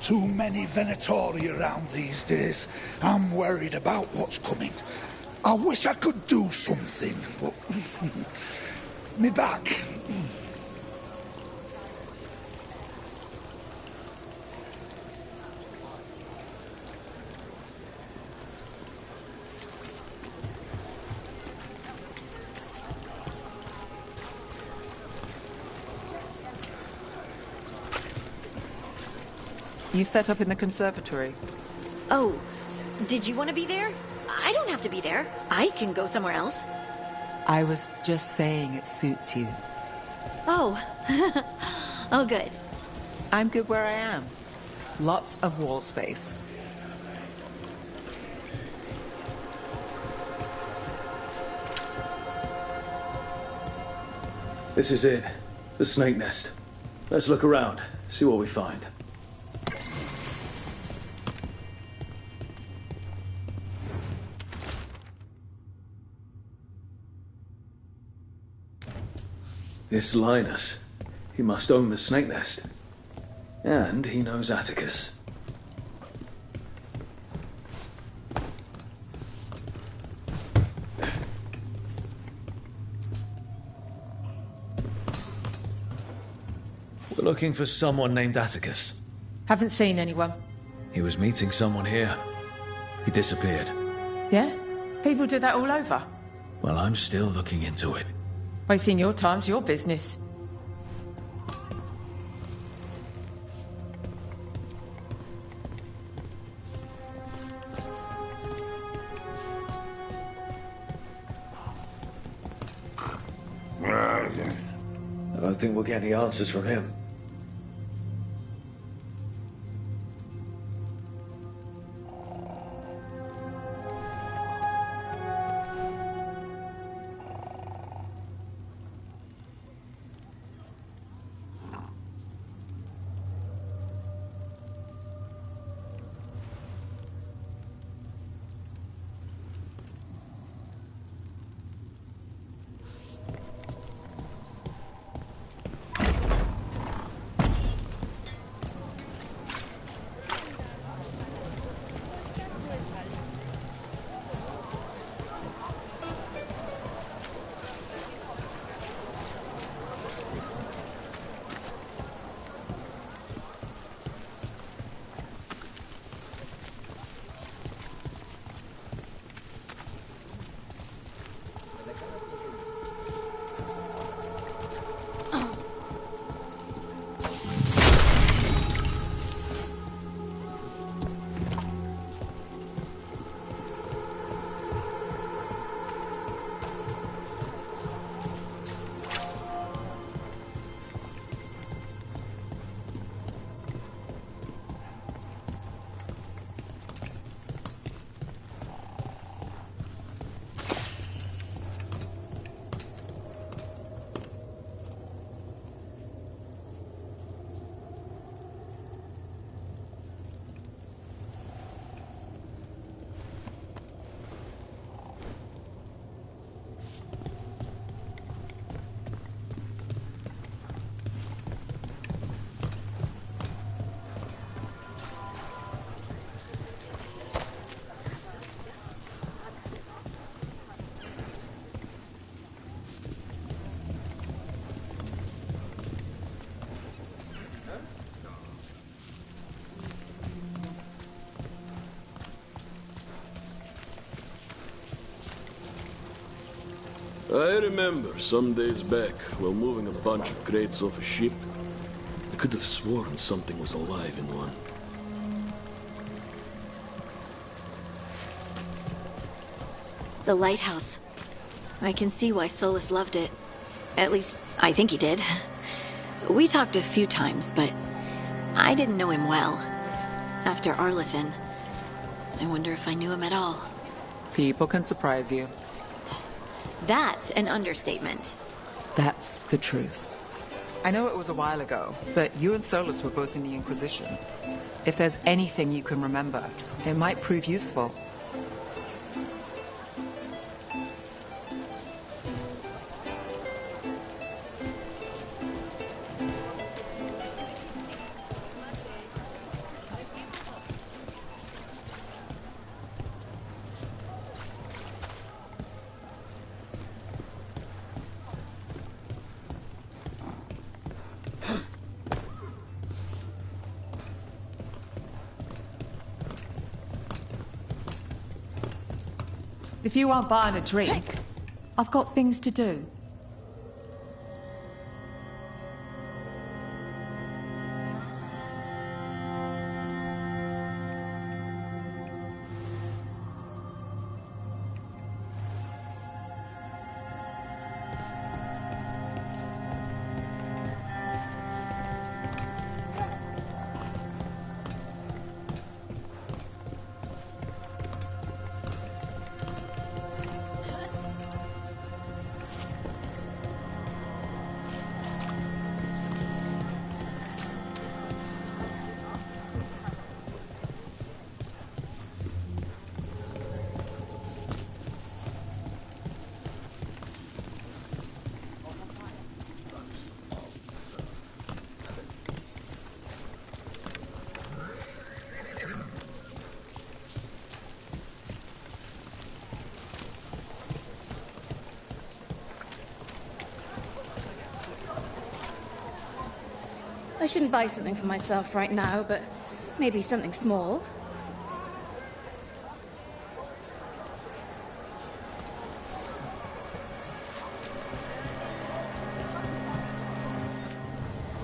Too many Venatori around these days. I'm worried about what's coming. I wish I could do something, but... me back. You set up in the conservatory. Oh, did you want to be there? I don't have to be there. I can go somewhere else. I was just saying it suits you. Oh. Oh, good. I'm good where I am. Lots of wall space. This is it. The snake nest. Let's look around, see what we find. This Linus, he must own the snake nest. And he knows Atticus. We're looking for someone named Atticus. Haven't seen anyone. He was meeting someone here. He disappeared. Yeah? People do that all over. Well, I'm still looking into it. Wasting your time's your business. I don't think we'll get any answers from him. I remember some days back, while moving a bunch of crates off a ship, I could have sworn something was alive in one. The lighthouse. I can see why Solus loved it. At least, I think he did. We talked a few times, but I didn't know him well. After Arlethan, I wonder if I knew him at all. People can surprise you. That's an understatement. That's the truth. I know it was a while ago, but you and Solus were both in the Inquisition. If there's anything you can remember, it might prove useful. If you aren't buying a drink, I've got things to do. I shouldn't buy something for myself right now, but maybe something small.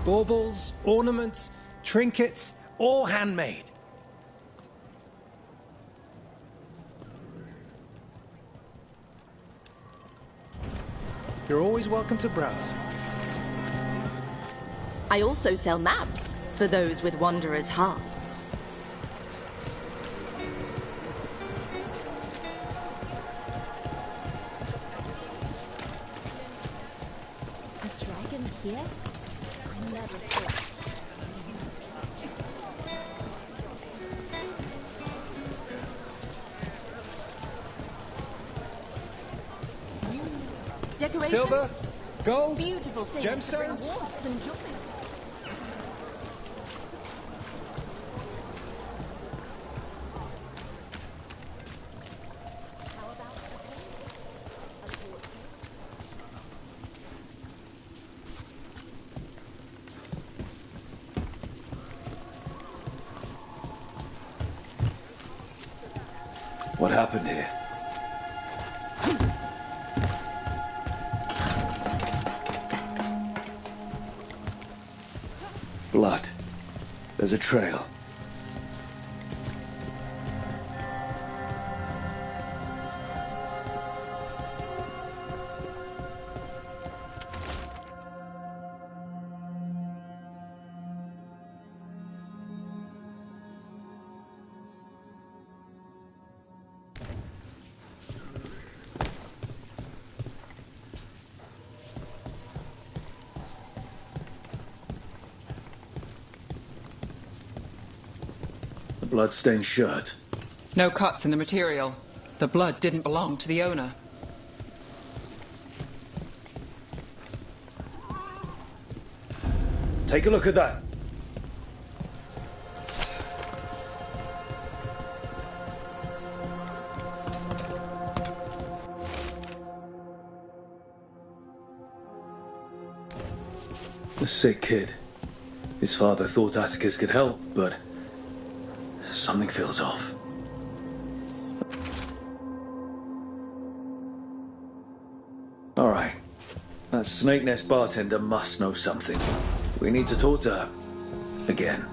Baubles, ornaments, trinkets, all handmade. You're always welcome to browse. I also sell maps for those with wanderers' hearts. A dragon here? I never thought. Decorations? Silver, gold, beautiful things gemstones. to bring warmth and joy. What happened here? Blood. There's a trail. Bloodstained shirt. No cuts in the material. The blood didn't belong to the owner. Take a look at that. A sick kid. His father thought Atticus could help, but something feels off. All right. That Snake Nest bartender must know something. We need to talk to her. Again.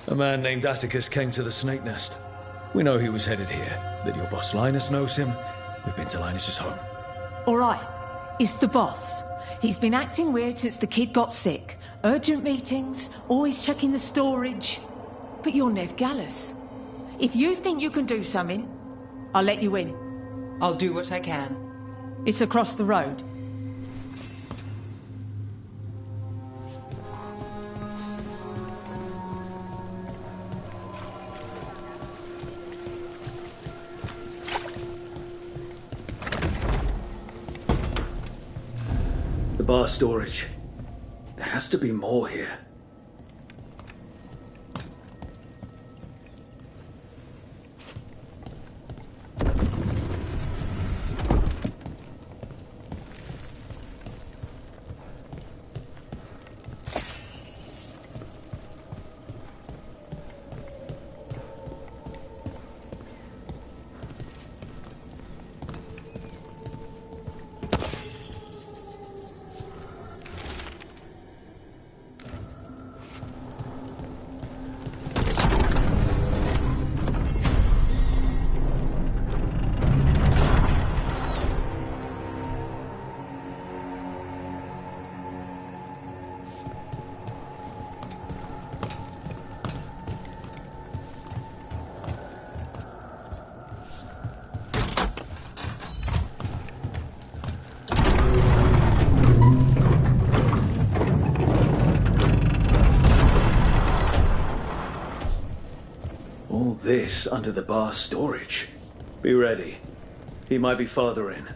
A man named Atticus came to the Snake Nest. We know he was headed here, that your boss Linus knows him. We've been to Linus's home. All right, it's the boss. He's been acting weird since the kid got sick. Urgent meetings, always checking the storage. But you're Nev Gallus. If you think you can do something, I'll let you in. I'll do what I can. It's across the road. The bar storage. There has to be more here. This under the bar storage. Be ready. He might be farther in.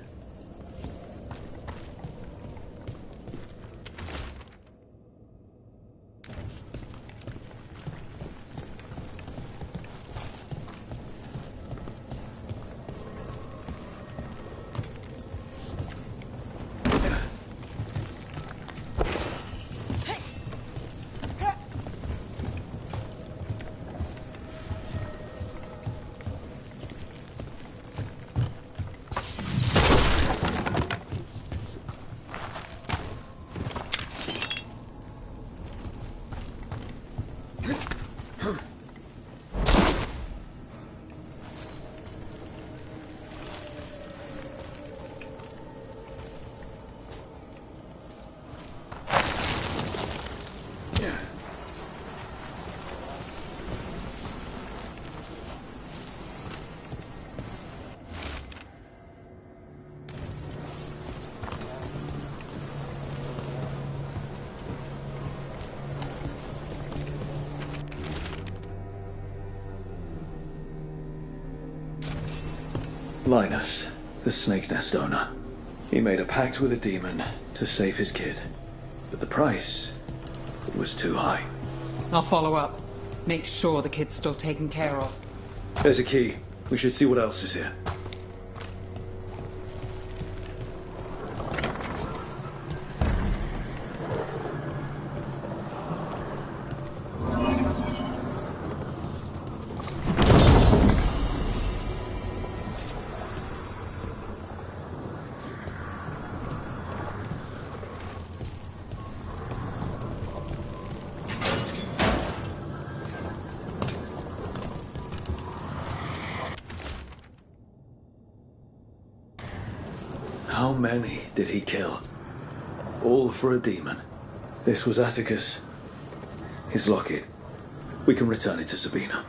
Linus, the Snake Nest owner. He made a pact with a demon to save his kid. But the price was too high. I'll follow up. Make sure the kid's still taken care of. There's a key. We should see what else is here. How many did he kill? All for a demon. This was Atticus. His locket. We can return it to Sabina.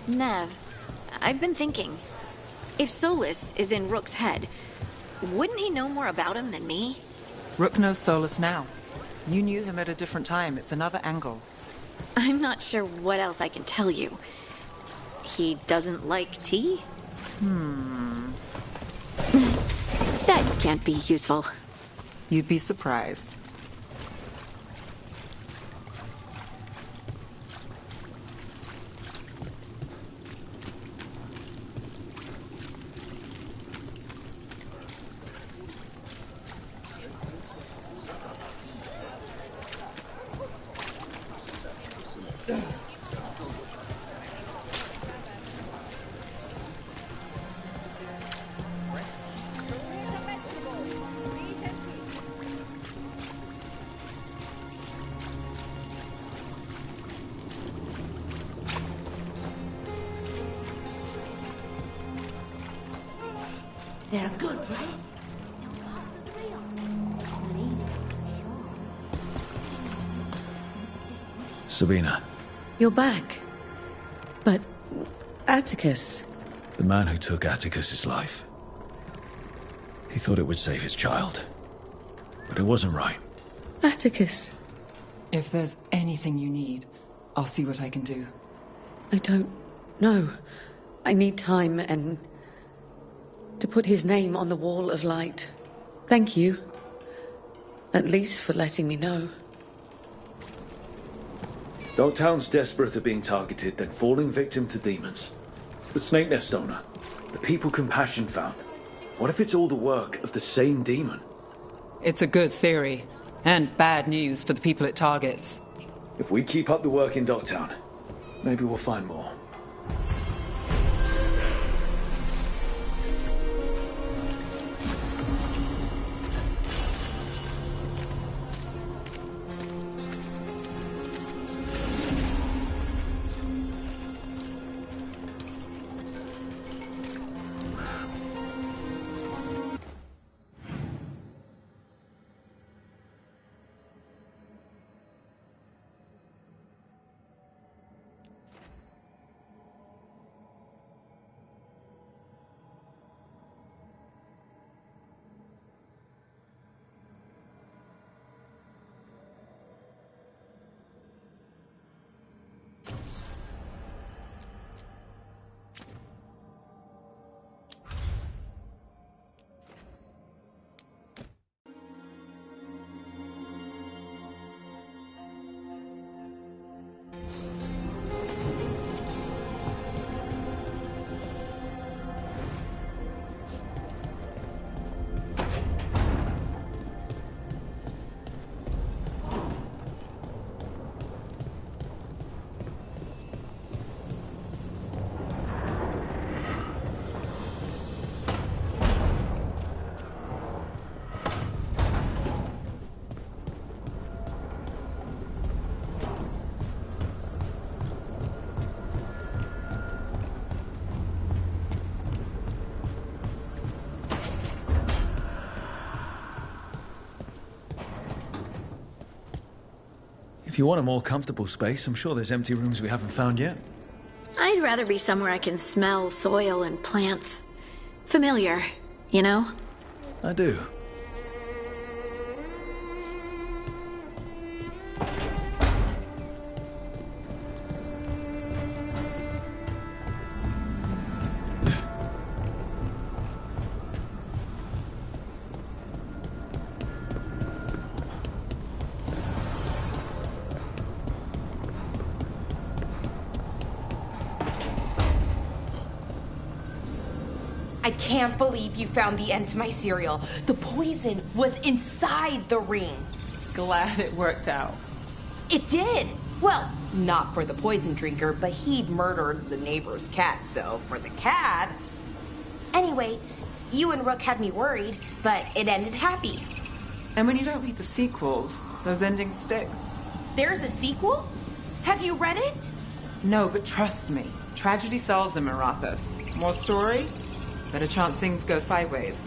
Nev, I've been thinking. If Solus is in Rook's head, wouldn't he know more about him than me? Rook knows Solus now. You knew him at a different time. It's another angle. I'm not sure what else I can tell you. He doesn't like tea? That can't be useful. You'd be surprised. They're good, right? Sabina, You're back. But Atticus. the man who took Atticus's life. He thought it would save his child. But it wasn't right. Atticus. If there's anything you need, I'll see what I can do. I don't know. I need time and to put his name on the wall of light. Thank you. At least for letting me know. Dogtown's desperate at being targeted, then falling victim to demons. The Snake Nest owner, the people Compassion found. What if it's all the work of the same demon? It's a good theory, and bad news for the people it targets. If we keep up the work in Dogtown, maybe we'll find more. If you want a more comfortable space, I'm sure there's empty rooms we haven't found yet. I'd rather be somewhere I can smell soil and plants. Familiar, you know? I do. I can't believe you found the end to my cereal. The poison was inside the ring. Glad it worked out. It did. Well, not for the poison drinker, but he'd murdered the neighbor's cat, so for the cats... Anyway, you and Rook had me worried, but it ended happy. And when you don't read the sequels, those endings stick. There's a sequel? Have you read it? No, but trust me. Tragedy sells them, Arathis. More story? Better chance things go sideways.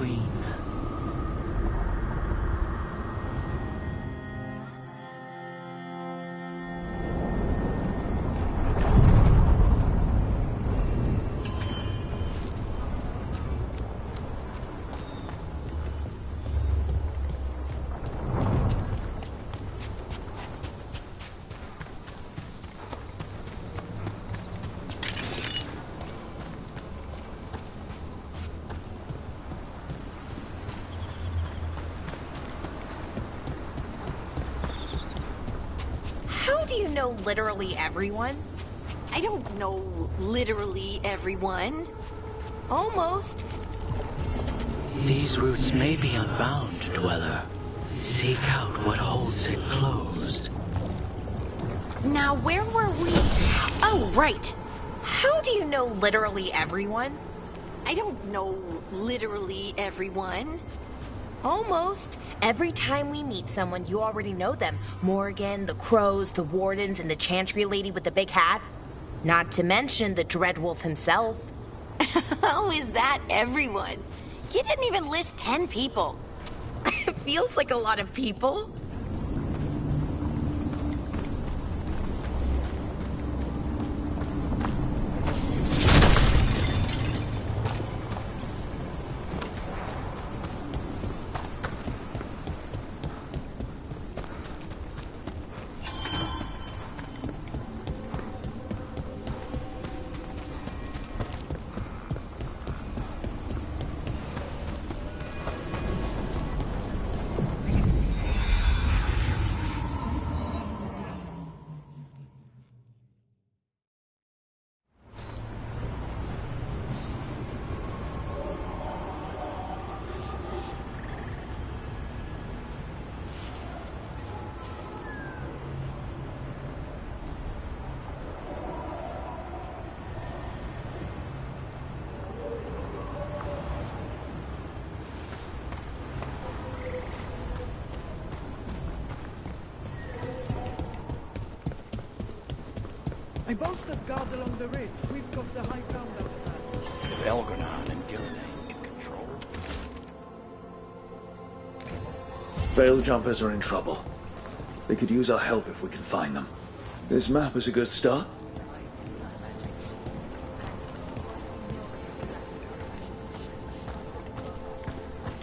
queen. How do you know literally everyone? I don't know literally everyone. Almost. These roots may be unbound, Dweller. Seek out what holds it closed. Now, where were we? Oh, right. How do you know literally everyone? I don't know literally everyone. Almost. Every time we meet someone, you already know them. Morgan, the crows, the wardens, and the chantry lady with the big hat. Not to mention the Dreadwolf himself. How is that everyone? You didn't even list 10 people. It feels like a lot of people. I bolstered guards along the ridge. We've got the high ground up there. If Elgrenard and Gillinane can control. Veil jumpers are in trouble. They could use our help if we can find them. This map is a good start.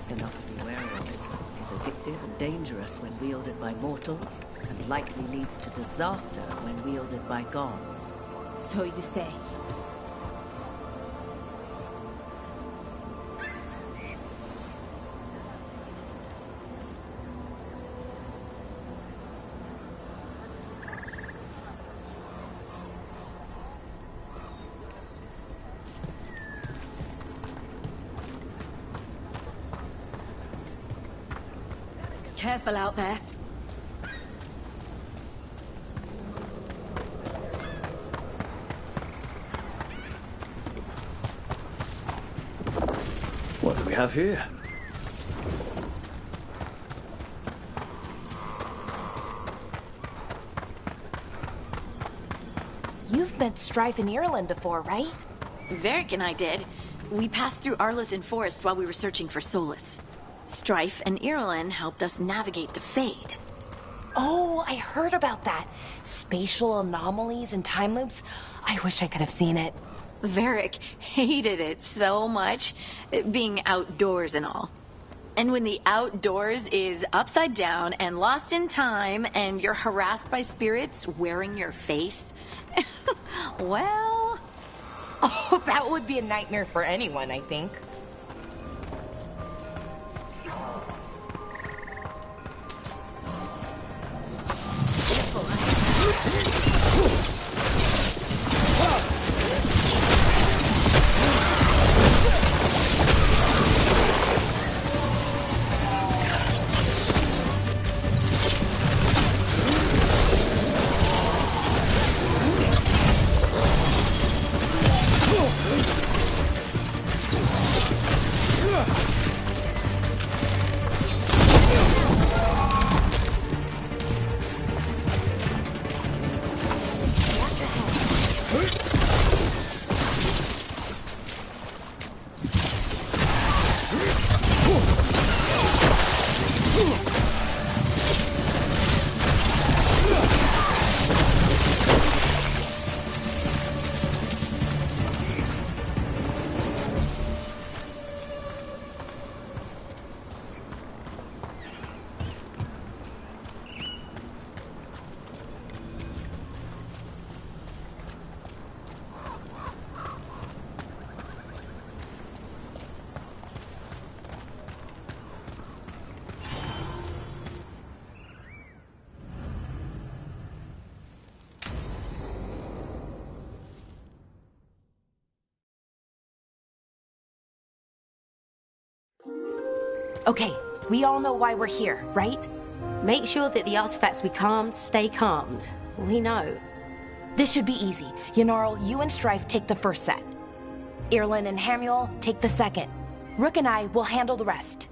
Enough to be wary of it. It's addictive and dangerous when wielded by mortals, and likely leads to disaster when wielded by gods. So you say. Careful out there. What do we have here? You've met Strife in Ireland before, right? Varric and I did. We passed through Arlothan Forest while we were searching for Solus. Strife and Ireland helped us navigate the Fade. Oh, I heard about that. Spatial anomalies and time loops. I wish I could have seen it. Varric hated it so much, being outdoors and all. And when the outdoors is upside down and lost in time and you're harassed by spirits wearing your face, well... Oh, that would be a nightmare for anyone, I think. Okay, we all know why we're here, right? Make sure that the artifacts we calmed stay calmed. We know. This should be easy. Yanarl, you and Strife take the first set. Irlin and Hamuel take the second. Rook and I will handle the rest.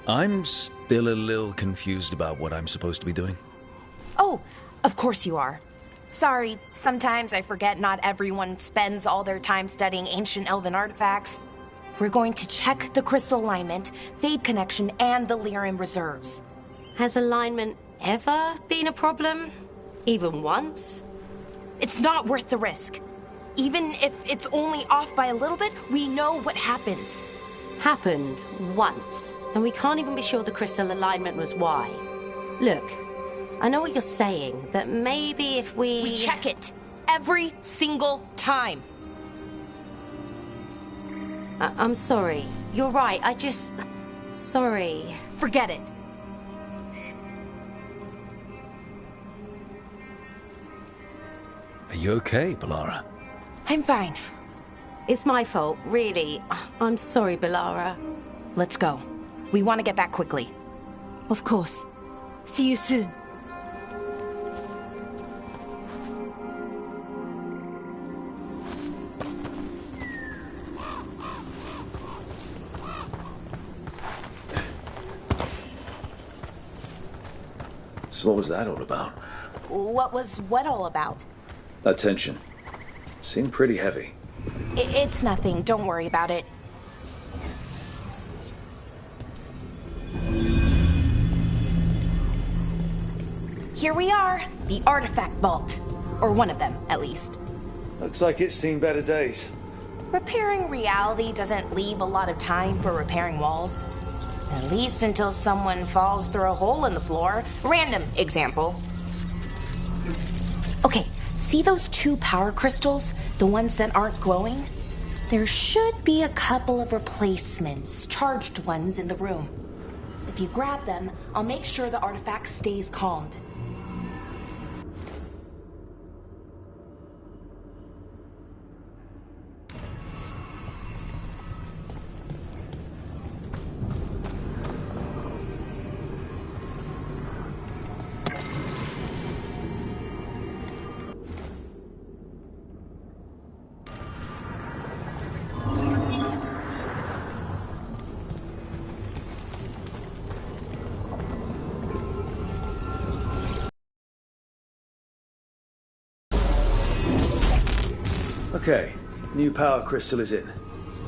I'm still a little confused about what I'm supposed to be doing. Oh, of course you are. Sorry, sometimes I forget not everyone spends all their time studying ancient elven artifacts. We're going to check the crystal alignment, fade connection, and the lyrium reserves. Has alignment ever been a problem? Even once? It's not worth the risk. Even if it's only off by a little bit, we know what happens. Happened once, and we can't even be sure the crystal alignment was why. Look, I know what you're saying, but maybe if We check it every single time. I'm sorry. You're right, sorry. Forget it. Are you okay, Balara? I'm fine. It's my fault, really. I'm sorry, Balara. Let's go. We want to get back quickly. Of course. See you soon. So what was that all about? What was what all about? That tension. Seemed pretty heavy. It's nothing. Don't worry about it. Here we are. The artifact vault. Or one of them, at least. Looks like it's seen better days. Repairing reality doesn't leave a lot of time for repairing walls. At least until someone falls through a hole in the floor. Random example. Okay, see those 2 power crystals? The ones that aren't glowing? There should be a couple of replacements, charged ones in the room. If you grab them, I'll make sure the artifact stays calmed. Okay, new power crystal is in.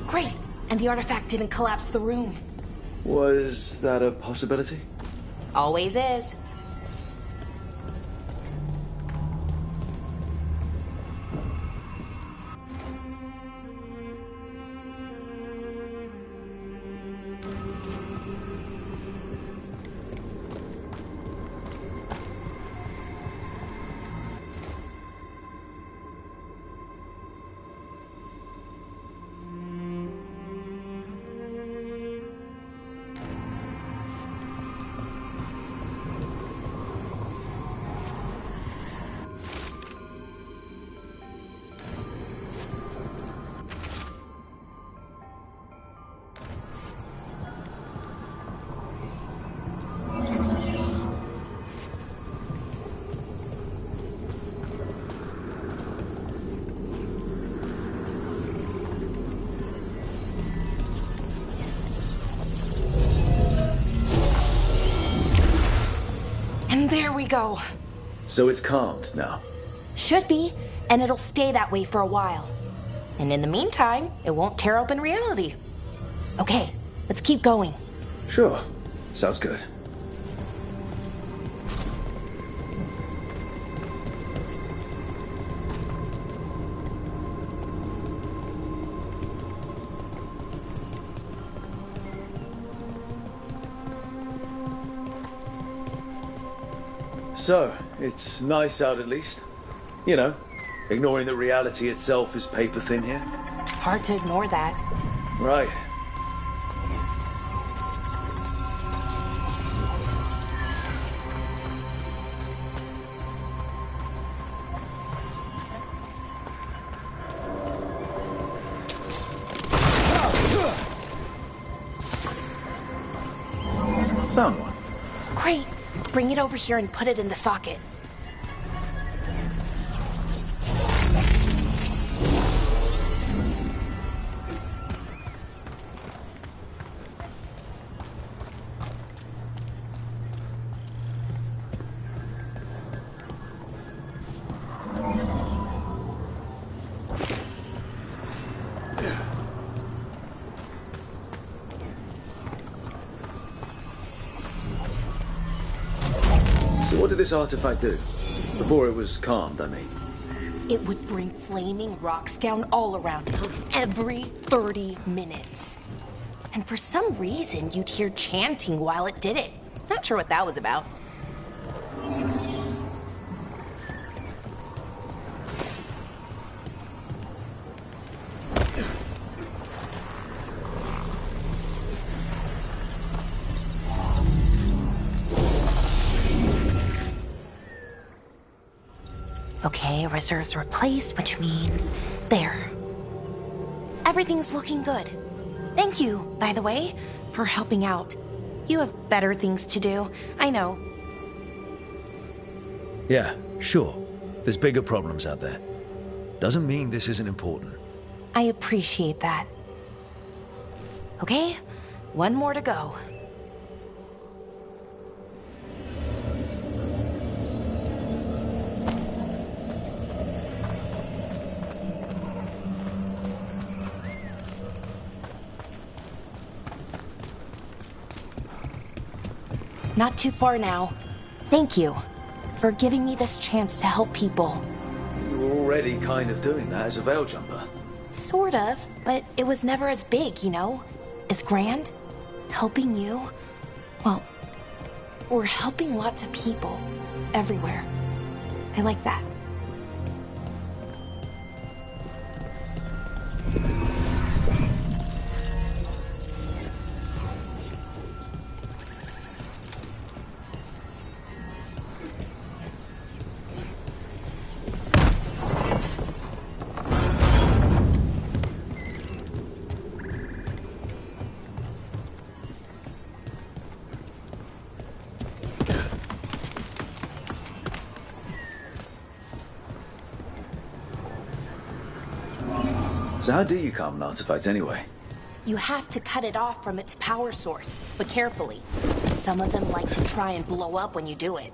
Great, and the artifact didn't collapse the room. Was that a possibility? Always is. And there we go. So it's calmed now? Should be, and it'll stay that way for a while. And in the meantime, it won't tear open reality. Okay, let's keep going. Sure. Sounds good. So, it's nice out at least. You know, ignoring that reality itself is paper thin here. Hard to ignore that. Right. Found one. Great. Bring it over here and put it in the socket. What did this artifact do? Before it was calmed, I mean. It would bring flaming rocks down all around every 30 minutes. And for some reason, you'd hear chanting while it did it. Not sure what that was about. Okay, reserves replaced, which means there. Everything's looking good. Thank you, by the way, for helping out. You have better things to do, I know. Yeah, sure. There's bigger problems out there. Doesn't mean this isn't important. I appreciate that. Okay, one more to go. Not too far now. Thank you for giving me this chance to help people. You were already kind of doing that as a veil jumper. Sort of, but it was never as big, you know? As grand. Helping you. Well, we're helping lots of people. Everywhere. I like that. So how do you calm an artifact anyway? You have to cut it off from its power source, but carefully. Some of them like to try and blow up when you do it.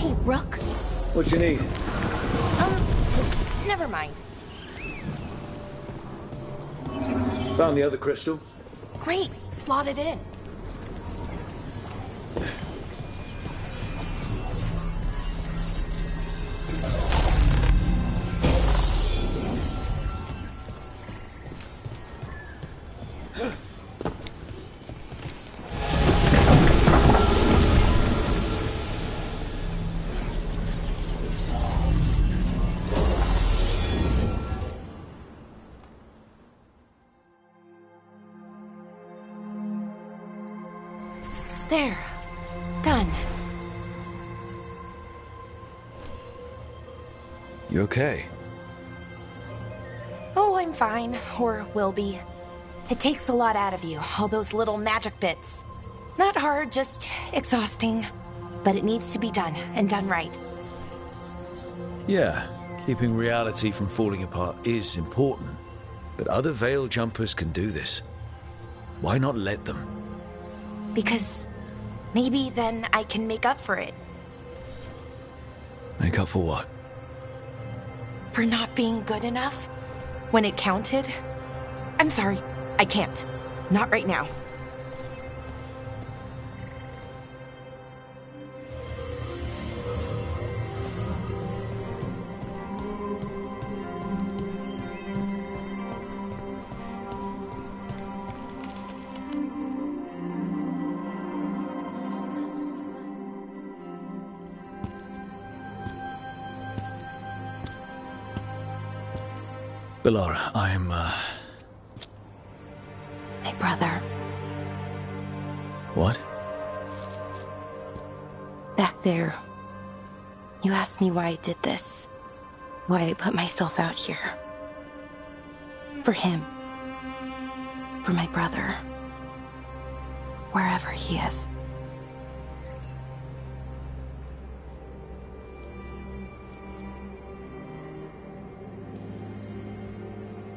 Hey, Rook. What you need? Never mind. Found the other crystal. Great, slot it in. There. Done. You okay? Oh, I'm fine. Or will be. It takes a lot out of you, all those little magic bits. Not hard, just exhausting. But it needs to be done, and done right. Yeah, keeping reality from falling apart is important. But other veil jumpers can do this. Why not let them? Because maybe then I can make up for it. Make up for what? For not being good enough when it counted. I'm sorry, I can't. Not right now. Bellara, I'm, My brother. What? Back there. You asked me why I did this. Why I put myself out here. For him. For my brother. Wherever he is.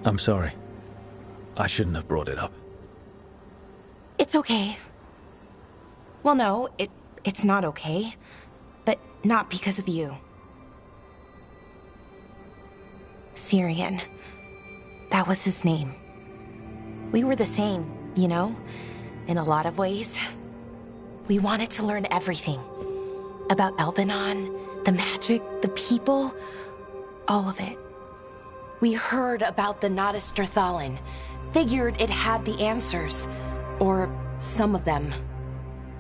I'm sorry. I shouldn't have brought it up. It's okay. Well, no, it's not okay. But not because of you. Syrian. That was his name. We were the same, you know? In a lot of ways. We wanted to learn everything. About Elvenon, the magic, the people, all of it. We heard about the Notisterthalin, figured it had the answers, or some of them.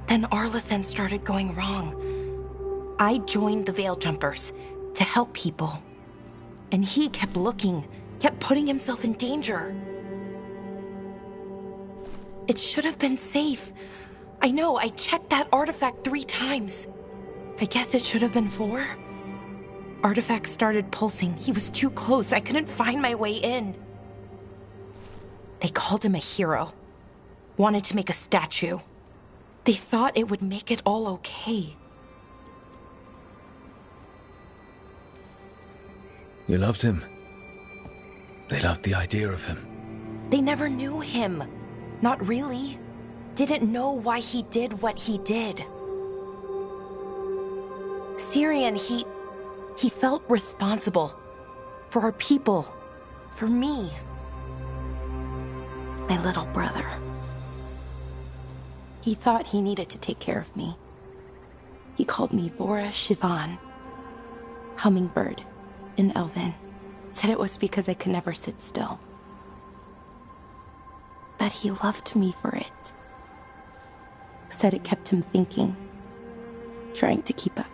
Then Arlathan started going wrong. I joined the Veil Jumpers to help people. And he kept looking, kept putting himself in danger. It should have been safe. I know, I checked that artifact 3 times. I guess it should have been 4. Artifact started pulsing. He was too close. I couldn't find my way in. They called him a hero. Wanted to make a statue. They thought it would make it all okay. You loved him. They loved the idea of him. They never knew him. Not really. Didn't know why he did what he did. Syrian, he felt responsible. For our people. For me. My little brother. He thought he needed to take care of me. He called me Vora Shivan. Hummingbird in Elven. Said it was because I could never sit still. But he loved me for it. Said it kept him thinking. Trying to keep up.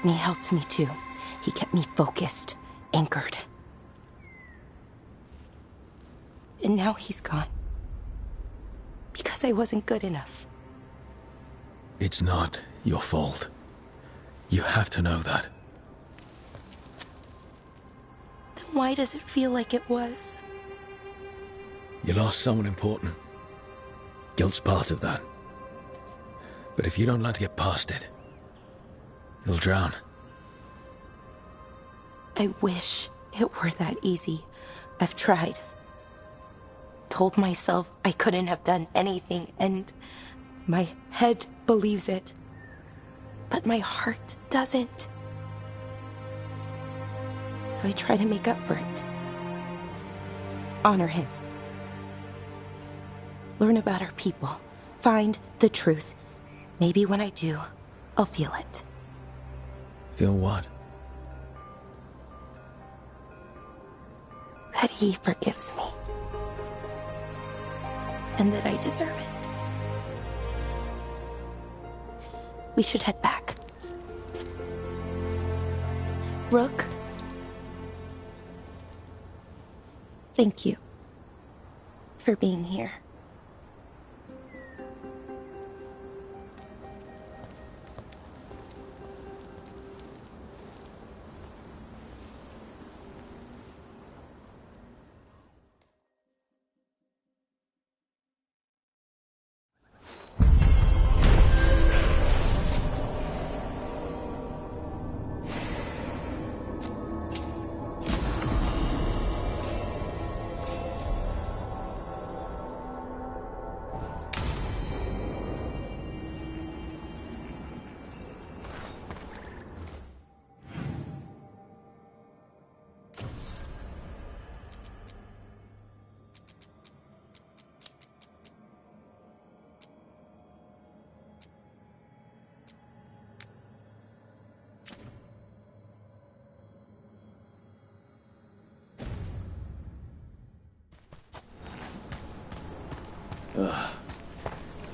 And he helped me too. He kept me focused, anchored. And now he's gone. Because I wasn't good enough. It's not your fault. You have to know that. Then why does it feel like it was? You lost someone important. Guilt's part of that. But if you don't learn to get past it, you'll drown. I wish it were that easy. I've tried. Told myself I couldn't have done anything, and my head believes it. But my heart doesn't. So I try to make up for it. Honor him. Learn about our people. Find the truth. Maybe when I do, I'll feel it. Feel what? That he forgives me. And that I deserve it. We should head back. Rook. Thank you for being here.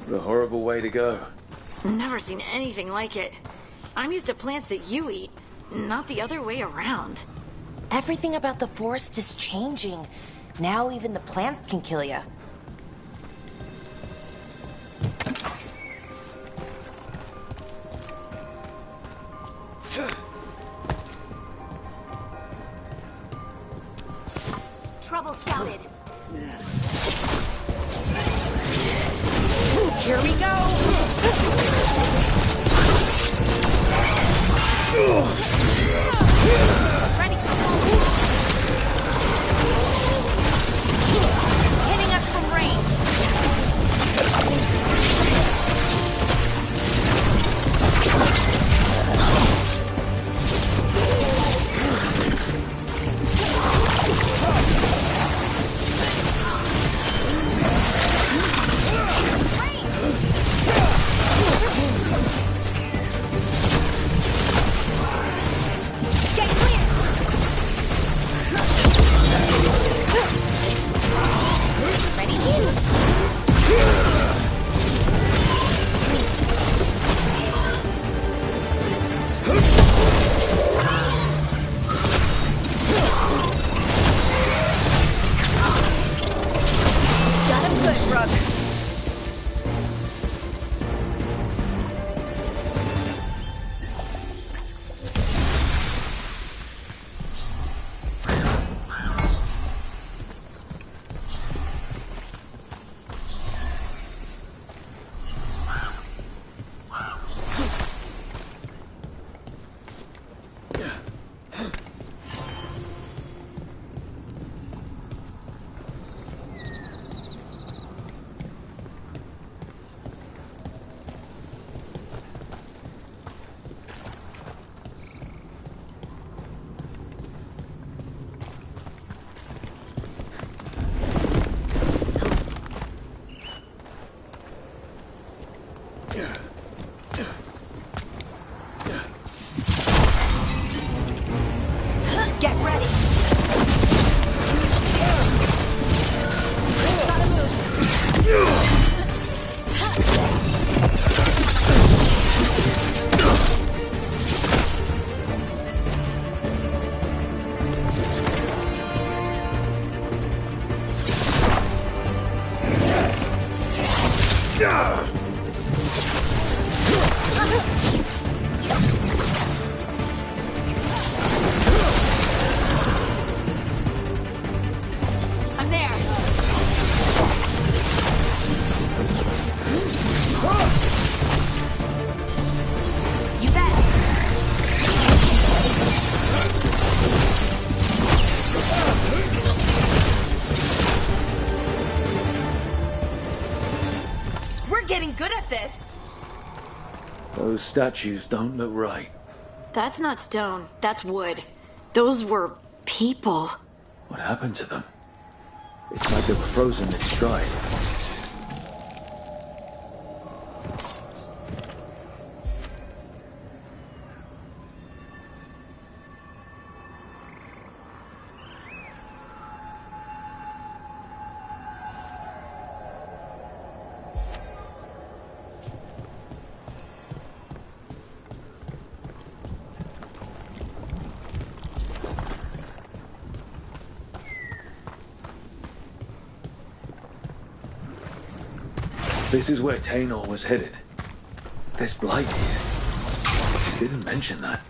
What a horrible way to go. Never seen anything like it. I'm used to plants that you eat, not the other way around. Everything about the forest is changing. Now even the plants can kill you. Trouble spotted. Here we go! Ready? Hitting us from range. Get ready! I'm there. You bet. We're getting good at this. Those statues don't look right. That's not stone. That's wood. Those were people. What happened to them? It's like they were frozen in stride. This is where Tainor was headed. This blight here. She didn't mention that.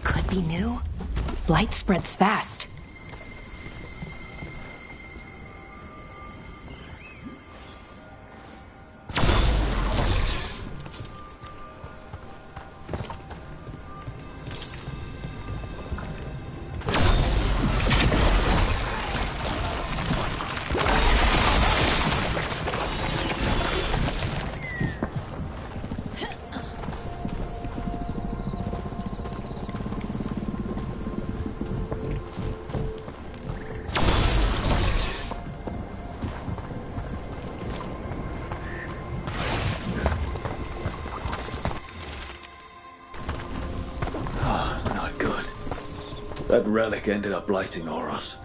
Could be new. Blight spreads fast. That relic ended up blighting Oros.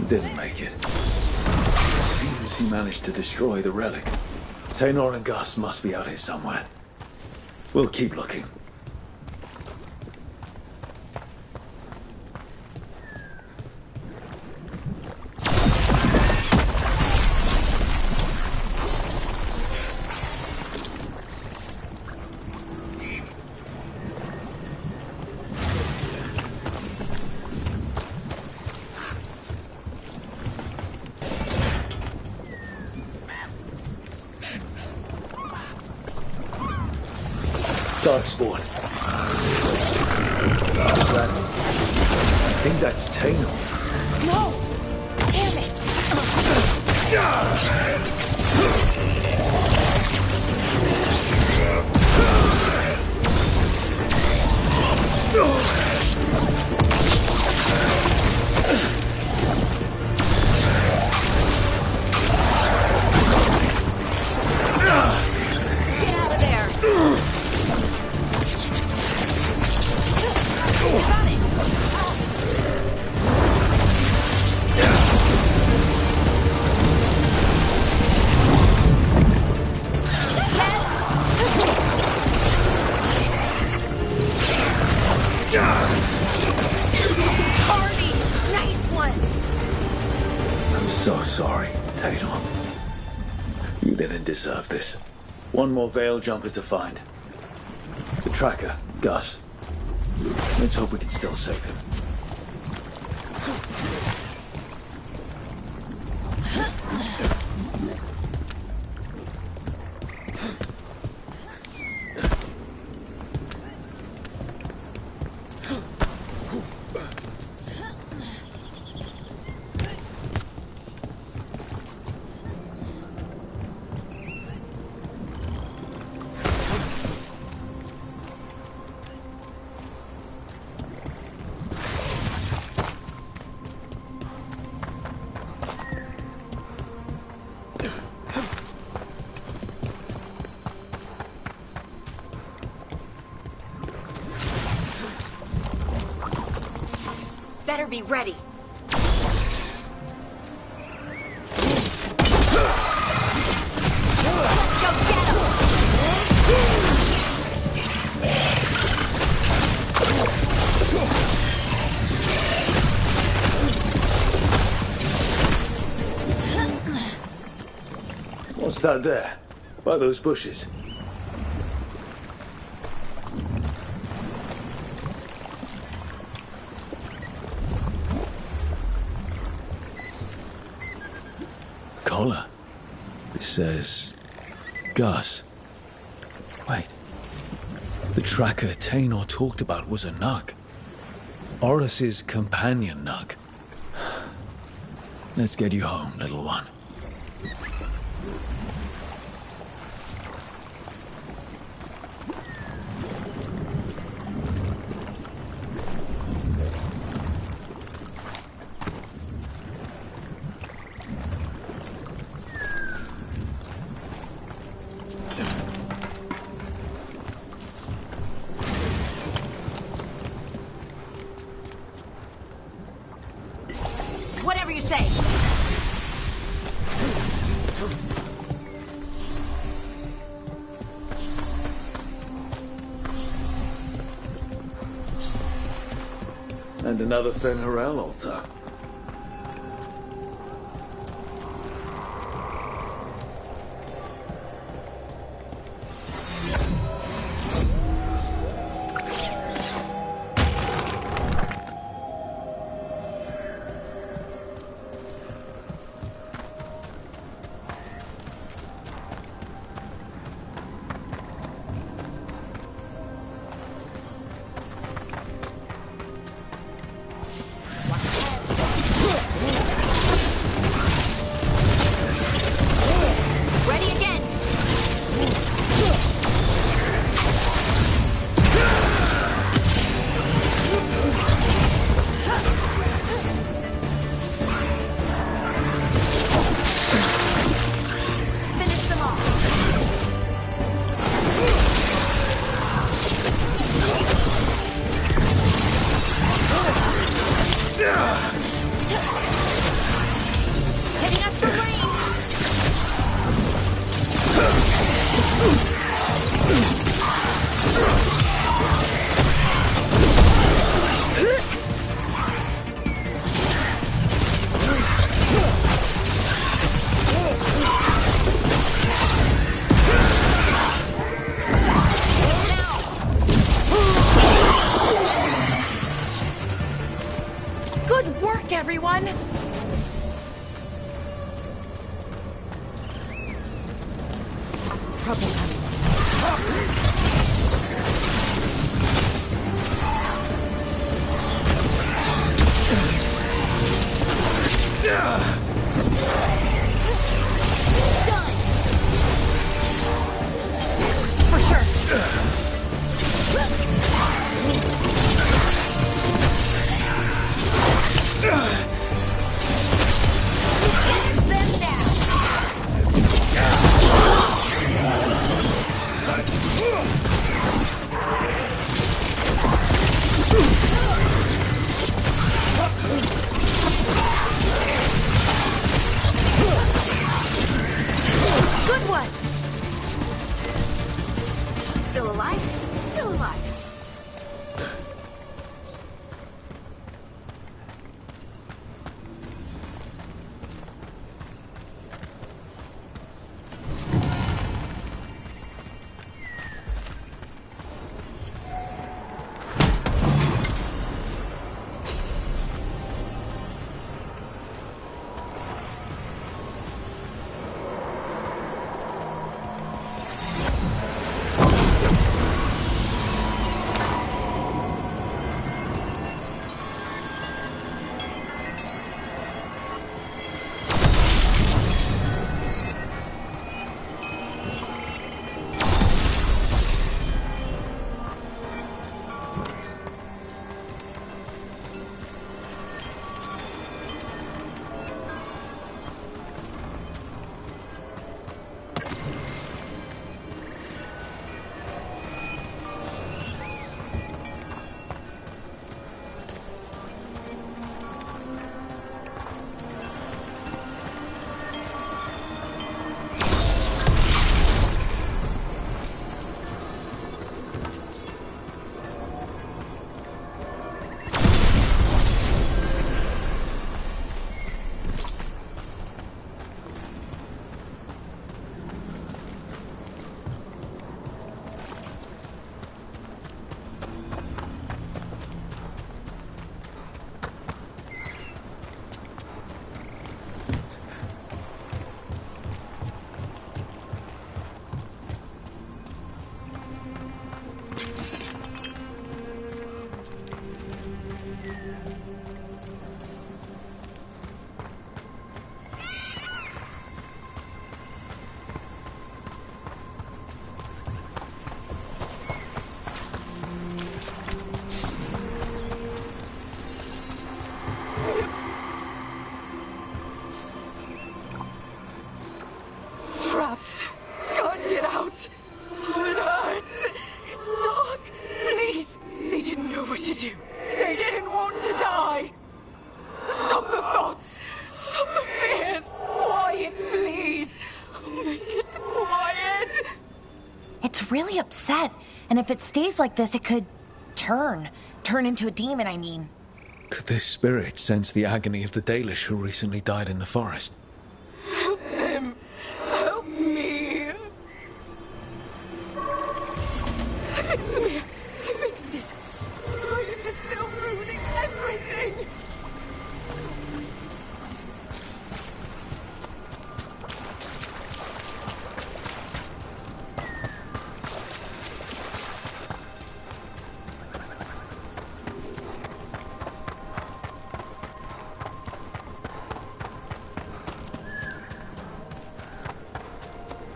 Didn't make it. Seems he managed to destroy the relic. Tainor and Gus must be out here somewhere. We'll keep looking. Darkspawn. I think that's Tainor. No! Damn it! Get out of there! I'm so sorry, Tainor. You didn't deserve this. One more Veil Jumper to find. The tracker, Gus. Let's hope we can still save him. Better be ready. What's that there? By those bushes? Collar. It says... Gus. Wait. The tracker Tainor talked about was a nug. Oris's companion nug. Let's get you home, little one. Whatever you say. And another Fen'Harel altar. Everyone! Trouble For sure. Good one! Still alive? Still alive. wanted to. They didn't want to die. Stop the thoughts. Stop the fears. Quiet, please. Make it quiet. It's really upset, and if it stays like this, it could turn into a demon, I mean. Could this spirit sense the agony of the Dalish who recently died in the forest? Help them. Help me. I fixed the mirror. I fixed it. Why is it still ruining everything?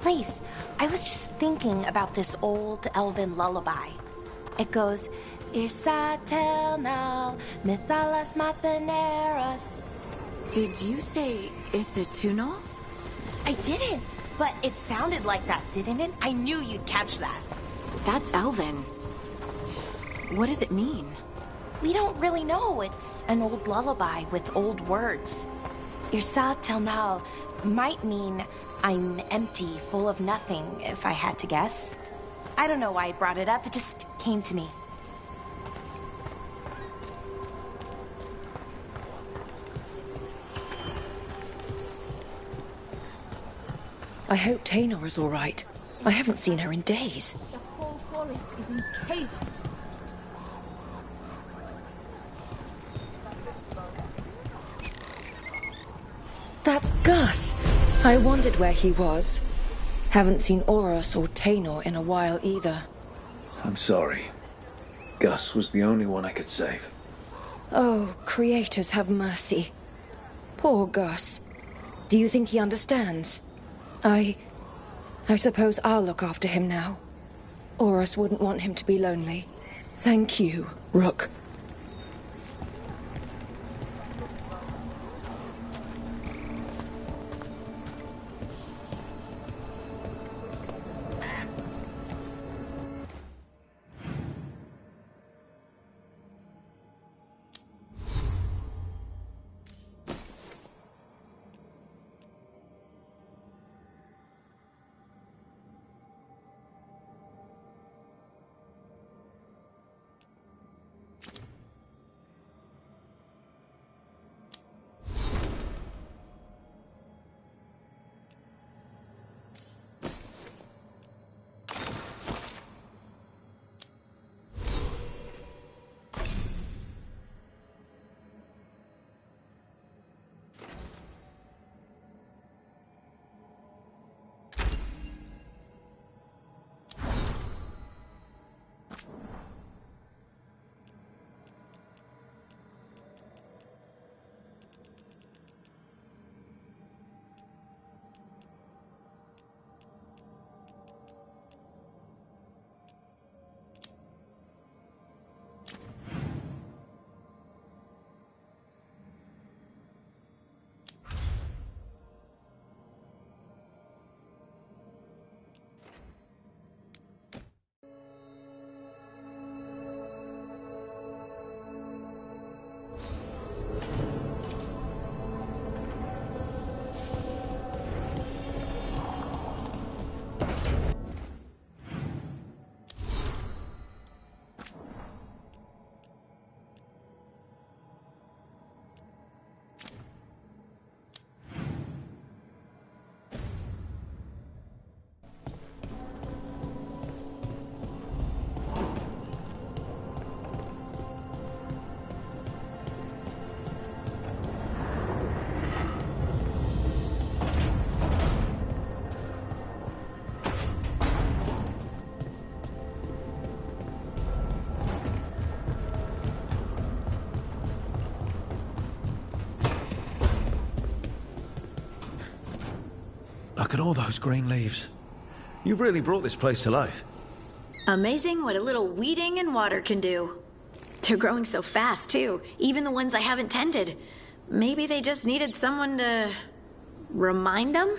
Please, I was just thinking about this old elven lullaby. It goes, Irsatel Mithalas Matheneras. Did you say Isatunal? I didn't, but it sounded like that, didn't it? I knew you'd catch that. That's Elven. What does it mean? We don't really know. It's an old lullaby with old words. Irsatel might mean I'm empty, full of nothing, if I had to guess. I don't know why I brought it up, it just came to me. I hope Taynor is all right. I haven't seen her in days. The whole forest is in chaos. That's Gus. I wondered where he was. Haven't seen Oros or Taynor in a while either. I'm sorry. Gus was the only one I could save. Oh, creators have mercy. Poor Gus. Do you think he understands? I suppose I'll look after him now. Oros wouldn't want him to be lonely. Thank you, Rook. Look at all those green leaves. You've really brought this place to life. Amazing what a little weeding and water can do. They're growing so fast, too. Even the ones I haven't tended. Maybe they just needed someone to remind them?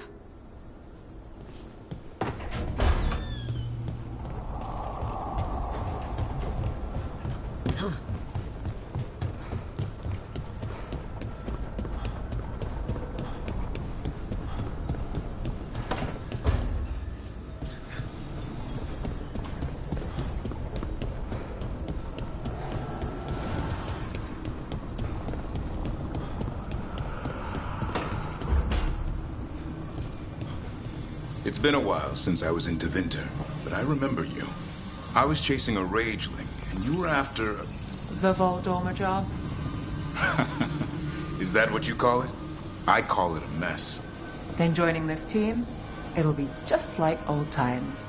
It's been a while since I was in Tevinter, but I remember you. I was chasing a rageling, and you were after... The Voldormer job? Is that what you call it? I call it a mess. Then joining this team, it'll be just like old times.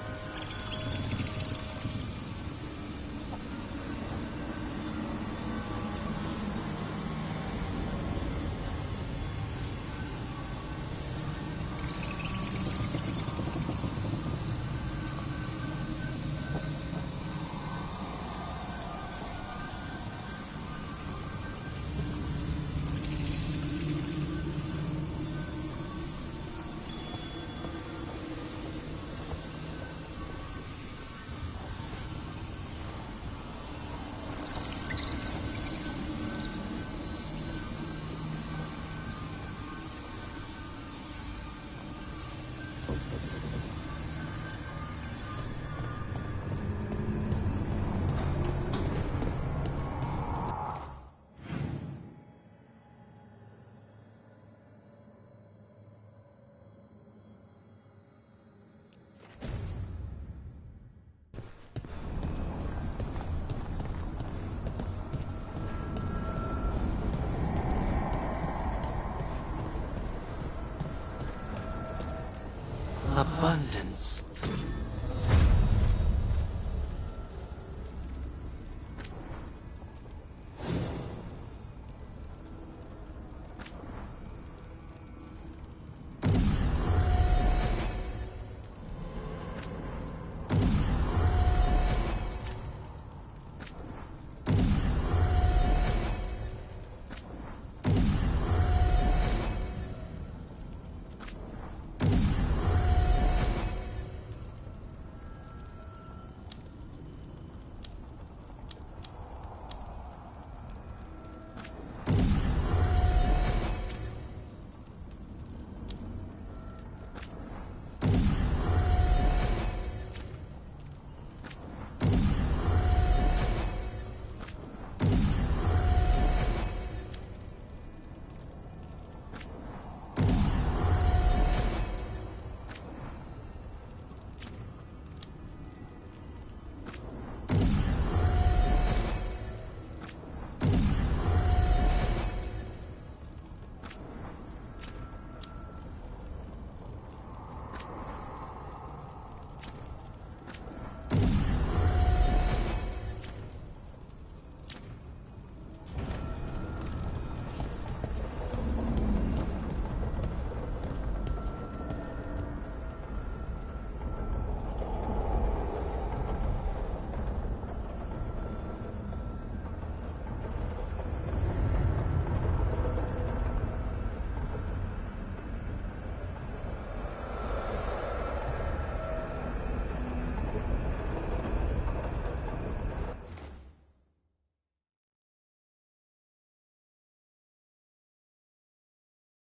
Abundance.